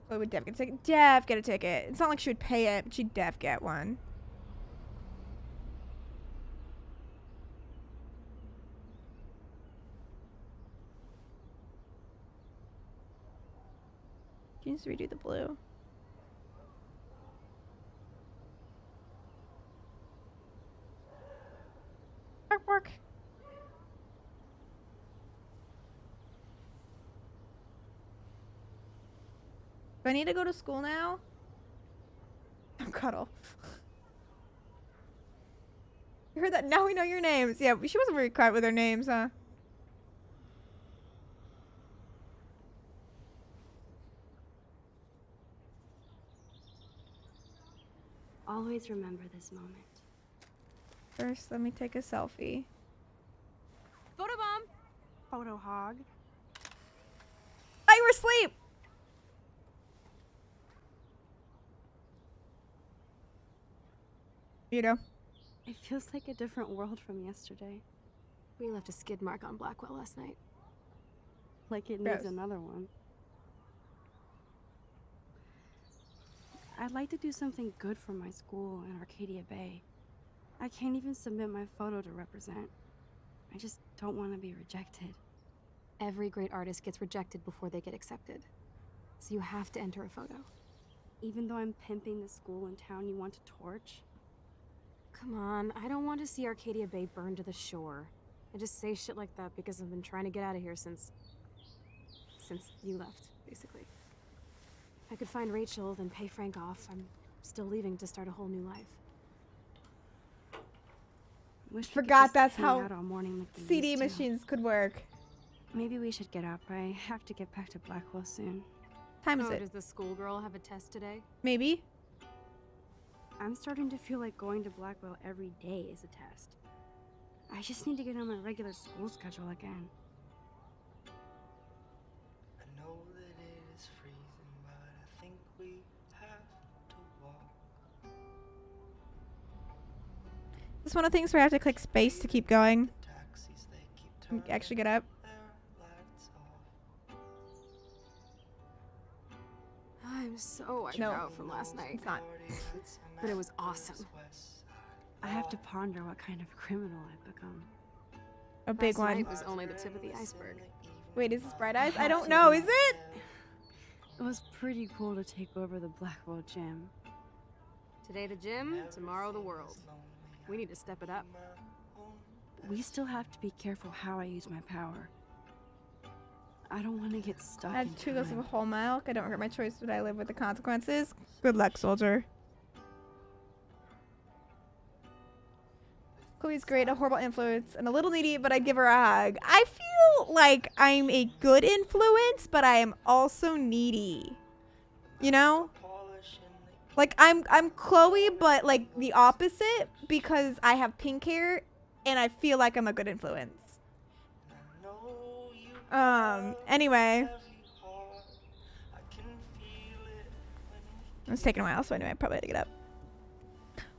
What would Dev get a ticket? Dev get a ticket. It's not like she would pay it, but she'd Dev get one. She needs to redo the blue. Work. Do I need to go to school now? Cuddle. You heard that? Now we know your names. Yeah, she wasn't very quiet with her names, huh? Always remember this moment. First, let me take a selfie. Photobomb. Photo hog. Oh, you were asleep! You know. It feels like a different world from yesterday. We left a skid mark on Blackwell last night. Like it Gross. needs another one. I'd like to do something good for my school in Arcadia Bay. I can't even submit my photo to represent. I just don't want to be rejected. Every great artist gets rejected before they get accepted. So you have to enter a photo. Even though I'm pimping the school in town you want to torch? Come on, I don't want to see Arcadia Bay burn to the shore. I just say shit like that because I've been trying to get out of here since you left, basically. If I could find Rachel, then pay Frank off, I'm still leaving to start a whole new life. Wish we could Forgot just that's hang how out all morning like we CD used to. machines could work. Maybe we should get up. I have to get back to Blackwell soon. Time is Oh, it? does the schoolgirl have a test today? Maybe. I'm starting to feel like going to Blackwell every day is a test. I just need to get on my regular school schedule again. I know that it is freezing, but I think we have to walk. This is one of the things where I have to click space to keep going. The taxis, they keep And turning actually get up. their lights off. I'm so wiped No. out from last night. It's not. But it was awesome. I have to ponder what kind of criminal I've become. A big Last one. night was only the tip of the iceberg. Wait, is this Bright Eyes? I don't know. Is it? It was pretty cool to take over the Blackwell gym. Today the gym, tomorrow the world. We need to step it up. We still have to be careful how I use my power. I don't want to get stuck. I had in 2 glasses time. of whole milk. I don't regret my choice, but I live with the consequences. Good luck, soldier. Chloe's great, a horrible influence, and a little needy, but I'd give her a hug. I feel like I'm a good influence, but I am also needy. You know? Like I'm Chloe, but like the opposite, because I have pink hair and I feel like I'm a good influence. Anyway. It's taking a while, so anyway, I probably had to get up.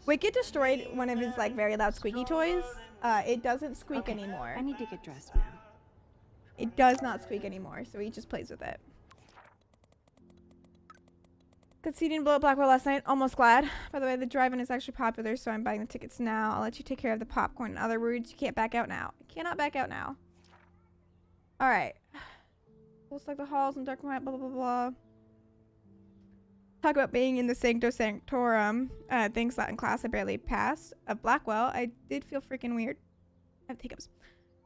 Wicket destroyed one of his like very loud squeaky toys. It doesn't squeak Okay, anymore. I need to get dressed now. It does not squeak anymore, so he just plays with it. Good see you didn't blow up Blackwell last night. Almost glad. By the way, the drive-in is actually popular, so I'm buying the tickets now. I'll let you take care of the popcorn. In other words, you can't back out now. You cannot back out now. Alright. Looks like the halls and dark night, blah, blah, blah, blah. Talk about being in the Sancto Sanctorum. Things Latin class I barely passed. Of Blackwell, I did feel freaking weird. I have hiccups.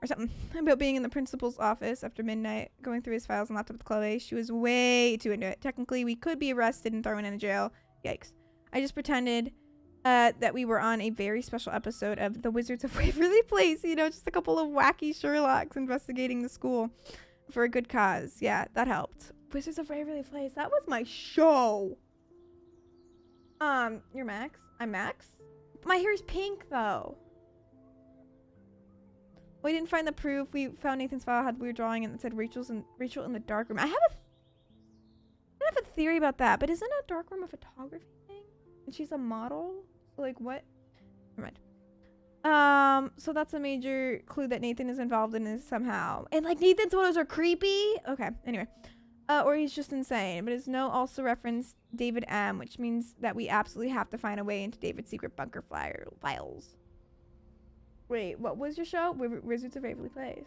Or something. About being in the principal's office after midnight, going through his files and laptop with Chloe. She was way too into it. Technically, we could be arrested and thrown in a jail. Yikes. I just pretended that we were on a very special episode of The Wizards of Waverly Place. You know, just a couple of wacky Sherlocks investigating the school for a good cause. Yeah, that helped. Wizards of Waverly Place. That was my show. You're Max? I'm Max? My hair's pink, though. We didn't find the proof. We found Nathan's file had weird drawing and it said Rachel in the dark room. I have a theory about that, but isn't a dark room a photography thing? And she's a model? So like what? Never mind. So that's a major clue that Nathan is involved in this somehow. And like Nathan's photos are creepy. Okay, anyway. Or he's just insane. But his note also referenced David M, which means that we absolutely have to find a way into David's secret bunker files. Wait, what was your show? Wizards of Waverly Place.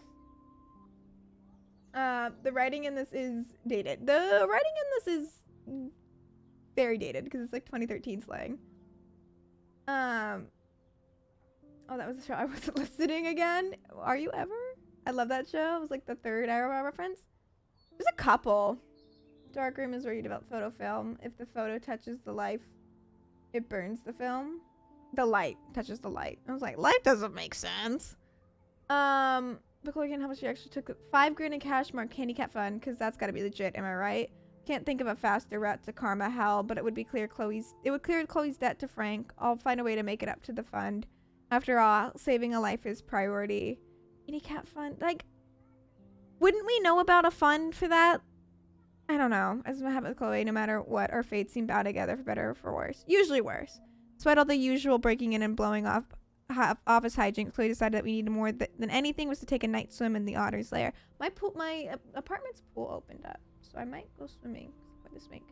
The writing in this is dated. The writing in this is very dated because it's like 2013 slang. Oh, that was a show I wasn't listening again. Are you ever? I love that show. It was like the third Arrow reference. There's a couple. Darkroom is where you develop photo film. If the photo touches the life, it burns the film. The light touches the light. I was like, light doesn't make sense. Look again how much you actually took. $5,000 in cash marked handicap fund, because that's got to be legit. Am I right? Can't think of a faster route to karma hell, but it would clear Chloe's debt to Frank. I'll find a way to make it up to the fund. After all, saving a life is priority. Handicap fund, like, wouldn't we know about a fund for that? I don't know. As what happened with Chloe, no matter what, our fates seem bound together for better or for worse. Usually worse. Despite all the usual breaking in and blowing off office hijinks, Chloe decided that we needed more than anything was to take a night swim in the Otter's Lair. My apartment's pool opened up, so I might go swimming this week.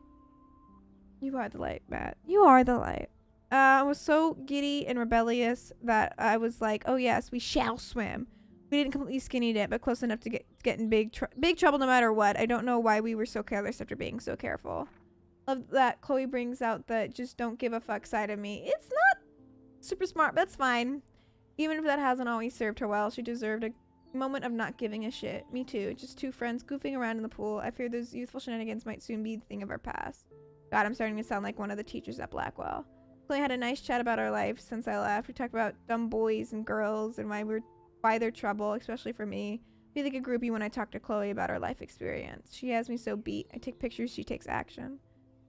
You are the light, Matt. You are the light. I was so giddy and rebellious that I was like, oh yes, we shall swim. We didn't completely skinny dip, but close enough to get in big trouble no matter what. I don't know why we were so careless after being so careful. Love that Chloe brings out the just don't give a fuck side of me. It's not super smart, but that's fine. Even if that hasn't always served her well, she deserved a moment of not giving a shit. Me too. Just two friends goofing around in the pool. I fear those youthful shenanigans might soon be a thing of our past. God, I'm starting to sound like one of the teachers at Blackwell. Chloe had a nice chat about our life since I left. We talked about dumb boys and girls and why they're trouble, especially for me. I feel like a groupie when I talk to Chloe about our life experience. She has me so beat. I take pictures, she takes action.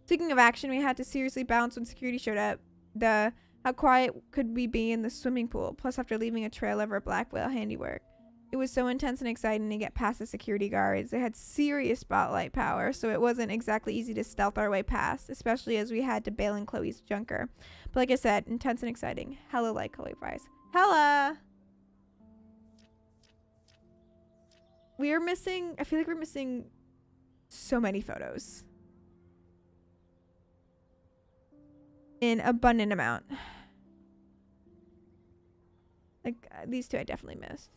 Speaking of action, we had to seriously bounce when security showed up. How quiet could we be in the swimming pool? Plus, after leaving a trail of our Blackwell handiwork. It was so intense and exciting to get past the security guards. They had serious spotlight power, so it wasn't exactly easy to stealth our way past, especially as we had to bail in Chloe's junker. But like I said, intense and exciting. Hella like Chloe Price. Hella! I feel like we're missing so many photos. In abundant amount. Like, these two I definitely missed.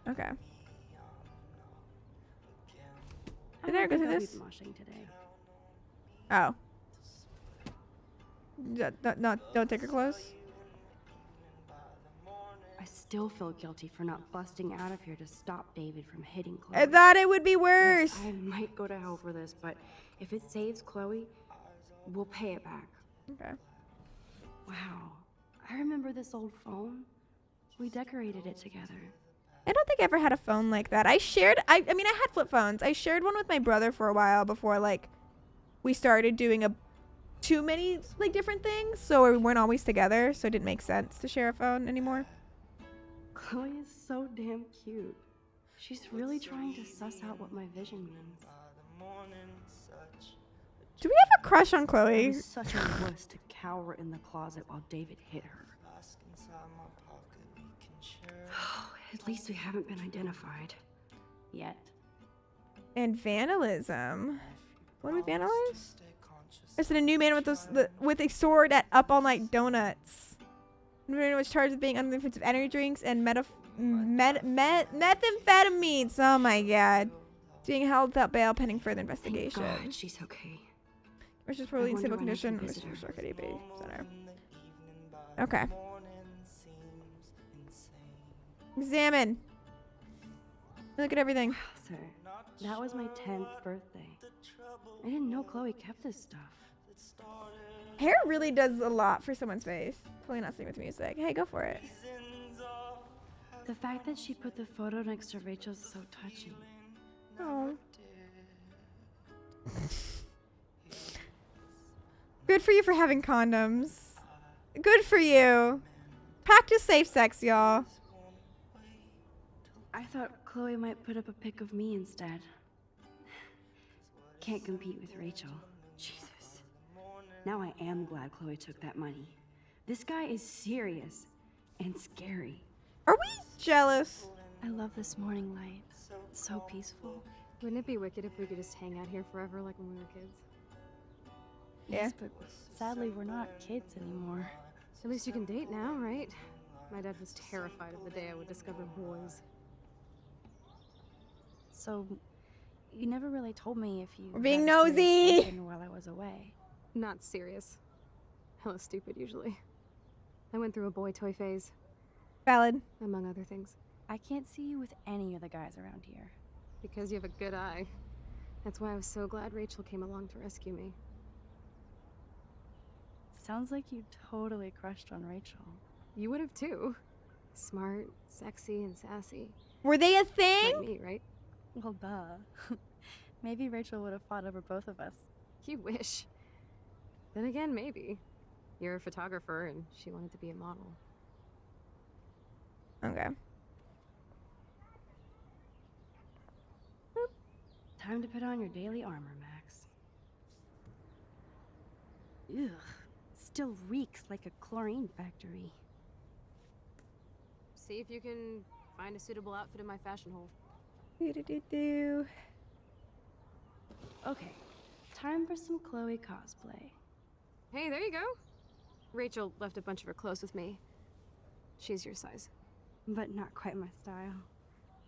Okay. Did I go through this? Today. Oh. No, don't take her clothes. I still feel guilty for not busting out of here to stop David from hitting Chloe. I thought it would be Yes, worse. I might go to hell for this, but if it saves Chloe, we'll pay it back. Okay. Wow. I remember this old phone. We decorated it together. I don't think I ever had a phone like that. I mean, I had flip phones. I shared one with my brother for a while before, like, we started doing too many, like, different things. So we weren't always together. So it didn't make sense to share a phone anymore. Chloe is so damn cute. She's really trying to suss out what my vision means. Do we have a crush on I Chloe? was such a wuss to cower in the closet while David hit her. At least we haven't been identified. Yet. And vandalism. What do we vandalize? There's a new man with a sword at Up All Night Donuts. The man was charged with being under the influence of energy drinks and methamphetamines. Oh my god. Being held without bail pending further investigation. God, she's okay. Which is probably in wonder civil when I can condition. visit her. Mr. Arcady Bay Center. Okay. Examine. Look at everything. Sir, that was my 10th birthday. I didn't know Chloe kept this stuff. Hair really does a lot for someone's face. Totally not singing with music. Hey, go for it. The fact that she put the photo next to Rachel's is so touching. Oh. Good for you for having condoms. Good for you. Practice safe sex, y'all. I thought Chloe might put up a pic of me instead. Can't compete with Rachel. Jesus. Now I am glad Chloe took that money. This guy is serious and scary. Are we jealous? I love this morning light. It's so peaceful. Wouldn't it be wicked if we could just hang out here forever like when we were kids? Yeah. Yes, but sadly we're not kids anymore. At least you can date now, right? My dad was terrified of the day I would discover boys. So, you never really told me if you We're being had a serious nosy. boyfriend while I was away. Not serious. Hella stupid, usually. I went through a boy toy phase, Valid. among other things. I can't see you with any of the guys around here. Because you have a good eye. That's why I was so glad Rachel came along to rescue me. Sounds like you totally crushed on Rachel. You would have too. Smart, sexy, and sassy. Were they a thing? Like me, right? Well, duh. Maybe Rachel would have fought over both of us. You wish. Then again, maybe. You're a photographer and she wanted to be a model. Okay. Time to put on your daily armor, Max. Ugh. Still reeks like a chlorine factory. See if you can find a suitable outfit in my fashion hole. Do-do-do-do. Okay, time for some Chloe cosplay. Hey, there you go. Rachel left a bunch of her clothes with me. She's your size. But not quite my style.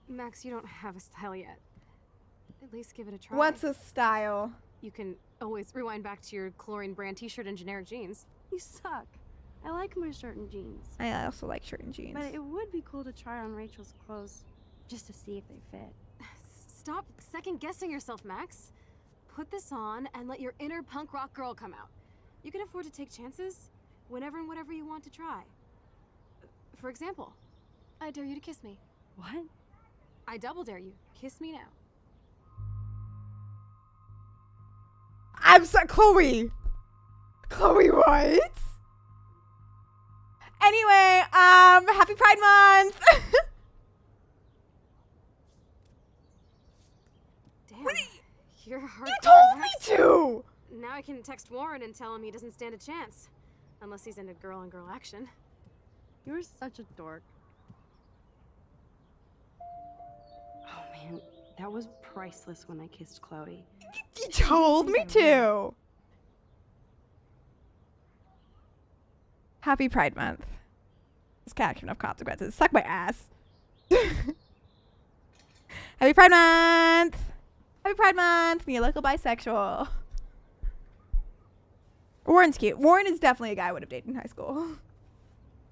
Max, you don't have a style yet. At least give it a try. What's a style? You can always rewind back to your chlorine brand t-shirt and generic jeans. You suck. I like my shirt and jeans. I also like shirt and jeans. But it would be cool to try on Rachel's clothes just to see if they fit. Stop second-guessing yourself, Max. Put this on and let your inner punk rock girl come out. You can afford to take chances whenever and whatever you want to try. For example, I dare you to kiss me. What? I double dare you. Kiss me now. I'm sorry, Chloe. Chloe, what? Anyway, happy Pride Month. Damn. You're hard. You told me to. Now I can text Warren and tell him he doesn't stand a chance. Unless he's into girl-on-girl action. You're such a dork. Oh man, that was priceless when I kissed Chloe. You told me to. Happy Pride Month. This cat can have consequences. Suck my ass. Happy Pride Month. Happy Pride Month. Be a local bisexual. Warren's cute. Warren is definitely a guy I would have dated in high school.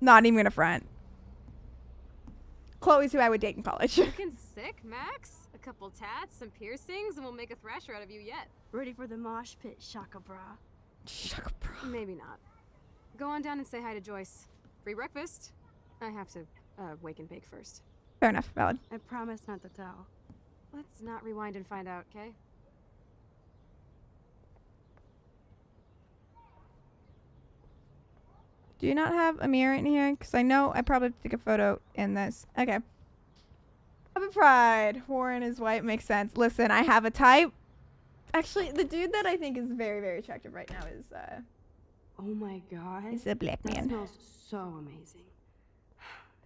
Not even gonna front. Chloe's who I would date in college. Looking sick, Max? A couple tats, some piercings, and we'll make a thrasher out of you yet. Ready for the mosh pit, Shaka Bra. Shaka bra. Maybe not. Go on down and say hi to Joyce. Free breakfast. I have to wake and bake first. Fair enough, valid. I promise not to tell. Let's not rewind and find out, okay? Do you not have a mirror in here? Because I know I probably have to take a photo in this. Okay. Happy Pride. Warren is white. Makes sense. Listen, I have a type. Actually, the dude that I think is very, very attractive right now Oh my god. is a black That man. smells so amazing.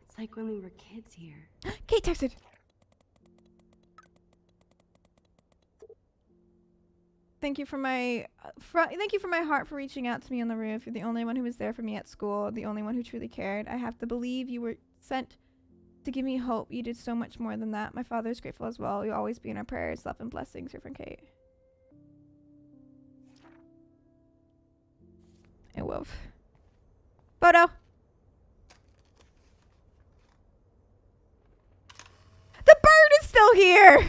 It's like when we were kids here. Kate texted. Thank you for my thank you for my heart for reaching out to me on the roof. You're the only one who was there for me at school, the only one who truly cared. I have to believe you were sent to give me hope. You did so much more than that. My father is grateful as well. You'll always be in our prayers. Love and blessings, your friend Kate. Hey, Wolf. Photo. The bird is still here.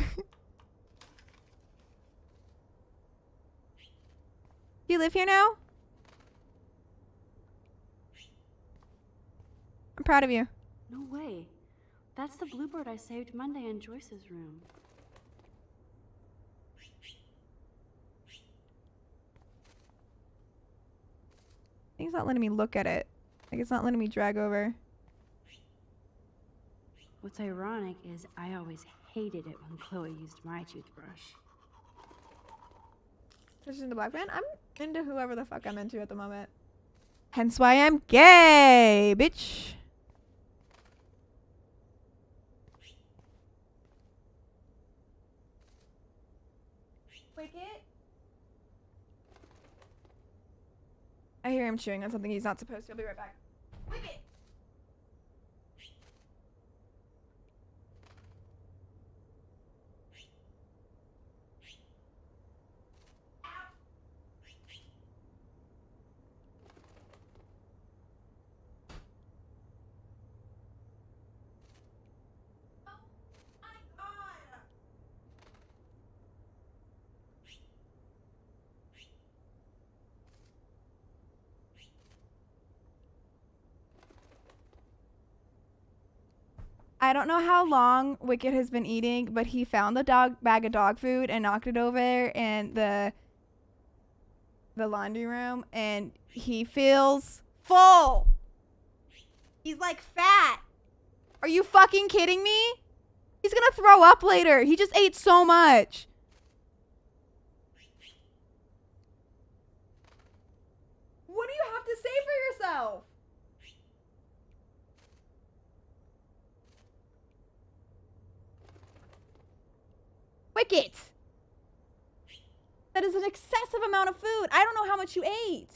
Do you live here now? I'm proud of you. No way. That's the bluebird I saved Monday in Joyce's room. I think it's not letting me look at it. Like it's not letting me drag over. What's ironic is I always hated it when Chloe used my toothbrush. Switching to black man? I'm into whoever the fuck I'm into at the moment. Hence why I'm gay, bitch. Wicket? I hear him chewing on something he's not supposed to. I'll be right back. Wicket! I don't know how long Wicket has been eating, but he found the bag of dog food and knocked it over in the laundry room, and he feels full. He's like fat. Are you fucking kidding me? He's gonna throw up later. He just ate so much. What do you have to say for yourself? Wicket! That is an excessive amount of food. I don't know how much you ate.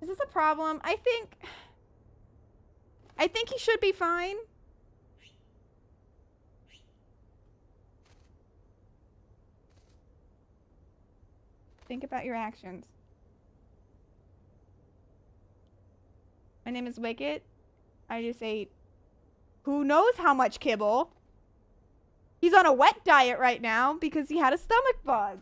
Is this a problem? I think he should be fine. Think about your actions. My name is Wicket. I just ate who knows how much kibble. He's on a wet diet right now because he had a stomach bug.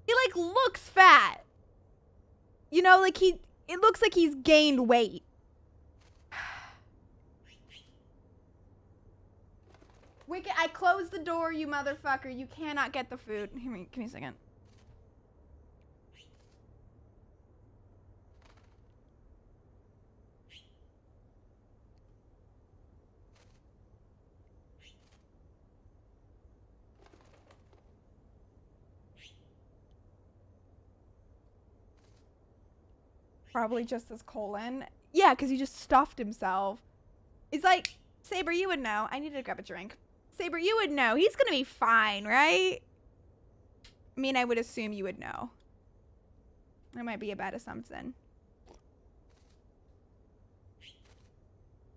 He like looks fat. You know, like it looks like he's gained weight. Wicket, I closed the door, you motherfucker. You cannot get the food. Give me a second. Probably just his colon. Yeah, because he just stuffed himself. It's like, Saber, you would know. I need to grab a drink. Saber, you would know. He's gonna be fine, right? I mean, I would assume you would know. That might be a bad assumption.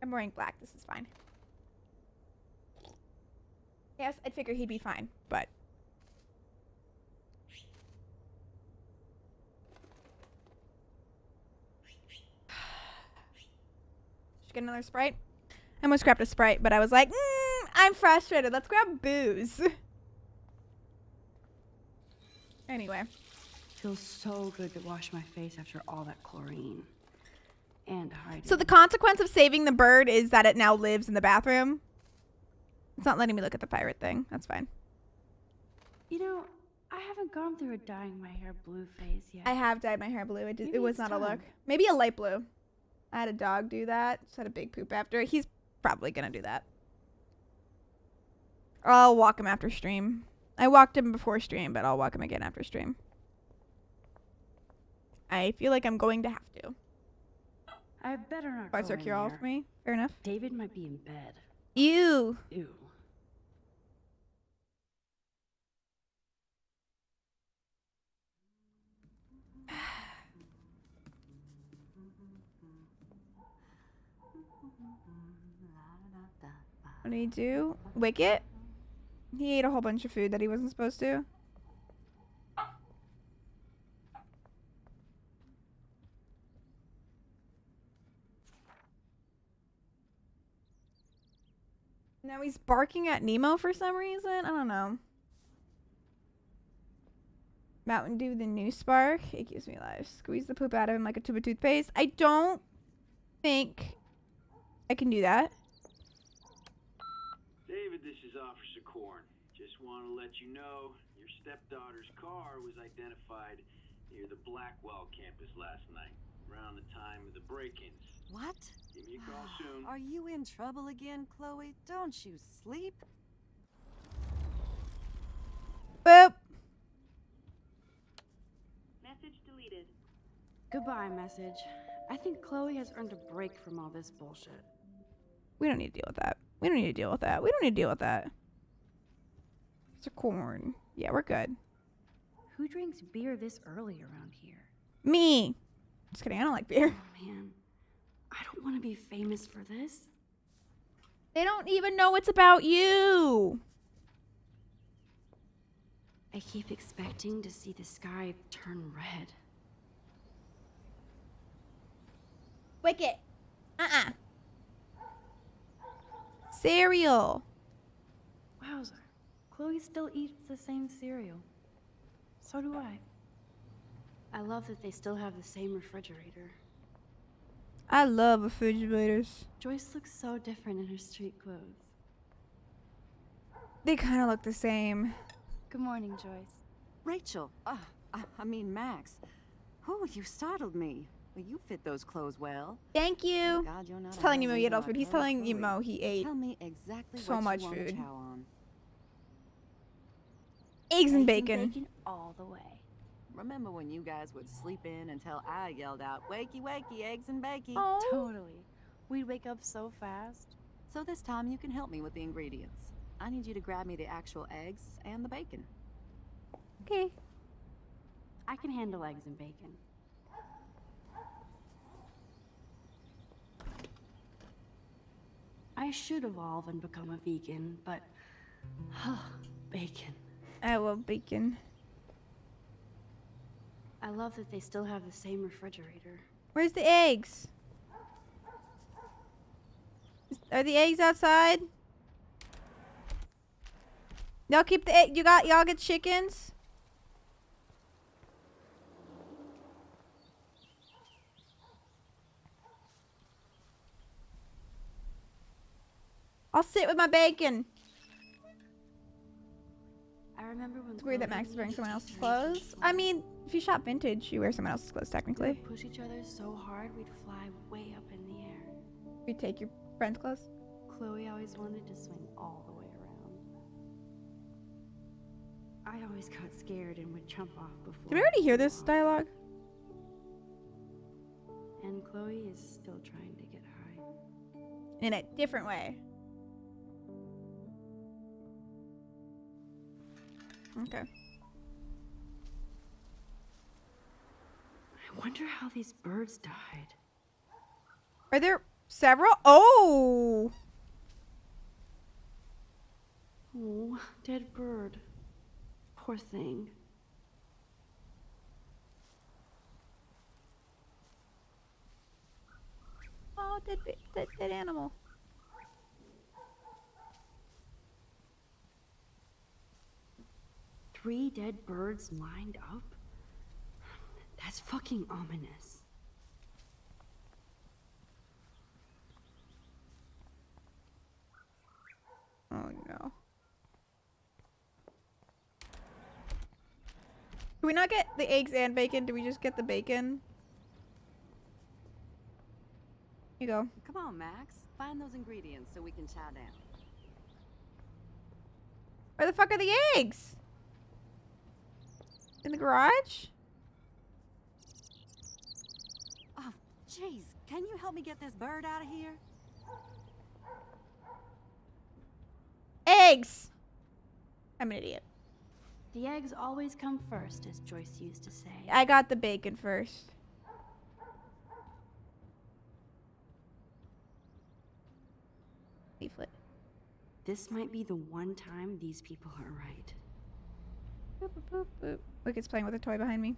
I'm wearing black. This is fine. Yes, I'd figure he'd be fine, but... Should get another Sprite? I almost grabbed a Sprite, but I was like, I'm frustrated. Let's grab booze. Anyway. Feels so good to wash my face after all that chlorine. And hiding. So the consequence of saving the bird is that it now lives in the bathroom. It's not letting me look at the pirate thing. That's fine. You know, I haven't gone through a dyeing my hair blue phase yet. I have dyed my hair blue. It Maybe was it's not a look. time. Maybe a light blue. I had a dog do that. Just had a big poop after. He's probably going to do that. I'll walk him after stream. I walked him before stream, but I'll walk him again after stream. I feel like I'm going to have to. I better not Parts go are in cure all there. for me. Fair enough. David might be in bed. Ew. Ew. What did he do? Wicket? He ate a whole bunch of food that he wasn't supposed to. Now he's barking at Nemo for some reason. I don't know. Mountain Dew, the new spark. It gives me life. Squeeze the poop out of him like a tube of toothpaste. I don't think I can do that. David, this is Officer Korn. Just want to let you know your stepdaughter's car was identified near the Blackwell campus last night, around the time of the break-ins. What? Give me a call soon. Are you in trouble again, Chloe? Don't you sleep? Boop. Message deleted. Goodbye, message. I think Chloe has earned a break from all this bullshit. We don't need to deal with that. We don't need to deal with that. We don't need to deal with that. It's a corn. Yeah, we're good. Who drinks beer this early around here? Me. Just kidding. I don't like beer. Oh, man. I don't want to be famous for this. They don't even know it's about you. I keep expecting to see the sky turn red. Wicket. Cereal. Wowzer. Chloe still eats the same cereal. So do I. I love that they still have the same refrigerator. I love refrigerators. Joyce looks so different in her street clothes. They kind of look the same. Good morning, Joyce. Rachel. I mean, Max. Oh, you startled me. Well, you fit those clothes well. Thank you. God, you're not He's a telling Emo he ate all hellraiser food. He's like her, telling Chloe. Emo he ate Tell me exactly so what much you want food. to chow on. eggs and bacon. all the way. Remember when you guys would sleep in until I yelled out, "Wakey, wakey, eggs and bacon"? Oh. Totally. We'd wake up so fast. So this time you can help me with the ingredients. I need you to grab me the actual eggs and the bacon. Okay. I can handle eggs and bacon. I should evolve and become a vegan, but bacon. I love bacon. I love that they still have the same refrigerator. Where's the eggs? Are the eggs outside? Y'all keep the egg. Y'all get chickens? I'll sit with my bacon. I remember when It's weird that Chloe Max is wearing used to someone else's turn clothes. into I mean, if you shop vintage, you wear someone else's clothes we technically. would push each other so hard we'd fly way up in the air. You take your friend's clothes. Chloe always wanted to swing all the way around. I always got scared and would jump off before. Did we already hear this dialogue? And Chloe is still trying to get high. In a different way. Okay. wonder how these birds died. Are there several? Oh! Oh, dead bird. Poor thing. Oh, dead animal. Three dead birds lined up? That's fucking ominous. Oh no. Do we not get the eggs and bacon? Do we just get the bacon? Here you go. Come on, Max. Find those ingredients so we can chow down. Where the fuck are the eggs? In the garage? Oh, jeez. Can you help me get this bird out of here? Eggs! I'm an idiot. The eggs always come first, as Joyce used to say. I got the bacon first. Leaflet. This might be the one time these people are right. Boop, boop, boop, boop. Wicked's playing with a toy behind me.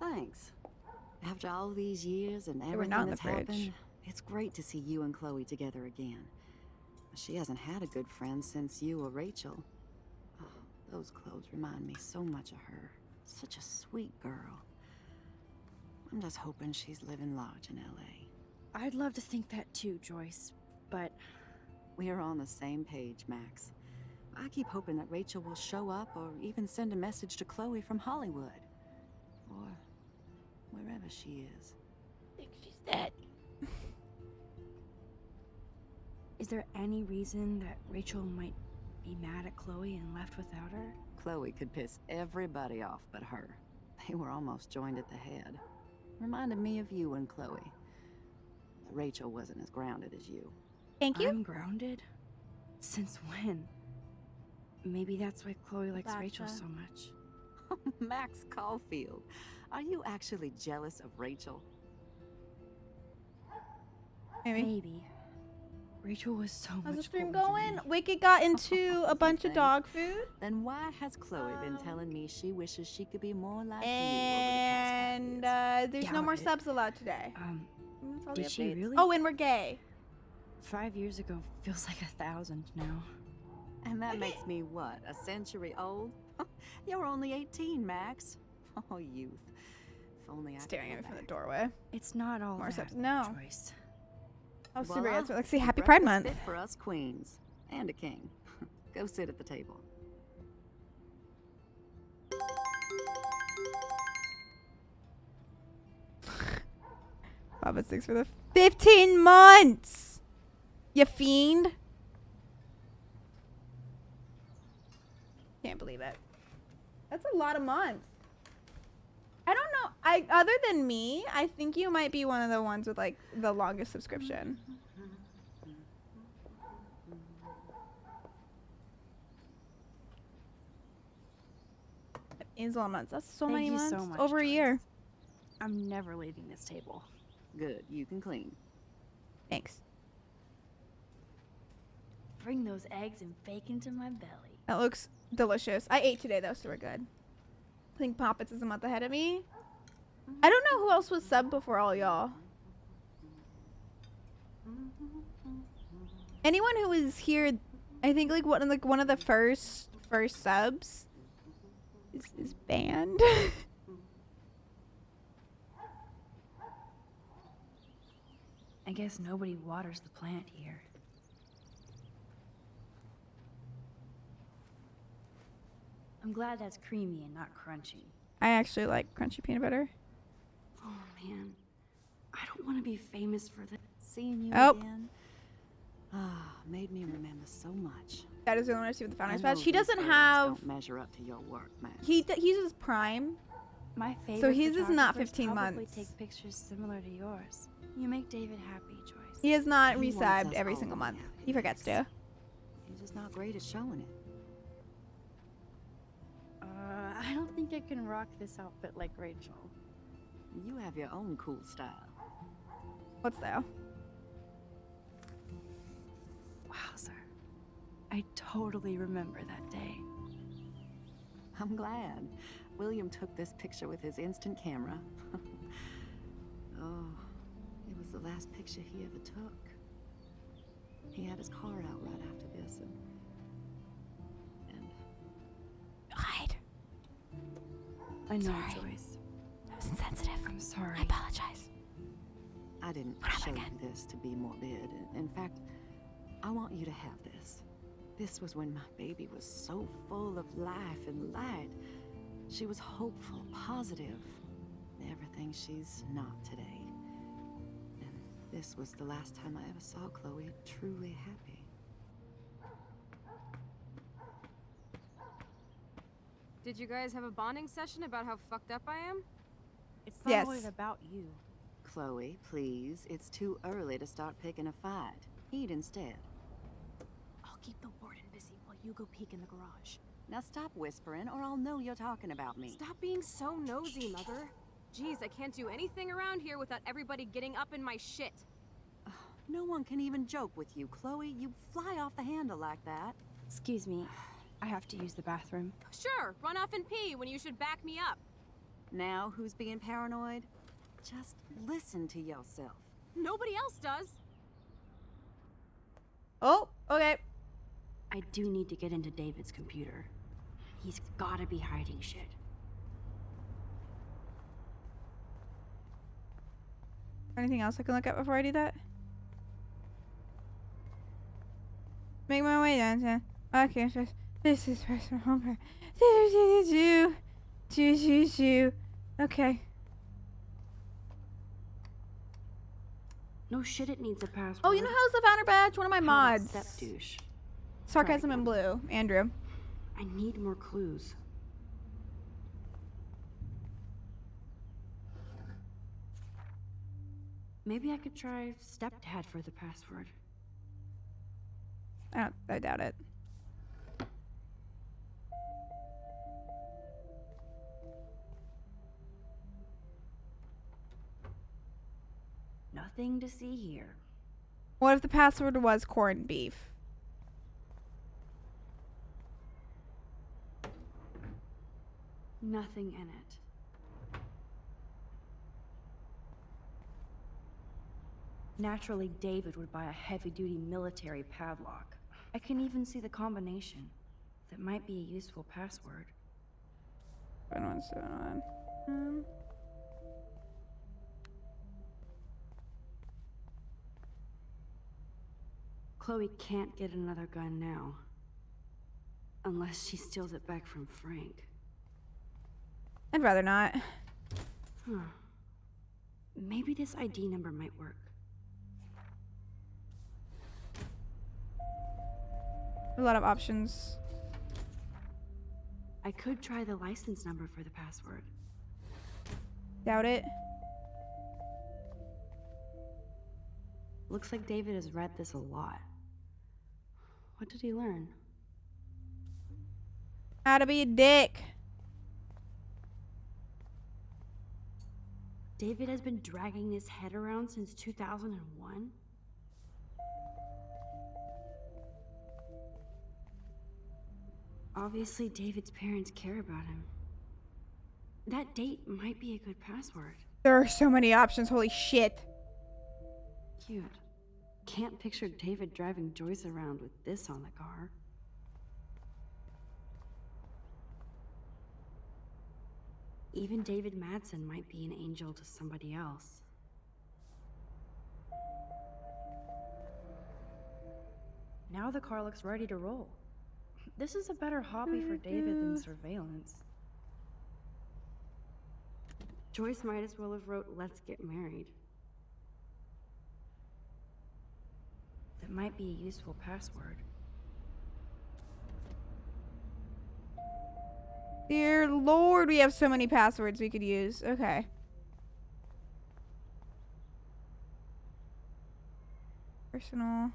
Thanks. After all these years and They were not everything in the that's fridge. happened, it's great to see you and Chloe together again. She hasn't had a good friend since you or Rachel. Oh, those clothes remind me so much of her. Such a sweet girl. I'm just hoping she's living large in L.A. I'd love to think that too, Joyce, but We're on the same page, Max. I keep hoping that Rachel will show up or even send a message to Chloe from Hollywood. Or wherever she is. I think she's dead. is there any reason that Rachel might be mad at Chloe and left without her? Chloe could piss everybody off but her. They were almost joined at the head. Reminded me of you and Chloe. But Rachel wasn't as grounded as you. Thank you. I'm grounded? Since when? Maybe that's why Chloe likes Rachel Gotcha. so much. Max Caulfield, are you actually jealous of Rachel? Maybe. Maybe. Rachel was so How's the much stream cooler than going? me. Wicked got into a bunch of Thanks. dog food. Then why has Chloe been telling me she wishes she could be more like And you over the past 5 years? there's no more Doubt it. subs allowed today. That's all the Did she updates. really? Oh, and we're gay. 5 years ago feels like 1,000 now. And that makes me what, a century old? You're only 18, Max. Oh, youth. If only I could Staring go at me from the back. doorway. It's not all More that, subs. No. Joyce. Oh, super. Voila, That's what, let's see. a Happy Pride breakfast Month. fit for us queens. And a king. Go sit at the table. Papa 6 for the 15 months. You fiend. Can't believe it. That's a lot of months. I don't know. Other than me, I think you might be one of the ones with like the longest subscription. That is a lot of months. That's so Thank many you months. so much, Over a year. Joyce. I'm never leaving this table. Good, you can clean. Thanks. Bring those eggs and bacon to my belly. That looks delicious. I ate today though, so we're good. I think Poppets is a month ahead of me. I don't know who else was subbed before all y'all. Anyone who was here, I think like one of the first subs is banned. I guess nobody waters the plant here. I'm glad that's creamy and not crunchy. I actually like crunchy peanut butter. Oh man, I don't want to be famous for this. Seeing you Oh. again, made me remember so much. That is the only one I see with the I founders know badge. He these doesn't photos have. Don't measure up to your work, Max. He uses Prime. My favorite. his is not photographers 15 probably months. take pictures similar to yours. You make David happy, Joyce. He is not He wants resubbed us every all single to be month. happy, He forgets Max. to. You're just not great at showing it. I don't think I can rock this outfit like Rachel. You have your own cool style. What's that? Wowzer. I totally remember that day. I'm glad. William took this picture with his instant camera. Oh, it was the last picture he ever took. He had his car out right after this, and Hide. I know, Sorry. Joyce. I was insensitive. I'm sorry. I apologize. I didn't show you this to be morbid. In fact, I want you to have this. This was when my baby was so full of life and light. She was hopeful, positive, everything she's not today. And this was the last time I ever saw Chloe truly happy. Did you guys have a bonding session about how fucked up I am? It's not Yes. always about you. Chloe, please, it's too early to start picking a fight. Eat instead. I'll keep the warden busy while you go peek in the garage. Now stop whispering, or I'll know you're talking about me. Stop being so nosy, Mother. Jeez, I can't do anything around here without everybody getting up in my shit. No one can even joke with you, Chloe. You fly off the handle like that. Excuse me. I have to use the bathroom. Sure, run off and pee when you should back me up. Now who's being paranoid? Just listen to yourself. Nobody else does. Oh, okay. I do need to get into David's computer. He's gotta be hiding shit. Anything else I can look at before I do that? Make my way downtown. Okay, first. This is personal homework. Do. Okay. No shit, it needs a password. Oh, you know how's the founder badge? One of my How about mods. Step douche. Sarcasm in blue. Andrew. I need more clues. Maybe I could try stepdad for the password. I doubt it. Nothing to see here. What if the password was corned beef? Nothing in it. Naturally, David would buy a heavy-duty military padlock. I can even see the combination. That might be a useful password. 7171. Chloe can't get another gun now. Unless she steals it back from Frank. I'd rather not. Huh. Maybe this ID number might work. A lot of options. I could try the license number for the password. Doubt it. Looks like David has read this a lot. What did he learn? How to be a dick. David has been dragging his head around since 2001? Obviously, David's parents care about him. That date might be a good password. There are so many options. Holy shit. Cute. Can't picture David driving Joyce around with this on the car. Even David Madsen might be an angel to somebody else. Now the car looks ready to roll. This is a better hobby for David than surveillance. Joyce might as well have wrote, "Let's get married." That might be a useful password. Dear Lord, we have so many passwords we could use. Okay. Personal.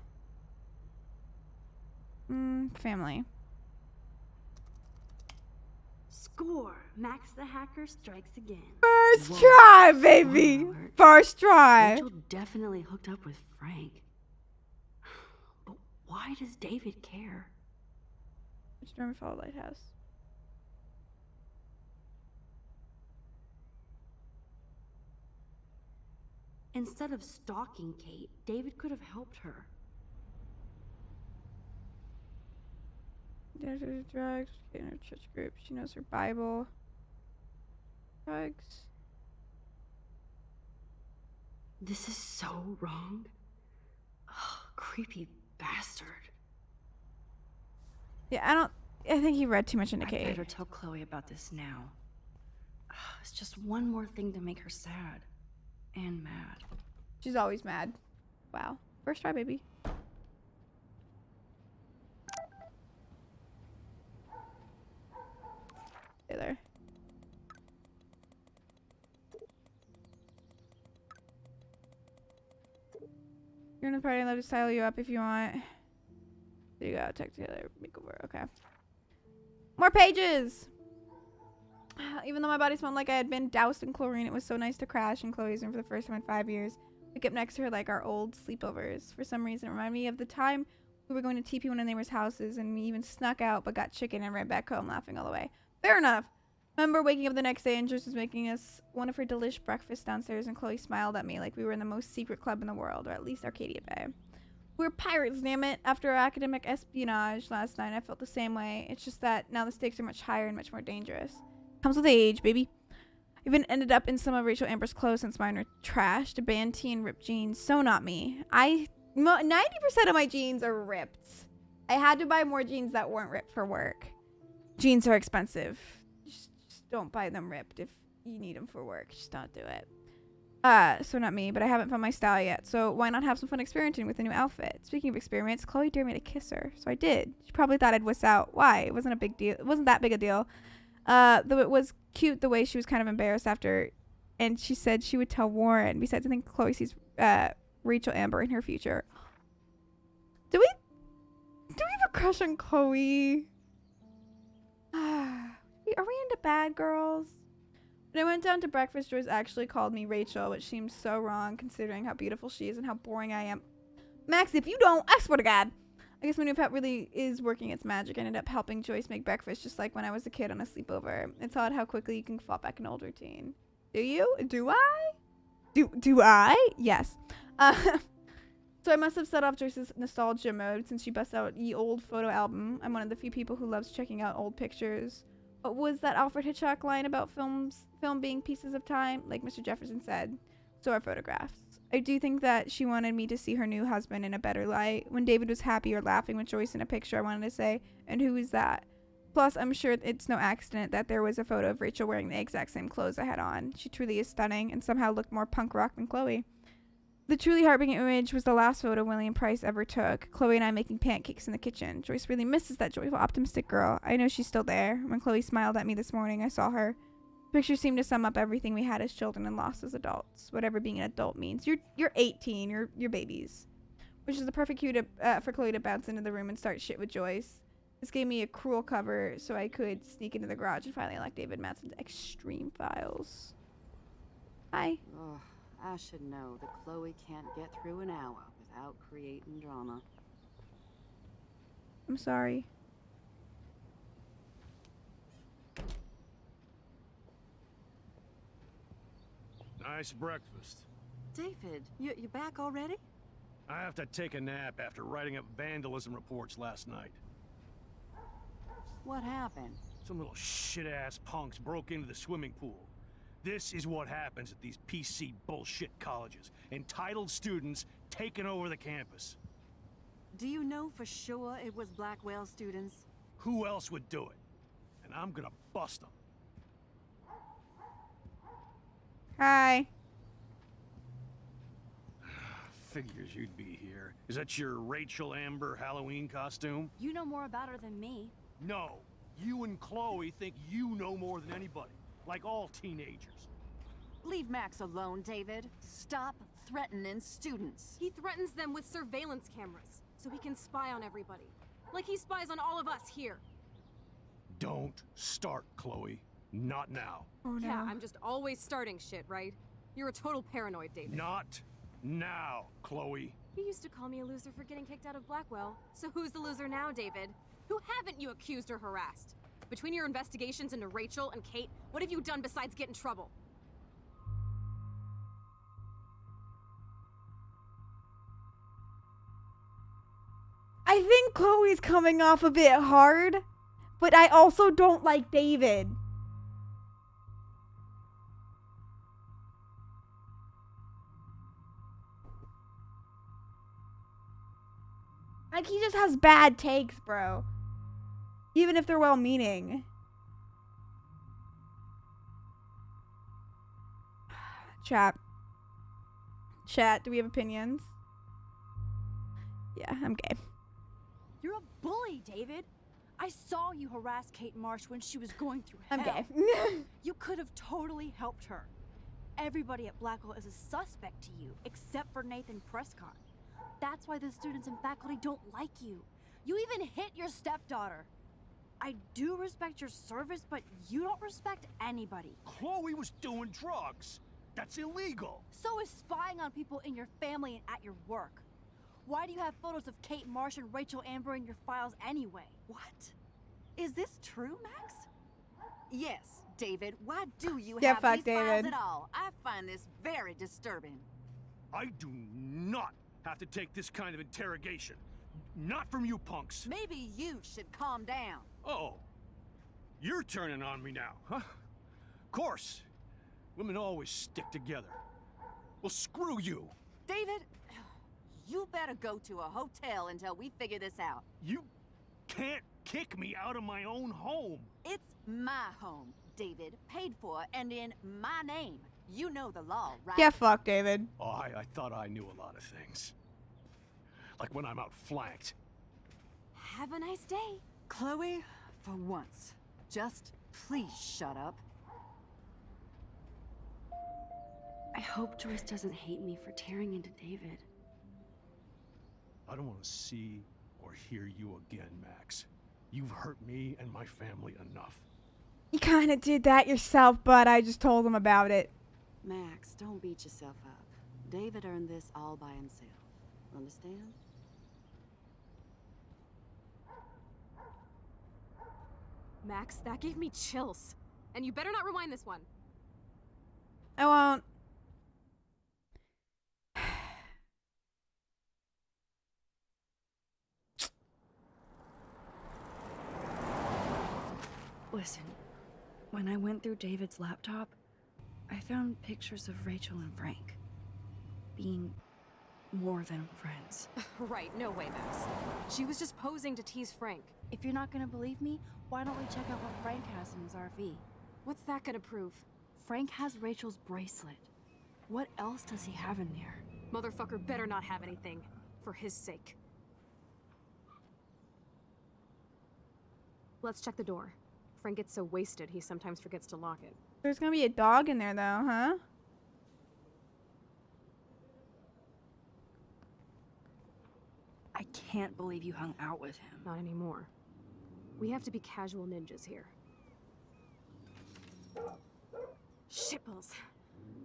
Family. Score! Max the hacker strikes again. First Whoa, try, spoiler baby. alert. First try. Rachel definitely hooked up with Frank. But why does David care? Which Dormifall Lighthouse? Instead of stalking Kate, David could have helped her. There's drugs in her church group. She knows her Bible. Drugs. This is so wrong. Ugh, creepy bastard. Yeah, I think he read too much into I Kate. better tell Chloe about this now. Ugh, it's just one more thing to make her sad. And mad. She's always mad. Wow. First try, baby. Hey there. You're in the party. I'd love to style you up if you want. There you go. Tech together. Makeover. Okay. More pages! Even though my body smelled like I had been doused in chlorine, it was so nice to crash in Chloe's room for the first time in 5 years. We kept next to her like our old sleepovers. For some reason, it reminded me of the time we were going to TP one of the neighbors' houses, and we even snuck out but got chicken and ran back home laughing all the way. Fair enough. Remember waking up the next day and Joyce was making us one of her delish breakfasts downstairs, and Chloe smiled at me like we were in the most secret club in the world, or at least Arcadia Bay. We were pirates, damn it. After our academic espionage last night, I felt the same way. It's just that now the stakes are much higher and much more dangerous. Comes with age, baby. Even ended up in some of Rachel Amber's clothes since mine were trashed. A band tee and ripped jeans. So not me. 90% of my jeans are ripped. I had to buy more jeans that weren't ripped for work. Jeans are expensive. Just don't buy them ripped if you need them for work. Just don't do it. So not me, but I haven't found my style yet. So why not have some fun experimenting with a new outfit? Speaking of experiments, Chloe dared me to kiss her, so I did. She probably thought I'd wuss out. Why? It wasn't a big deal. It wasn't that big a deal. Though it was cute the way she was kind of embarrassed after, and she said she would tell Warren. Besides, I think Chloe sees Rachel Amber in her future. Do we have a crush on Chloe? Are we into bad girls? When I went down to breakfast, Joyce actually called me Rachel, which seems so wrong considering how beautiful she is and how boring I am. Max, if you don't, I swear to God. I guess my new pet really is working its magic. I ended up helping Joyce make breakfast just like when I was a kid on a sleepover. It's odd how quickly you can fall back in an old routine. Do you? Do I? Do I? Yes. So I must have set off Joyce's nostalgia mode since she busted out ye old photo album. I'm one of the few people who loves checking out old pictures. What was that Alfred Hitchcock line about film being pieces of time? Like Mr. Jefferson said. So are photographs. I do think that she wanted me to see her new husband in a better light. When David was happy or laughing with Joyce in a picture, I wanted to say, and who is that? Plus, I'm sure it's no accident that there was a photo of Rachel wearing the exact same clothes I had on. She truly is stunning and somehow looked more punk rock than Chloe. The truly heartbreaking image was the last photo William Price ever took. Chloe and I making pancakes in the kitchen. Joyce really misses that joyful, optimistic girl. I know she's still there. When Chloe smiled at me this morning, I saw her. The picture seemed to sum up everything we had as children and lost as adults. Whatever being an adult means. You're 18. You're babies. Which is the perfect cue to, for Chloe to bounce into the room and start shit with Joyce. This gave me a cruel cover so I could sneak into the garage and finally unlock David Madsen's extreme files. Hi. Ugh, I should know that Chloe can't get through an hour without creating drama. I'm sorry. Nice breakfast. David, you back already? I have to take a nap after writing up vandalism reports last night. What happened? Some little shit-ass punks broke into the swimming pool. This is what happens at these PC bullshit colleges. Entitled students taking over the campus. Do you know for sure it was Black Whale students? Who else would do it? And I'm gonna bust them. Hi. Figures you'd be here. Is that your Rachel Amber Halloween costume? You know more about her than me. No. You and Chloe think you know more than anybody. Like all teenagers. Leave Max alone, David. Stop threatening students. He threatens them with surveillance cameras, so he can spy on everybody. Like he spies on all of us here. Don't start, Chloe. Not now. Oh no. Yeah, I'm just always starting shit, right? You're a total paranoid, David. Not now, Chloe. You used to call me a loser for getting kicked out of Blackwell. So who's the loser now, David? Who haven't you accused or harassed? Between your investigations into Rachel and Kate, what have you done besides get in trouble? I think Chloe's coming off a bit hard, but I also don't like David. Like, he just has bad takes, bro. Even if they're well-meaning. Chat. Chat, do we have opinions? Yeah, I'm gay. You're a bully, David. I saw you harass Kate Marsh when she was going through hell. I'm gay. You could have totally helped her. Everybody at Blackwell is a suspect to you, except for Nathan Prescott. That's why the students and faculty don't like you. You even hit your stepdaughter. I do respect your service, but you don't respect anybody. Chloe was doing drugs. That's illegal. So is spying on people in your family and at your work. Why do you have photos of Kate Marsh and Rachel Amber in your files anyway? What? Is this true, Max? Yes, David. Why do you Yeah, have fuck these files David. at all? I find this very disturbing. I do not have to take this kind of interrogation. Not from you punks. Maybe you should calm down. Oh, you're turning on me now, huh? Of course. Women always stick together. Well, screw you. David, you better go to a hotel until we figure this out. You can't kick me out of my own home. It's my home, David. Paid for and in my name. You know the law, right? Yeah, fuck David. Oh, I thought I knew a lot of things. Like when I'm outflanked. Have a nice day. Chloe, for once, just please shut up. I hope Joyce doesn't hate me for tearing into David. I don't want to see or hear you again, Max. You've hurt me and my family enough. You kind of did that yourself, but I just told him about it. Max, don't beat yourself up. David earned this all by himself. Understand? Max, that gave me chills. And you better not rewind this one. I won't. Listen, when I went through David's laptop, I found pictures of Rachel and Frank being more than friends. Right, no way, Max. She was just posing to tease Frank. If you're not gonna believe me, why don't we check out what Frank has in his RV? What's that gonna prove? Frank has Rachel's bracelet. What else does he have in there? Motherfucker better not have anything. For his sake. Let's check the door. Frank gets so wasted, he sometimes forgets to lock it. There's gonna be a dog in there, though, huh? I can't believe you hung out with him. Not anymore. We have to be casual ninjas here. Shitballs.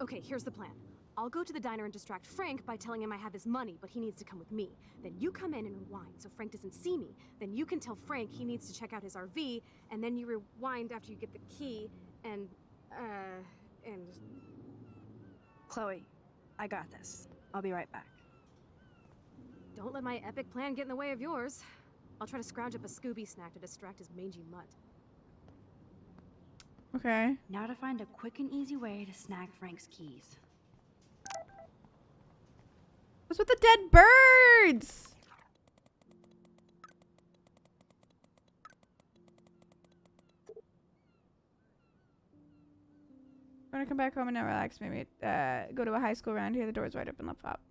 Okay, here's the plan. I'll go to the diner and distract Frank by telling him I have his money, but he needs to come with me. Then you come in and rewind so Frank doesn't see me. Then you can tell Frank he needs to check out his RV, and then you rewind after you get the key, and... Chloe, I got this. I'll be right back. Don't let my epic plan get in the way of yours. I'll try to scrounge up a Scooby snack to distract his mangy mutt. Okay. Now to find a quick and easy way to snag Frank's keys. What's with the dead birds? I'm gonna come back home and now relax. Maybe go to a high school around here. The door's right open. Laptop.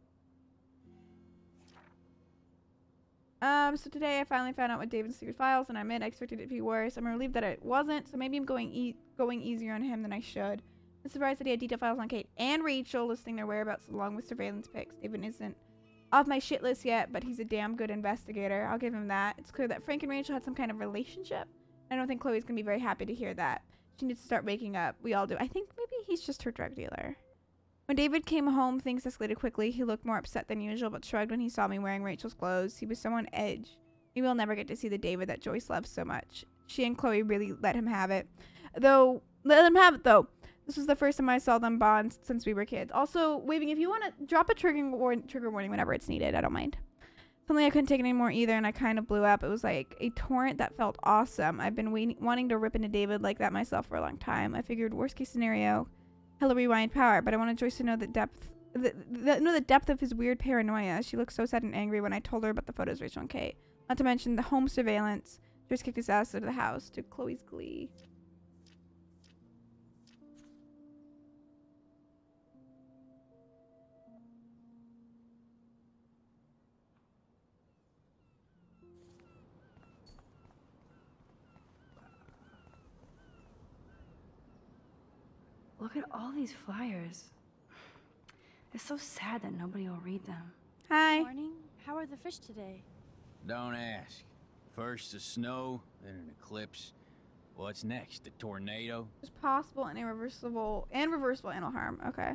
So today I finally found out what David's secret files, and I expected it to be worse. I'm relieved that it wasn't, so maybe I'm going easier on him than I should. I'm surprised that he had detailed files on Kate and Rachel listing their whereabouts along with surveillance pics. David isn't off my shit list yet, but he's a damn good investigator. I'll give him that. It's clear that Frank and Rachel had some kind of relationship. I don't think Chloe's gonna be very happy to hear that. She needs to start waking up. We all do. I think maybe he's just her drug dealer. When David came home, things escalated quickly. He looked more upset than usual, but shrugged when he saw me wearing Rachel's clothes. He was so on edge. Maybe we'll never get to see the David that Joyce loves so much. She and Chloe really let him have it. Though. This was the first time I saw them bond since we were kids. Also, Waving, if you want to drop a trigger warning whenever it's needed, I don't mind. Something I couldn't take anymore either, and I kind of blew up. It was like a torrent that felt awesome. I've been wanting to rip into David like that myself for a long time. I figured worst case scenario, hella rewind power, but I wanted Joyce to know the depth of his weird paranoia. She looked so sad and angry when I told her about the photos of Rachel and Kate. Not to mention the home surveillance. Joyce kicked his ass out of the house, to Chloe's glee. Look at all these flyers. It's so sad that nobody will read them. Hi. Morning. How are the fish today? Don't ask. First the snow, then an eclipse. What's next? The tornado? There's possible and reversible animal harm. Okay.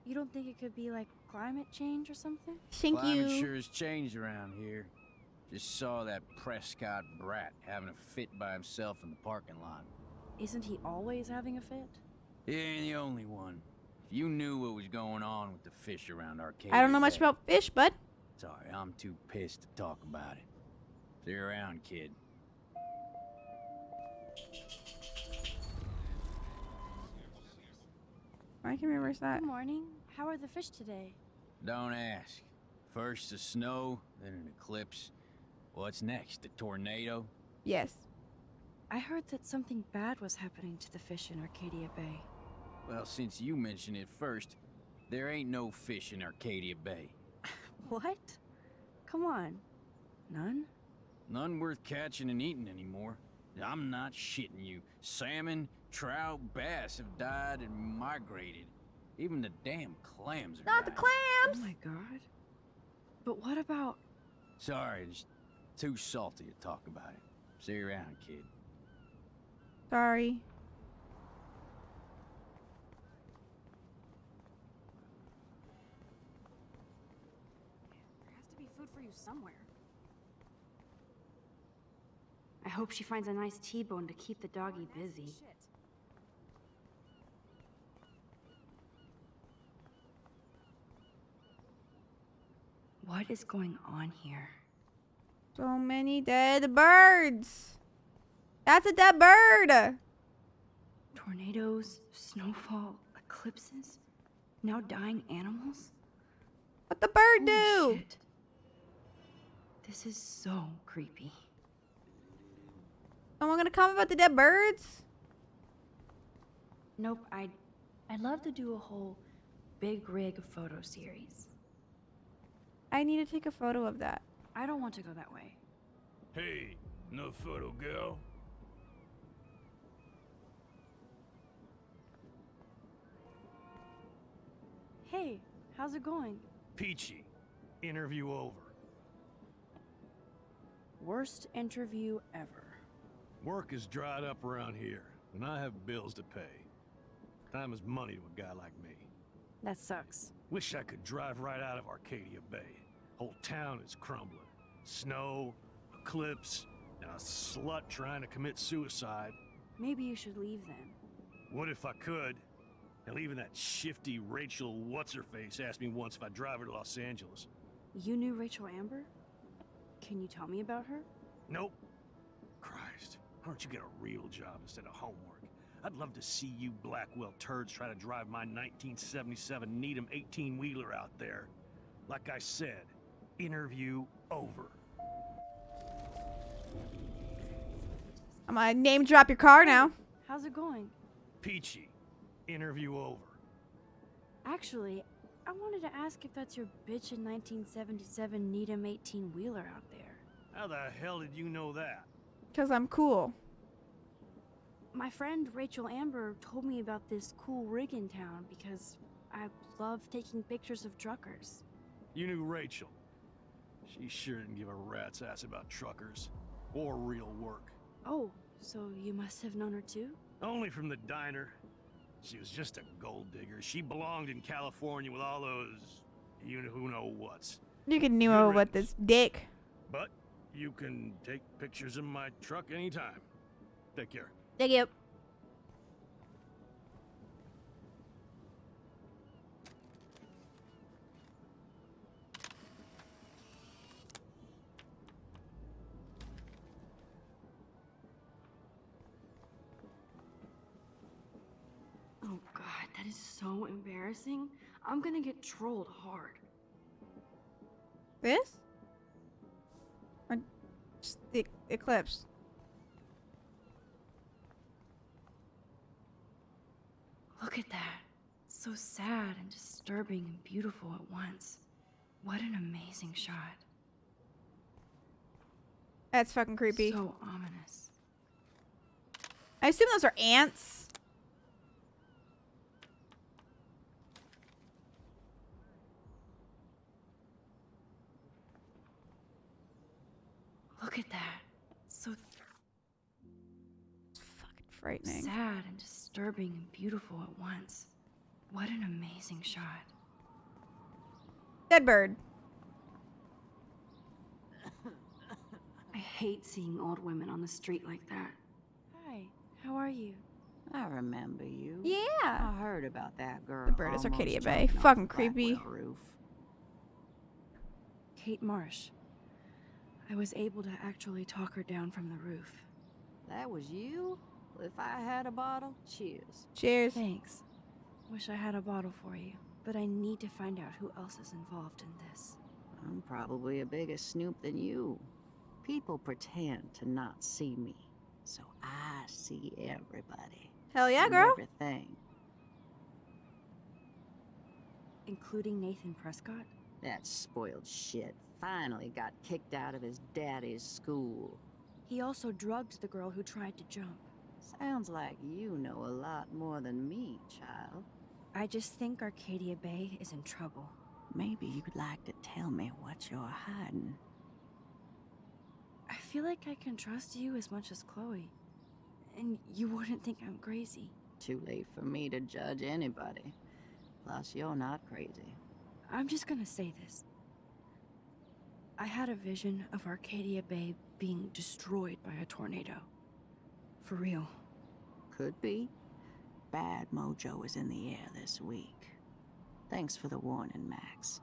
You don't think it could be like climate change or something? Thank Climate you. sure has changed around here. Just saw that Prescott brat having a fit by himself in the parking lot. Isn't he always having a fit? He ain't the only one. If you knew what was going on with the fish around Arcadia I don't know much Bay. about fish, bud. Sorry, I'm too pissed to talk about it. See you around, kid. I can reverse that. Good morning. How are the fish today? Don't ask. First the snow, then an eclipse. What's next? The tornado? Yes. I heard that something bad was happening to the fish in Arcadia Bay. Well, since you mentioned it first, there ain't no fish in Arcadia Bay. What? Come on. None? None worth catching and eating anymore. I'm not shitting you. Salmon, trout, bass have died and migrated. Even the damn clams are Not the dying. clams. Oh my god. But what about... Sorry, just too salty to talk about it. See you around, kid. Sorry. There has to be food for you somewhere. I hope she finds a nice T-bone to keep the doggy busy. Shit. What is going on here? So many dead birds. That's a dead bird. Tornadoes, snowfall, eclipses, now dying animals? What the bird Holy do? shit. This is so creepy. Someone gonna comment about the dead birds? Nope, I'd love to do a whole big rig photo series. I need to take a photo of that. I don't want to go that way. Hey, no photo girl. Hey, how's it going? Peachy. Interview over. Worst interview ever. Work is dried up around here, and I have bills to pay. Time is money to a guy like me. That sucks. Wish I could drive right out of Arcadia Bay. Whole town is crumbling. Snow, eclipse, and a slut trying to commit suicide. Maybe you should leave then. What if I could? Hell, even that shifty Rachel What's-Her-Face asked me once if I'd drive her to Los Angeles. You knew Rachel Amber? Can you tell me about her? Nope. Christ, why don't you get a real job instead of homework? I'd love to see you Blackwell turds try to drive my 1977 Needham 18-wheeler out there. Like I said, interview over. I'm gonna name drop your car now. How's it going? Peachy, interview over. Actually, I wanted to ask if that's your bitchin' 1977 Needham 18-wheeler out there. How the hell did you know that? Because I'm cool. My friend Rachel Amber told me about this cool rig in town because I love taking pictures of truckers. You knew Rachel. She sure didn't give a rat's ass about truckers. Or real work. Oh, So you must have known her too? Only from the diner. She was just a gold digger. She belonged in California with all those you know who know what's. You can knew Good about riddance. this dick. But you can take pictures in my truck anytime. Take care. Thank you. Oh god, that is so embarrassing. I'm gonna get trolled hard. This? Or just the eclipse? Look at that. So sad and disturbing and beautiful at once. What an amazing shot. That's fucking creepy. So ominous. I assume those are ants. Look at that. So It's fucking frightening. sad and disturbing and beautiful at once. What an amazing shot. Dead bird. I hate seeing old women on the street like that. Hi, how are you? I remember you. Yeah. I heard about that girl. The bird is almost Arcadia Bay. jumping off Fucking the creepy. Blackwell Roof. Kate Marsh. I was able to actually talk her down from the roof. That was you? Well, if I had a bottle, cheers. Cheers. Thanks. Wish I had a bottle for you, but I need to find out who else is involved in this. I'm probably a bigger snoop than you. People pretend to not see me, so I see everybody. Hell yeah, and girl. Everything. Including Nathan Prescott? That spoiled shit finally got kicked out of his daddy's school. He also drugged the girl who tried to jump. Sounds like you know a lot more than me, child. I just think Arcadia Bay is in trouble. Maybe you'd like to tell me what you're hiding. I feel like I can trust you as much as Chloe. And you wouldn't think I'm crazy. Too late for me to judge anybody. Plus, you're not crazy. I'm just gonna say this. I had a vision of Arcadia Bay being destroyed by a tornado. For real. Could be. Bad mojo is in the air this week. Thanks for the warning, Max.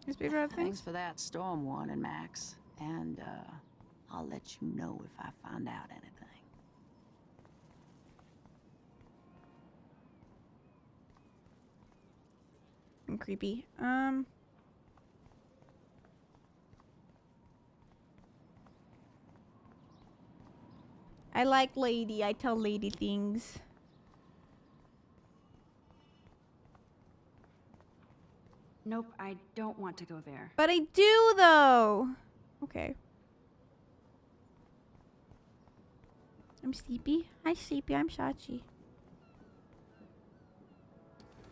Just be right Thanks for that storm warning, Max. And, I'll let you know if I find out anything. And creepy. I like Lady. I tell Lady things. Nope, I don't want to go there. But I do, though. Okay. I'm sleepy. Hi, sleepy. I'm Sachi.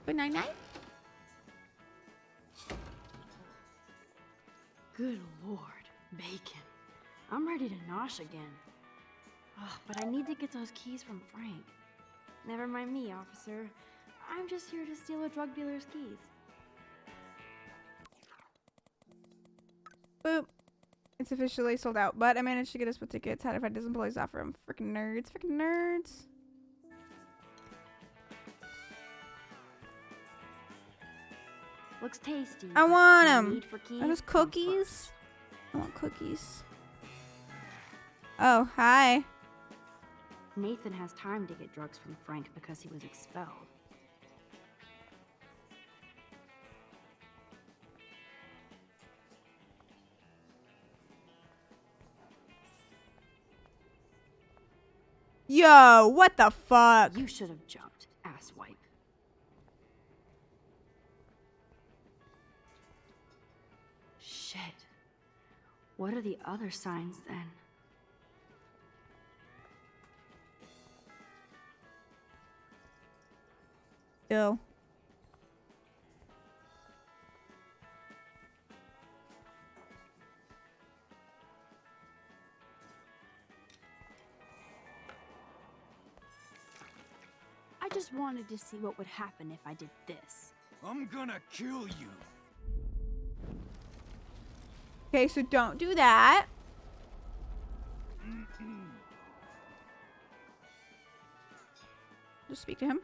Good night, night. Good lord, bacon. I'm ready to nosh again. Ugh, but I need to get those keys from Frank. Never mind me, officer. I'm just here to steal a drug dealer's keys. Boop. It's officially sold out, but I managed to get us with tickets. Had to find some employees offer them. Freaking nerds. Freaking nerds. Looks tasty. I but want no 'em. need for keys Are those comes cookies? first. I want cookies. Oh, hi. Nathan has time to get drugs from Frank because he was expelled. Yo, what the fuck? You should have jumped, asswipe. Shit. What are the other signs then? Ew. just wanted to see what would happen if I did this. I'm gonna kill you. Okay, so don't do that. Just speak to him.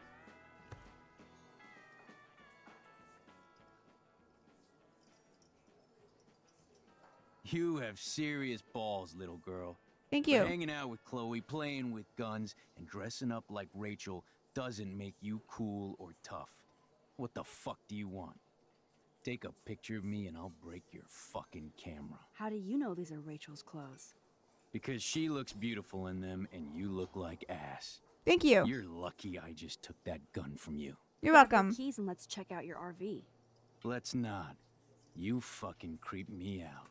You have serious balls, little girl. Thank But you. hanging out with Chloe, playing with guns, and dressing up like Rachel doesn't make you cool or tough. What the fuck do you want? Take a picture of me and I'll break your fucking camera. How do you know these are Rachel's clothes? Because she looks beautiful in them and you look like ass. Thank you. You're lucky I just took that gun from you. You're Grab your welcome. keys and let's check out your RV. Let's not. You fucking creep me out.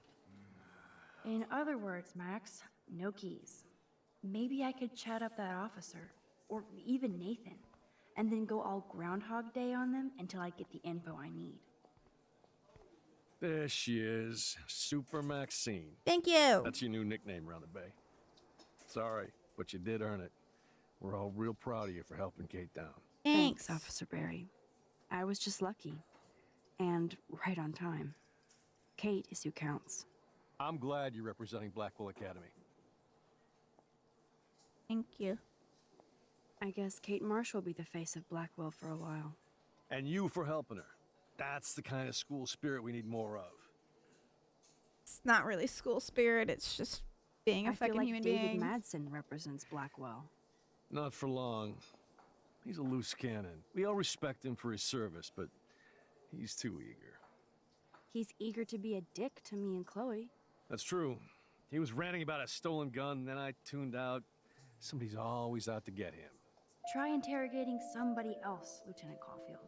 In other words, Max, no keys. Maybe I could chat up that officer, or even Nathan, and then go all Groundhog Day on them until I get the info I need. There she is, Super Maxine. Thank you. That's your new nickname around the bay. Sorry, but you did earn it. We're all real proud of you for helping Kate down. Thanks. Officer Barry. I was just lucky. And right on time. Kate is who counts. I'm glad you're representing Blackwell Academy. Thank you. I guess Kate Marsh will be the face of Blackwell for a while. And you for helping her. That's the kind of school spirit we need more of. It's not really school spirit. It's just being a I feel fucking like human David being. Madsen represents Blackwell. Not for long. He's a loose cannon. We all respect him for his service, but he's too eager. He's eager to be a dick to me and Chloe. That's true. He was ranting about a stolen gun, then I tuned out. Somebody's always out to get him. Try interrogating somebody else, Lieutenant Caulfield.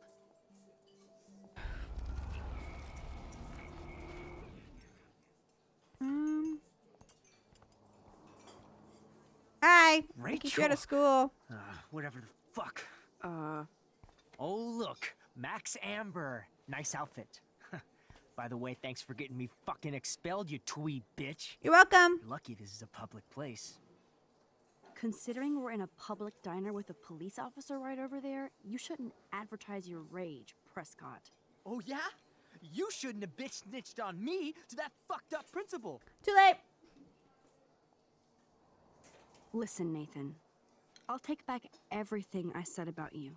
Hi. I kicked you out of school. Whatever the fuck. Oh, look. Max Amber. Nice outfit. By the way, thanks for getting me fucking expelled, you twee bitch. You're welcome. You're lucky this is a public place. Considering we're in a public diner with a police officer right over there, you shouldn't advertise your rage, Prescott. Oh, yeah? You shouldn't have bitch snitched on me to that fucked up principal. Too late. Listen, Nathan. I'll take back everything I said about you.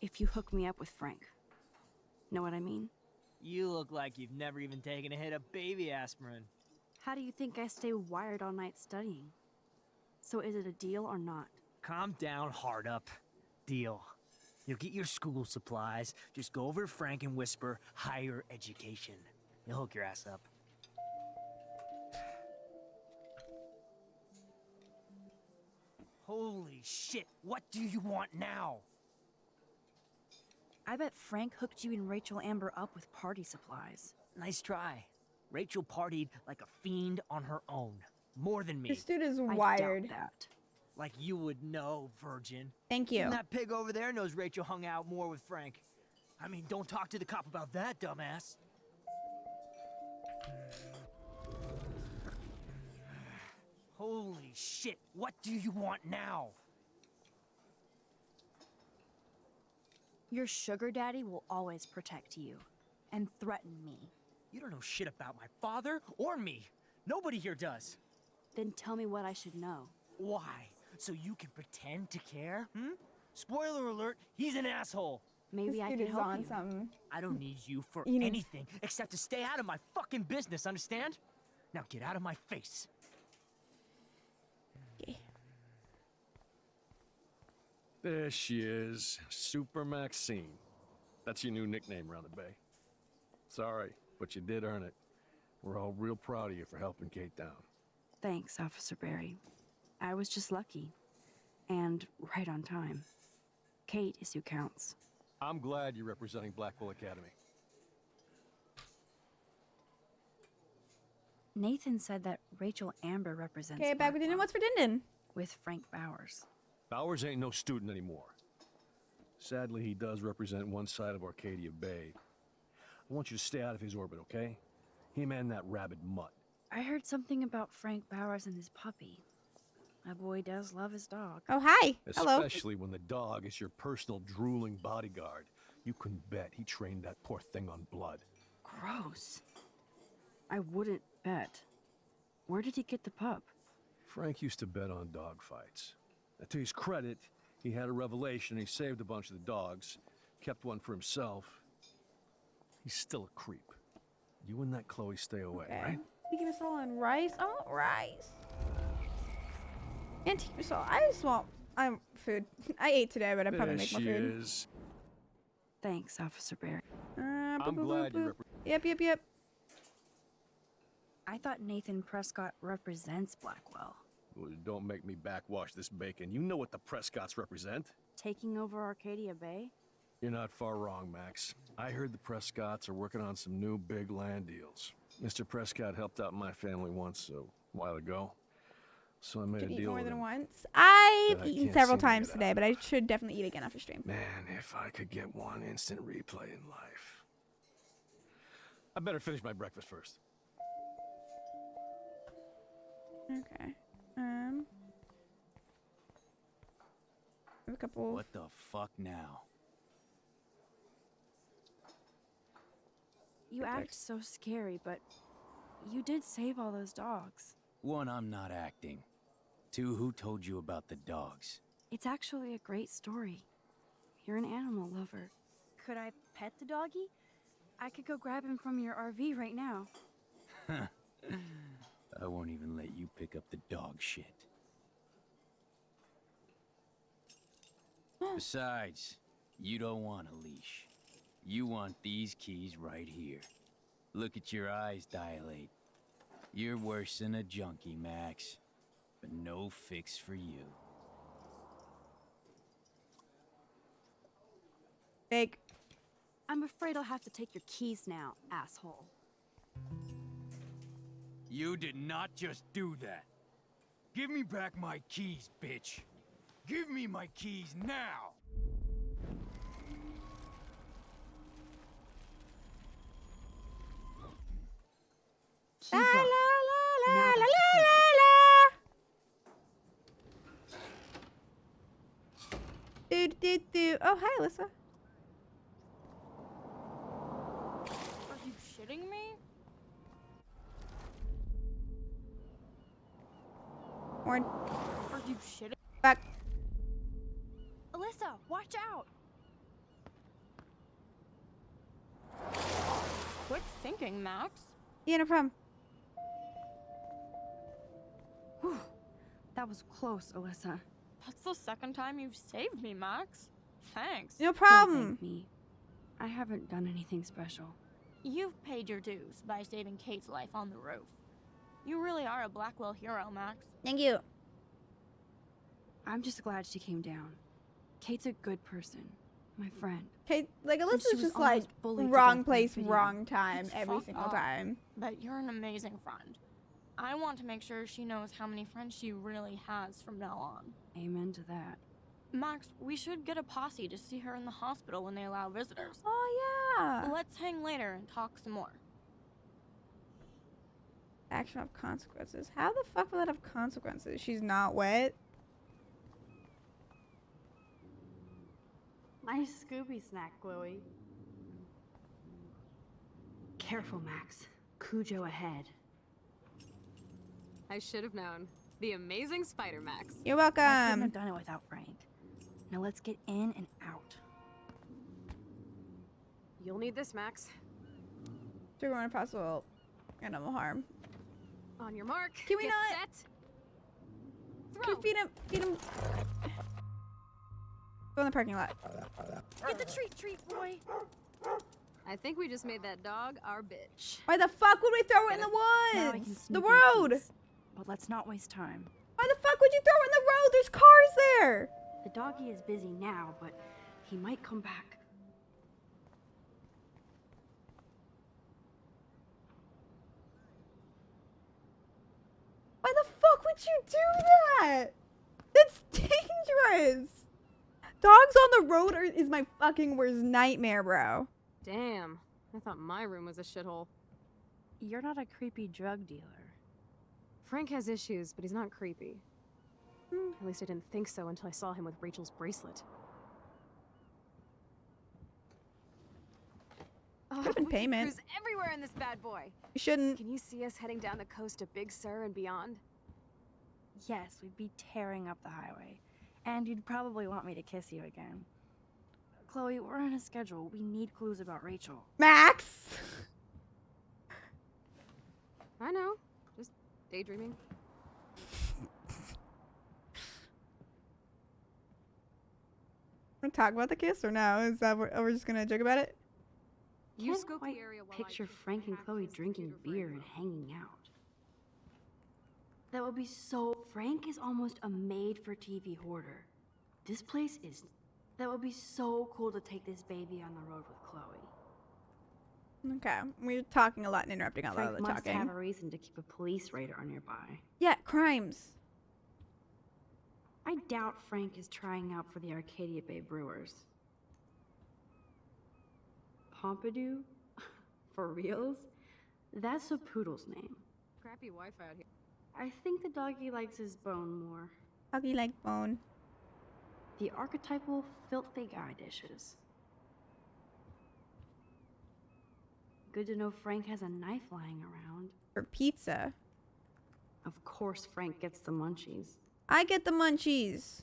If you hook me up with Frank. Know what I mean? You look like you've never even taken a hit of baby aspirin. How do you think I stay wired all night studying? So is it a deal or not? Calm down, hard up. Deal. You'll get your school supplies. Just go over to Frank and whisper higher education. He'll hook your ass up. Holy shit, what do you want now? I bet Frank hooked you and Rachel Amber up with party supplies. Nice try. Rachel partied like a fiend on her own. More than me. This dude is I wired. doubt that. Like you would know, virgin. Thank you. And that pig over there knows Rachel hung out more with Frank. I mean, don't talk to the cop about that, dumbass. Holy shit, what do you want now? Your sugar daddy will always protect you and threaten me. You don't know shit about my father or me. Nobody here does. Then tell me what I should know. Why? So you can pretend to care? Spoiler alert, he's an asshole. Maybe This I dude can is help on you. something. I don't need you for You need- anything except to stay out of my fucking business, understand? Now get out of my face. Okay. There she is, Super Maxine. That's your new nickname around the bay. Sorry, but you did earn it. We're all real proud of you for helping Kate down. Thanks, Officer Barry. I was just lucky. And right on time. Kate is who counts. I'm glad you're representing Blackwell Academy. Nathan said that Rachel Amber represents Okay, back with Din. Blackwell What's for Din? with Frank Bowers. Bowers ain't no student anymore. Sadly, he does represent one side of Arcadia Bay. I want you to stay out of his orbit, okay? Him and that rabid mutt. I heard something about Frank Bowers and his puppy. My boy does love his dog. Oh, hi. Hello. Especially when the dog is your personal drooling bodyguard. You can bet he trained that poor thing on blood. Gross. I wouldn't bet. Where did he get the pup? Frank used to bet on dog fights. Now, to his credit, he had a revelation. He saved a bunch of the dogs, kept one for himself. He's still a creep. You and that Chloe stay away, right? Tiki masala and rice. I want rice. And tiki masala. I just want food. I ate today, but I probably make more food. Is. Thanks, Officer Barry. I'm glad you Yep. I thought Nathan Prescott represents Blackwell. Well, don't make me backwash this bacon. You know what the Prescotts represent. Taking over Arcadia Bay? You're not far wrong, Max. I heard the Prescotts are working on some new big land deals. Mr. Prescott helped out my family once a while ago, so I made a Eat deal more with than him. once. I've But I eaten can't several seem to times get today, out. but I should definitely eat again after stream. Man, if I could get one instant replay in life. I better finish my breakfast first. Okay. I have a couple. What the fuck now? You act so scary, but you did save all those dogs. One, I'm not acting. Two, who told you about the dogs? It's actually a great story. You're an animal lover. Could I pet the doggy? I could go grab him from your RV right now. I won't even let you pick up the dog shit. Besides, you don't want a leash. You want these keys right here. Look at your eyes dilate. You're worse than a junkie, Max. But no fix for you. Big. I'm afraid I'll have to take your keys now, asshole. You did not just do that. Give me back my keys, bitch. Give me my keys now. La la la la Now la that's la the la. Do. Oh, hi, Alyssa. Are you shitting me? Warren. Are you shitting? Back. Alyssa, watch out! Quit thinking, Max. Yeah, no problem. Whew. That was close, Alyssa. That's the second time you've saved me, Max. Thanks. No Don't problem. thank me. I haven't done anything special. You've paid your dues by saving Kate's life on the roof. You really are a Blackwell hero, Max. Thank you. I'm just glad she came down. Kate's a good person. My friend. Okay, like And Alyssa's she was just like almost bullied to wrong death in that place, video. wrong time It's every fucked single up. time. But you're an amazing friend. I want to make sure she knows how many friends she really has from now on. Amen to that. Max, we should get a posse to see her in the hospital when they allow visitors. Oh yeah. Let's hang later and talk some more. Action of consequences. How the fuck will that have consequences? She's not wet. Nice Scooby snack, Chloe. Careful, Max. Cujo ahead. I should have known. The amazing Spider Max. You're I couldn't welcome. have done it without Frank. Now let's get in and out. You'll need this, Max. Trigger one possible animal harm. On your mark. Can we get not- set. Can Throw. you feed him? Feed him. Go in the parking lot. Get the treat, boy. I think we just made that dog our bitch. Why the fuck would we throw it in the Now I can woods? sneak The my road. keys. But let's not waste time. Why the fuck would you throw it in the road? There's cars there. The doggy is busy now, but he might come back. Why the fuck would you do that? That's dangerous. Dogs on the road is my fucking worst nightmare, bro. Damn. I thought my room was a shithole. You're not a creepy drug dealer. Frank has issues, but he's not creepy. At least I didn't think so until I saw him with Rachel's bracelet. Oh, Could've been we can payment. cruise everywhere in this bad boy. You shouldn't. Can you see us heading down the coast to Big Sur and beyond? Yes, we'd be tearing up the highway. And you'd probably want me to kiss you again. Chloe, we're on a schedule. We need clues about Rachel. Max! I know. Just daydreaming. Wanna talk about the kiss or no? Is that what, are we just gonna joke about it? You Can't scope quite the area while picture I Frank and Chloe drinking beer and hanging out. That would be so... Frank is almost a made-for-TV hoarder. This place is... That would be so cool to take this baby on the road with Chloe. Okay, we're talking a lot and interrupting a lot Frank of the must talking. have a reason to keep a police radar nearby. Yeah, crimes. I doubt Frank is trying out for the Arcadia Bay Brewers. Pompidou? For reals? That's a poodle's name. Crappy Wi-Fi out here. I think the doggy likes his bone more. Doggy like bone. The archetypal filthy guy dishes. Good to know Frank has a knife lying around. For pizza. Of course Frank gets the munchies. I get the munchies.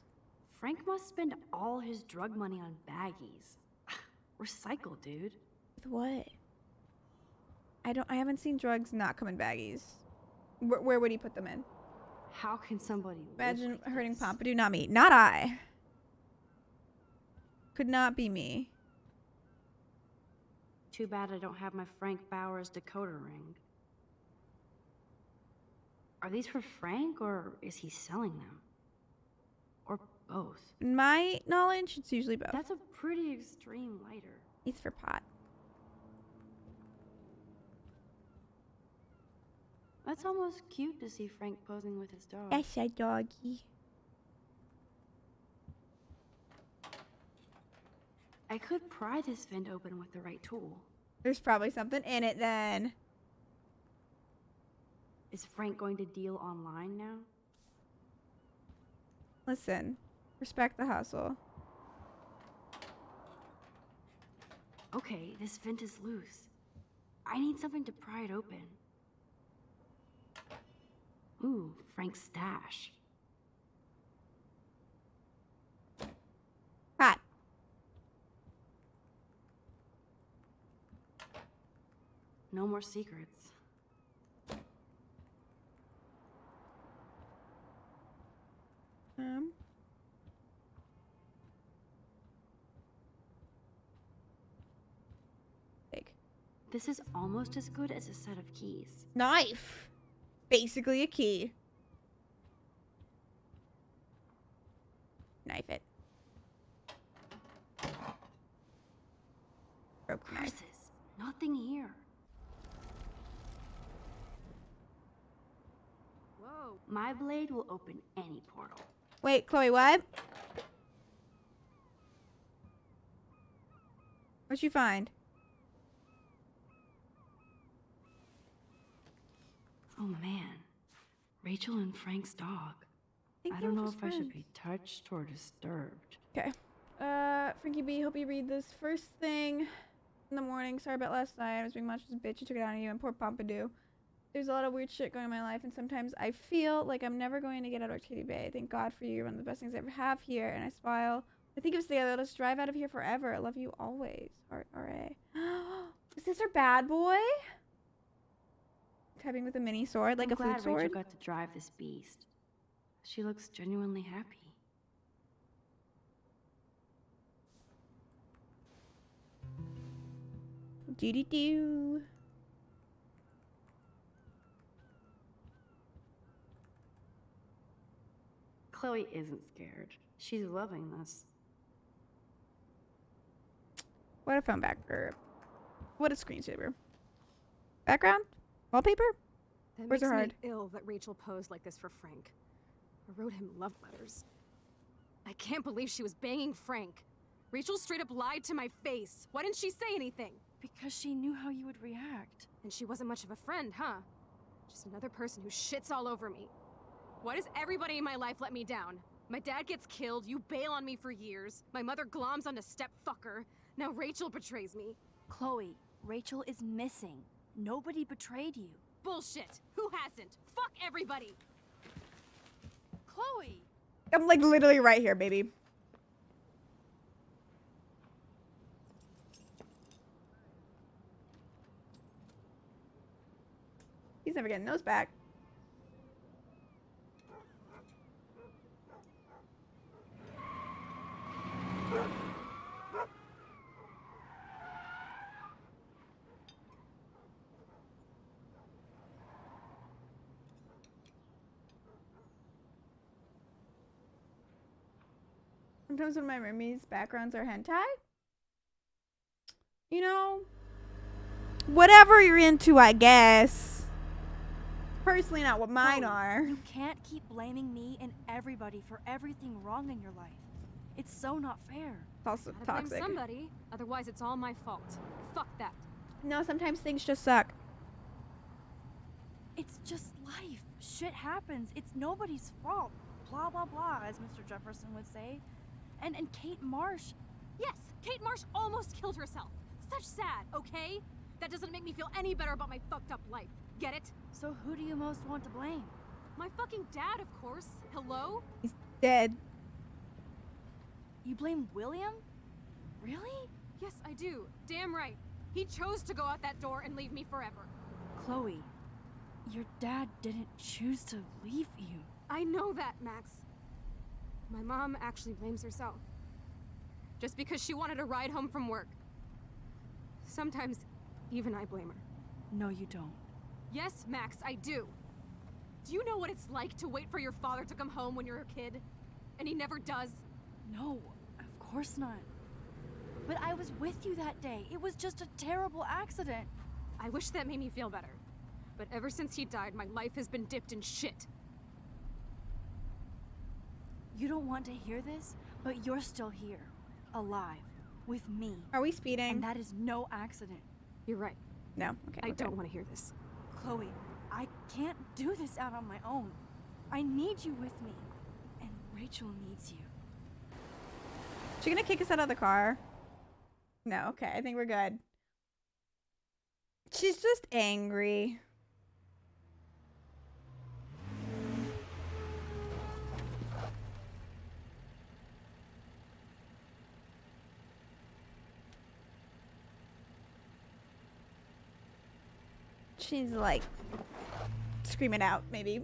Frank must spend all his drug money on baggies. Recycle, dude. With what? I haven't seen drugs not come in baggies. Where would he put them in? How can somebody Imagine live like hurting this? Pompidou, not me. Not I. Could not be me. Too bad I don't have my Frank Bowers decoder ring. Are these for Frank, or is he selling them? Or both? In my knowledge, it's usually both. That's a pretty extreme lighter. It's for pot. That's almost cute to see Frank posing with his dog. That's a doggy. I could pry this vent open with the right tool. There's probably something in it then. Is Frank going to deal online now? Listen, respect the hustle. Okay, this vent is loose. I need something to pry it open. Ooh, Frank's stash. Hot. No more secrets. Take. This is almost as good as a set of keys. Knife. Basically a key. Knife it. Broke the knife. Purses. Nothing here. Whoa. My blade will open any portal. Wait, Chloe, what? What'd you find? Oh man. Rachel and Frank's dog. think I they don't were know just if I should friends. be touched or disturbed. Okay. Frankie B, hope you read this first thing in the morning. Sorry about last night. I was being much as a bitch. I took it out on you and poor Pompidou. There's a lot of weird shit going on in my life, and sometimes I feel like I'm never going to get out of Arcadia Bay. Thank God for you. You're one of the best things I ever have here, and I smile. I think of us together. Let's drive out of here forever. I love you always. R.A. Is this her bad boy? Tapping with a mini sword, like I'm a flute glad sword? Rachel got to drive this beast. She looks genuinely happy. Doo-doo-doo. Chloe isn't scared. She's loving this. What a phone backer. What a screensaver. Background? Wallpaper? That Where's makes her me hard? ill that Rachel posed like this for Frank. I wrote him love letters. I can't believe she was banging Frank. Rachel straight up lied to my face. Why didn't she say anything? Because she knew how you would react. And she wasn't much of a friend, huh? Just another person who shits all over me. Why does everybody in my life let me down? My dad gets killed, you bail on me for years, my mother gloms onto step-fucker, now Rachel betrays me. Chloe, Rachel is missing. Nobody betrayed you. Bullshit! Who hasn't? Fuck everybody! Chloe! I'm like literally right here, baby. He's never getting those back. Sometimes when my roomies' backgrounds are hentai, you know, whatever you're into, I guess. Personally, not what mine Chloe, are. You can't keep blaming me and everybody for everything wrong in your life. It's so not fair. It's also Gotta blame toxic. somebody, otherwise it's all my fault. Fuck that. No, sometimes things just suck. It's just life. Shit happens. It's nobody's fault. Blah, blah, blah, as Mr. Jefferson would say. And Kate Marsh. Yes, Kate Marsh almost killed herself. Such sad, okay? That doesn't make me feel any better about my fucked up life. Get it? So who do you most want to blame? My fucking dad, of course. Hello? He's dead. You blame William? Really? Yes, I do. Damn right. He chose to go out that door and leave me forever. Chloe, your dad didn't choose to leave you. I know that, Max. My mom actually blames herself. Just because she wanted a ride home from work. Sometimes, even I blame her. No, you don't. Yes, Max, I do. Do you know what it's like to wait for your father to come home when you're a kid? And he never does? No, of course not. But I was with you that day. It was just a terrible accident. I wish that made me feel better. But ever since he died, my life has been dipped in shit. You don't want to hear this, but you're still here. Alive. With me. Are we speeding? And that is no accident. You're right. No. Okay. I we're don't good. want to hear this. Chloe, I can't do this out on my own. I need you with me. And Rachel needs you. She gonna kick us out of the car? No. Okay. I think we're good. She's just angry. She's like screaming out, maybe.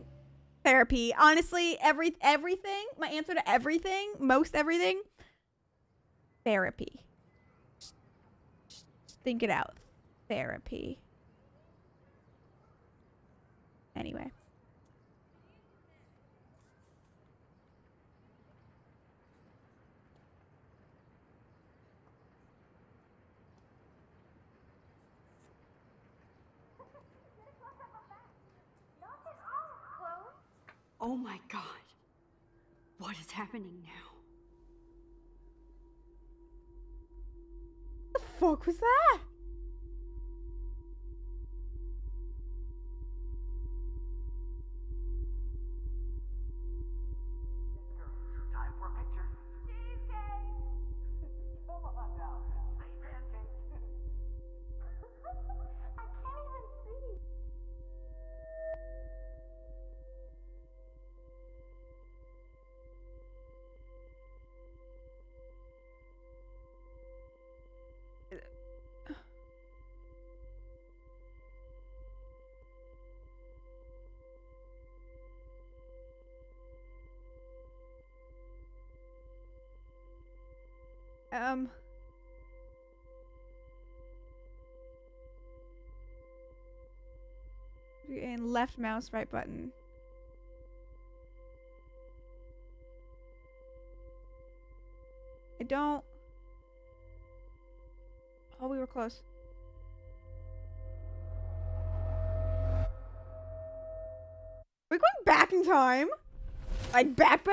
Therapy. Honestly, everything, my answer to everything, most everything, therapy. Just think it out. Therapy. Anyway. Oh my god. What is happening now? What the fuck was that? Time for a picture. Cheesecake! Come on now. Say pancake. I can't even see. And left mouse, right button. I don't. Oh, we were close. We're going back in time? Like back?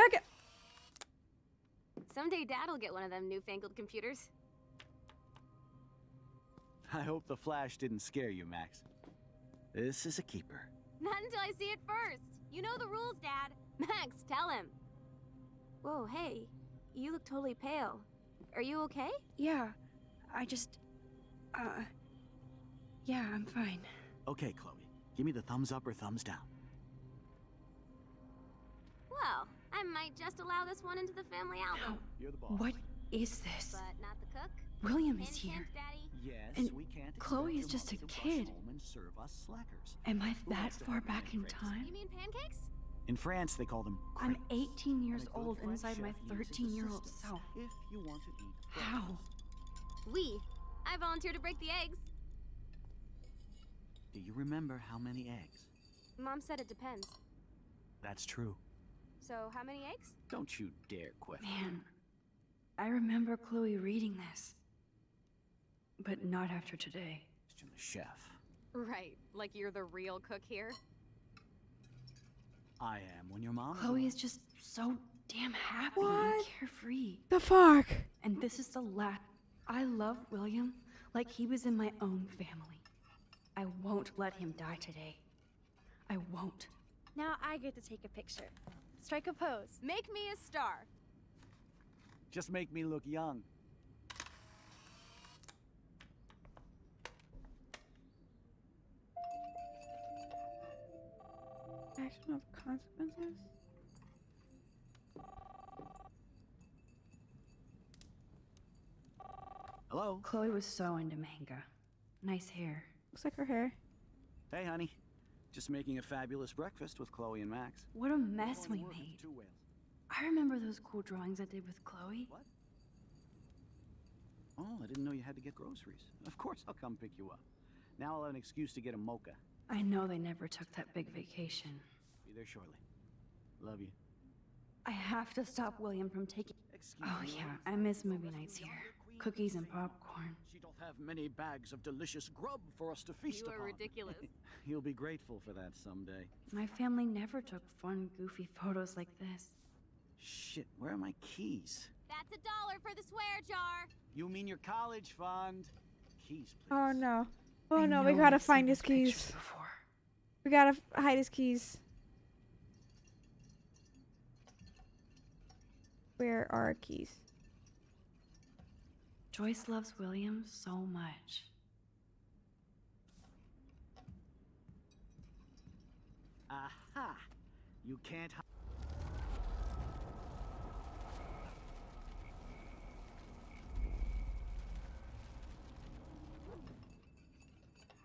Someday Dad'll get one of them newfangled computers. I hope the flash didn't scare you, Max. This is a keeper. Not until I see it first. You know the rules, Dad. Max, tell him. Whoa, hey. You look totally pale. Are you okay? Yeah, I just. Yeah, I'm fine. Okay, Chloe. Give me the thumbs up or thumbs down. Well, I might just allow this one into the family album. You're the boss. What is this? But not the cook. William is Hint, here. hint, Daddy. Yes, And we can't expect Chloe your is just mom a to rush kid. home and serve us slackers. Am I Who that wants to far have a back man in phrase? time? You mean pancakes? In France, they call them I'm crepes. 18 years And a good old French inside my chef uses 13-year-old assistance self. If you want to eat How? We. I volunteer to break the eggs. Do you remember how many eggs? Mom said it depends. That's true. So, how many eggs? Don't you dare question. Man, I remember Chloe reading this. But not after today. Question the chef. Right, like you're the real cook here? I am when your mom. Chloe is just so damn happy and What? carefree. The fuck? And this is the last. I love William like he was in my own family. I won't let him die today. I won't. Now I get to take a picture. Strike a pose. Make me a star. Just make me look young. Action of consequences? Hello? Chloe was so into manga. Nice hair. Looks like her hair. Hey, honey. Just making a fabulous breakfast with Chloe and Max. What a mess we Work with made. the two whales. I remember those cool drawings I did with Chloe. What? Oh, I didn't know you had to get groceries. Of course, I'll come pick you up. Now I'll have an excuse to get a mocha. I know they never took that big vacation. Be there shortly. Love you. I have to stop William from taking. Excuse Oh me, yeah, ladies. I miss movie Rescue nights here. yonder queen Cookies and of the Savannah. popcorn. She doth have many bags of delicious grub for us to feast You are upon. ridiculous. You'll be grateful for that someday. My family never took fun, goofy photos like this. Shit, where are my keys? That's $1 for the swear jar. You mean your college fund? Keys, please. Oh no. Oh I no, we know gotta I've find seen his those pictures keys. before. We gotta hide his keys. Where are our keys? Joyce loves William so much. Aha! You can't hide.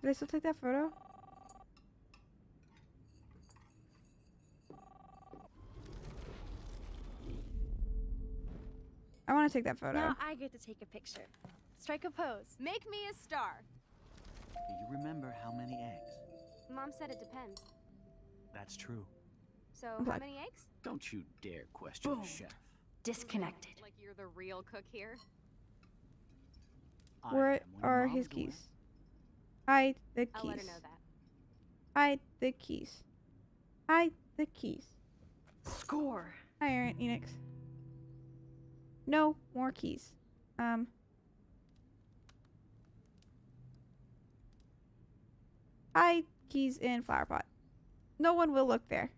Did I still take that photo? I want to take that photo. Now I get to take a picture. Strike a pose. Make me a star. Do you remember how many eggs? Mom said it depends. That's true. So, Okay. how many eggs? Don't you dare question Boom. the chef. Disconnected. Like you're the real cook here? I Where am when your are mom's his away. keys? Hide the I'll let her keys. know that. Hide the keys. Hide the keys. Score. Hi, Enix. No more keys. Hide keys in flower pot. No one will look there.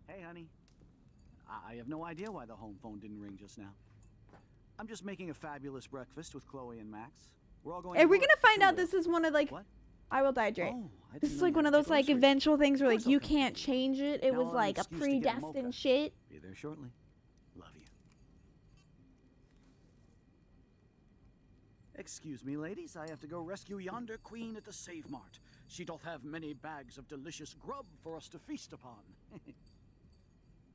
Hey, honey. I have no idea why the home phone didn't ring just now. I'm just making a fabulous breakfast with Chloe and Max. We're all going. Are to we work gonna for find two out whales. this is one of like What? I will die, Drake. Oh, I This didn't is know like you one had of to those get like groceries. eventual things where Of like course you I'll come can't with you. change it. It Now was I'll have an like a excuse to get a predestined mocha. shit. Be there shortly. Love you. Excuse me, ladies. I have to go rescue yonder queen at the Save Mart. She doth have many bags of delicious grub for us to feast upon.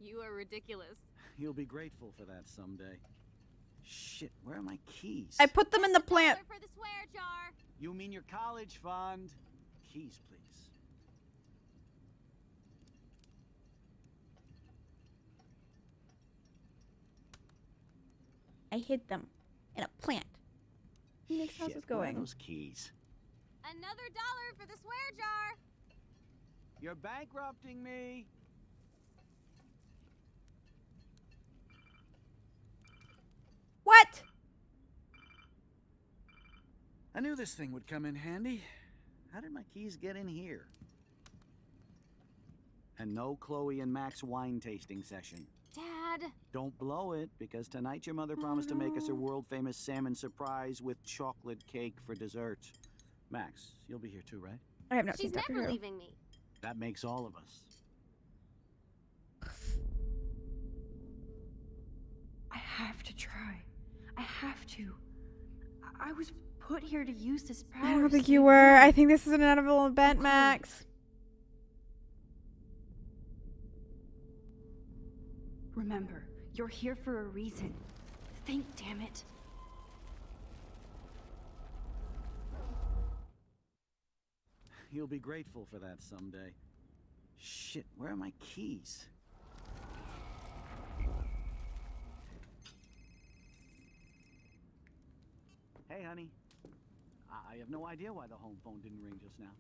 You are ridiculous. You'll be grateful for that someday. Shit, where are my keys? I put them in the plant. $1 for the swear jar. You mean your college fund? Keys, please. I hid them in a plant. Enix, how's Shit, this where are going? those keys? Another $1 for the swear jar. You're bankrupting me. What? I knew this thing would come in handy. How did my keys get in here? And no Chloe and Max wine tasting session. Dad! Don't blow it, because tonight your mother promised to make us a world-famous salmon surprise with chocolate cake for dessert. Max, you'll be here too, right? I have not She's seen Doctor never Who. leaving me. That makes all of us. I have to try. I have to. I was put here to use this power. I don't to think save you the were. world. I think this is an inevitable event, Chloe. Max. Remember, you're here for a reason. Think, damn it. You'll be grateful for that someday. Shit, where are my keys? Hey, honey. I have no idea why the home phone didn't ring just now.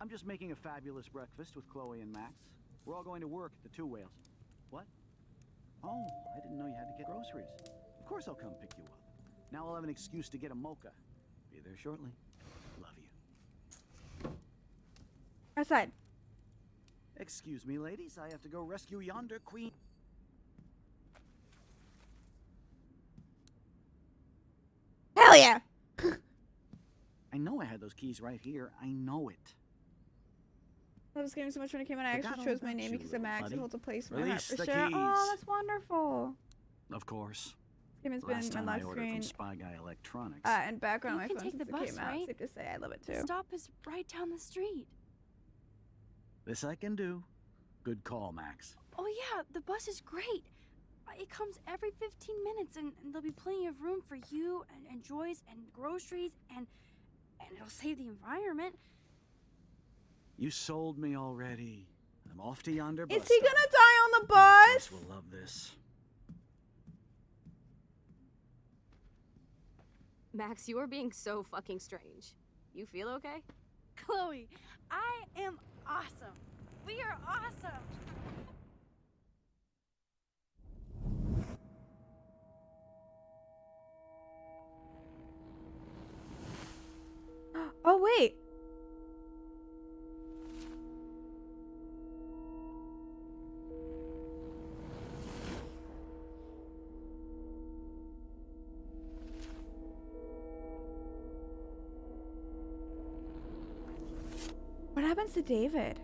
I'm just making a fabulous breakfast with Chloe and Max. We're all going to work at the Two Whales. What? Oh, I didn't know you had to get groceries. Of course I'll come pick you up. Now I'll have an excuse to get a mocha. Be there shortly. Love you. Outside. Excuse me, ladies. I have to go rescue yonder queen. Hell yeah! I know I had those keys right here. I know it. I love this game so much when it came out. I Forgot actually all chose my about name you, because of little Max. It buddy. holds a place in my heart Release for the sure. Oh, keys. that's wonderful. Of course. This game has Last been time my I lock ordered screen from Spy Guy Electronics. and background on You my can phone take since the it bus, came out. right? Safe to say, I love it The too. stop is right down the street. This I can do. Good call, Max. Oh yeah, the bus is great. It comes every 15 minutes, and there'll be plenty of room for you and Joyce and groceries, and it'll save the environment. You sold me already. I'm off to yonder bus Is he stop. gonna die on the Joyce bus? will love this. Max, you are being so fucking strange. You feel okay? Chloe, I am awesome. We are awesome. Oh wait. What happens to David?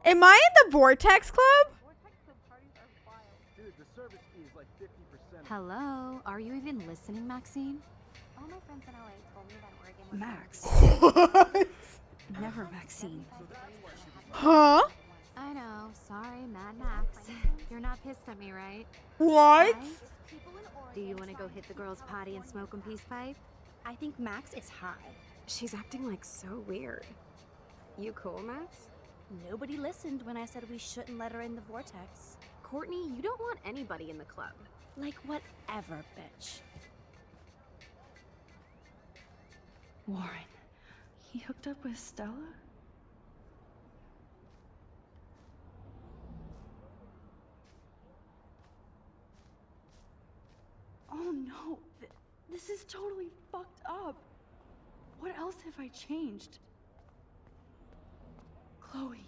Am I in the Vortex Club? Dude, the service fee is like 50%. Hello? Are you even listening, Maxine? All my friends in LA told me that Oregon was Max. What? Never Maxine. Huh? I know. Sorry, Mad Max. You're not pissed at me, right? What? Right? Do you want to go hit the girls' potty and smoke a peace pipe? I think Max is high. She's acting like so weird. You cool, Max? Nobody listened when I said we shouldn't let her in the vortex. Courtney, you don't want anybody in the club. Like whatever, bitch. Warren, he hooked up with Stella? Oh no, this is totally fucked up. What else have I changed? Chloe.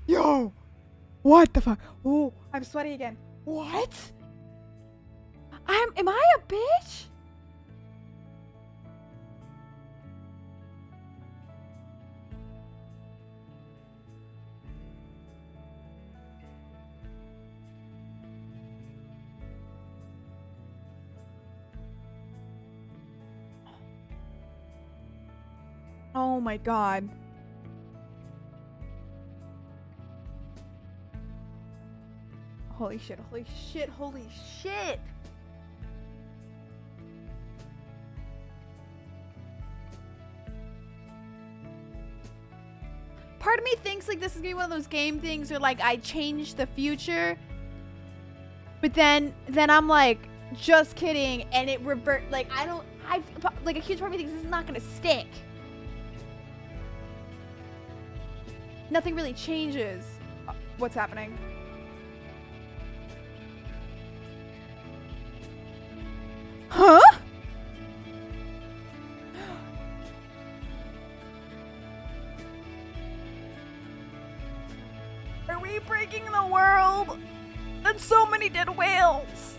Yo! What the fuck? Oh, I'm sweaty again. What? Am I a bitch? Oh my god. Holy shit, holy shit, holy shit. Part of me thinks like this is gonna be one of those game things where like I change the future, but then I'm like, just kidding, and it revert. Like like a huge part of me thinks this is not gonna stick. Nothing really changes. What's happening? Huh? Are we breaking the world? That's so many dead whales.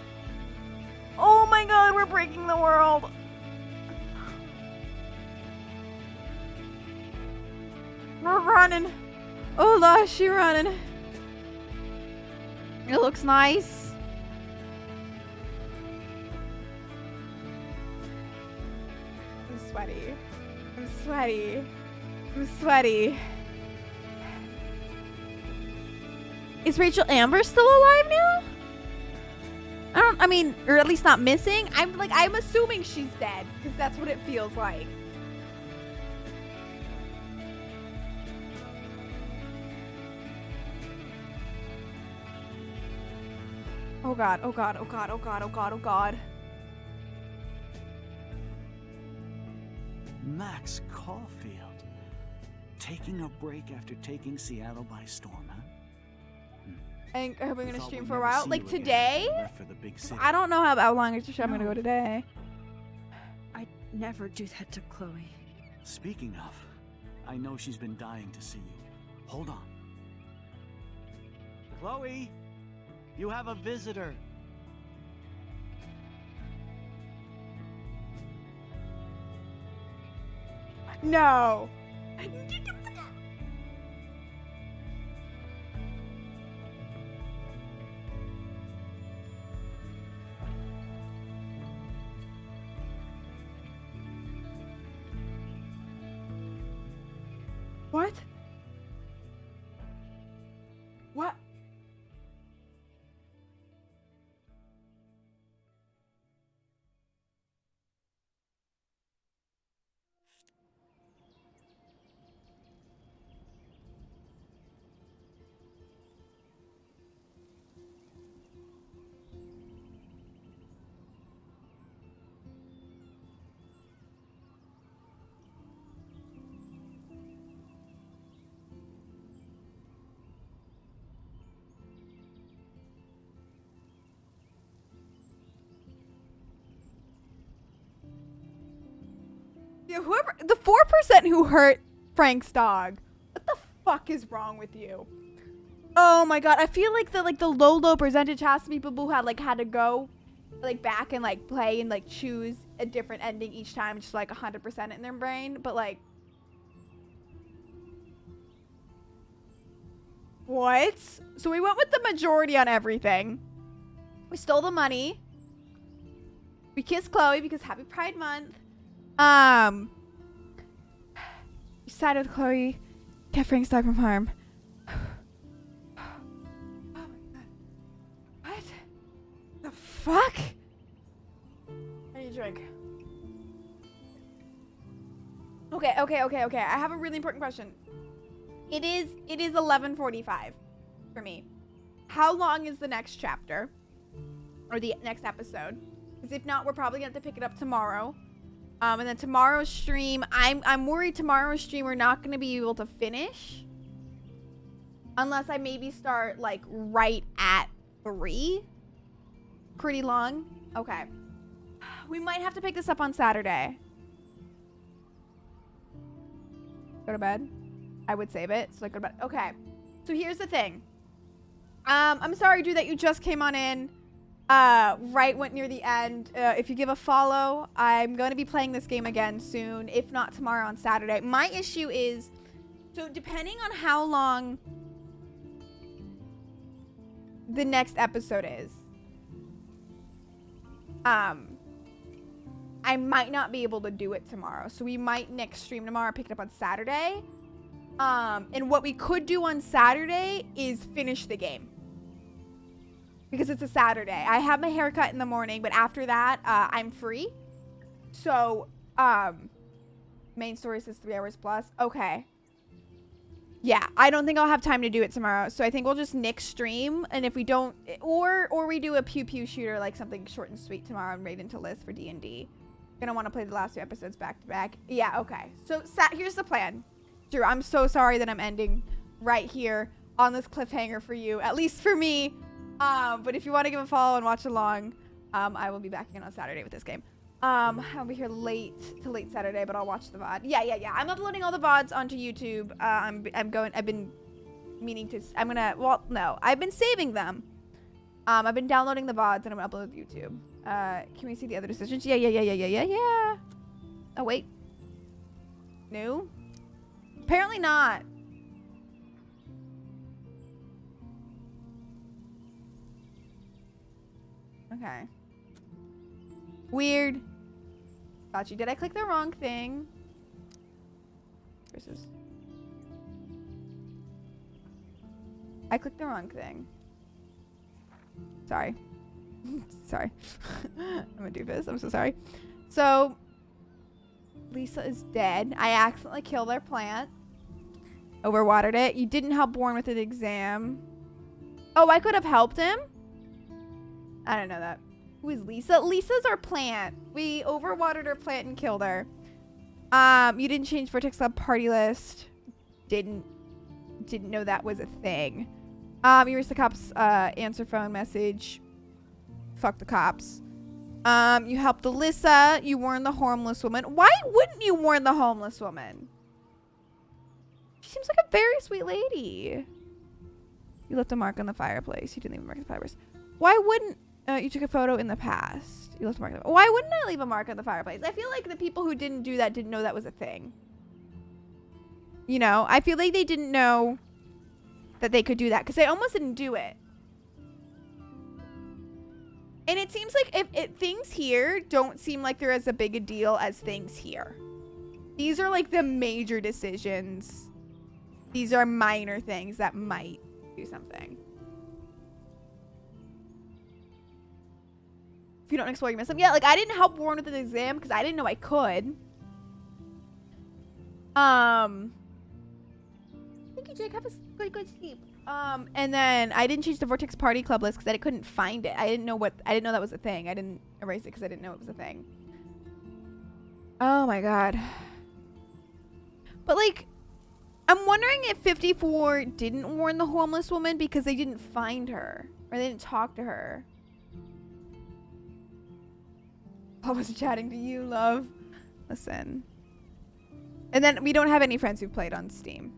Oh my god, we're breaking the world. We're running. Oh gosh, she's running. It looks nice. I'm sweaty. I'm sweaty. I'm sweaty. Is Rachel Amber still alive now? I mean, or at least not missing. I'm assuming she's dead because that's what it feels like. Oh god, oh god, oh god, oh god, oh god, oh god. Max Caulfield. Taking a break after taking Seattle by storm, huh? I think we're gonna Thought stream we'd for a never while. see like you again. today? Left for the big city. I don't know how long it's I'm gonna go today. I'd never do that to Chloe. Speaking of, I know she's been dying to see you. Hold on. Chloe, you have a visitor. No. What? What? Yeah, whoever the 4% who hurt Frank's dog. What the fuck is wrong with you? Oh my god, I feel like the low percentage has to be people who had to go back and play and choose a different ending each time, just 100% in their brain, but what? So we went with the majority on everything. We stole the money. We kissed Chloe because Happy Pride Month. We sided with Chloe. Kept Frank's dog from harm. Oh my god. What? The fuck? I need a drink. Okay. I have a really important question. It is 11:45 for me. How long is the next chapter? Or the next episode? Because if not, we're probably gonna have to pick it up tomorrow. And then tomorrow's stream, I'm worried tomorrow's stream we're not gonna be able to finish. Unless I maybe start right at 3. Pretty long. Okay. We might have to pick this up on Saturday. Go to bed. I would save it. So go to bed. Okay. So here's the thing. I'm sorry, dude, that you just came on in. Right went near the end. If you give a follow, I'm going to be playing this game again soon, if not tomorrow on Saturday. My issue is, so depending on how long the next episode is, I might not be able to do it tomorrow. So we might next stream tomorrow, pick it up on Saturday. And what we could do on Saturday is finish the game. because it's a Saturday. I have my haircut in the morning, but after that, I'm free. So, main story says 3 hours plus. Okay. Yeah, I don't think I'll have time to do it tomorrow. So I think we'll just Nick stream, and if we don't, or we do a pew pew shooter, like something short and sweet tomorrow and raid into Liz for D&D. Gonna want to play the last 2 episodes back to back. Yeah, okay. So here's the plan. Drew, I'm so sorry that I'm ending right here on this cliffhanger for you, at least for me. But if you want to give a follow and watch along, I will be back again on Saturday with this game. I'll be here late Saturday, but I'll watch the VOD. Yeah. I'm uploading all the VODs onto YouTube. I've been meaning to, I've been saving them. I've been downloading the VODs and I'm gonna upload to YouTube. Can we see the other decisions? Yeah. Oh, wait. No? Apparently not. Okay. Weird. Got you. Did I click the wrong thing? Versus. I clicked the wrong thing. Sorry. Sorry. I'm gonna do this. I'm so sorry. So, Lisa is dead. I accidentally killed their plant. Overwatered it. You didn't help Warren with an exam. Oh, I could have helped him? I don't know that. Who is Lisa? Lisa's our plant. We overwatered her plant and killed her. You didn't change Vortex Lab party list. Didn't know that was a thing. You erased the cops' answer phone message. Fuck the cops. You helped Alyssa. You warned the homeless woman. Why wouldn't you warn the homeless woman? She seems like a very sweet lady. You left a mark on the fireplace. You didn't leave a mark on the fireplace. Why wouldn't... you took a photo in the past. You left a mark on the... Why wouldn't I leave a mark on the fireplace? I feel like the people who didn't do that didn't know that was a thing. You know? I feel like they didn't know that they could do that because they almost didn't do it. And it seems like if things here don't seem like they're as a big a deal as things here. These are like the major decisions. These are minor things that might do something. If you don't explore, you miss them. Yeah, like I didn't help Warren with an exam because I didn't know I could. Thank you, Jake. Have a good sleep. And then I didn't change the Vortex Party Club list because I couldn't find it. I didn't know that was a thing. I didn't erase it because I didn't know it was a thing. Oh my god. But like, I'm wondering if 54 didn't warn the homeless woman because they didn't find her or they didn't talk to her. I was chatting to you, love. Listen. And then we don't have any friends who played on Steam.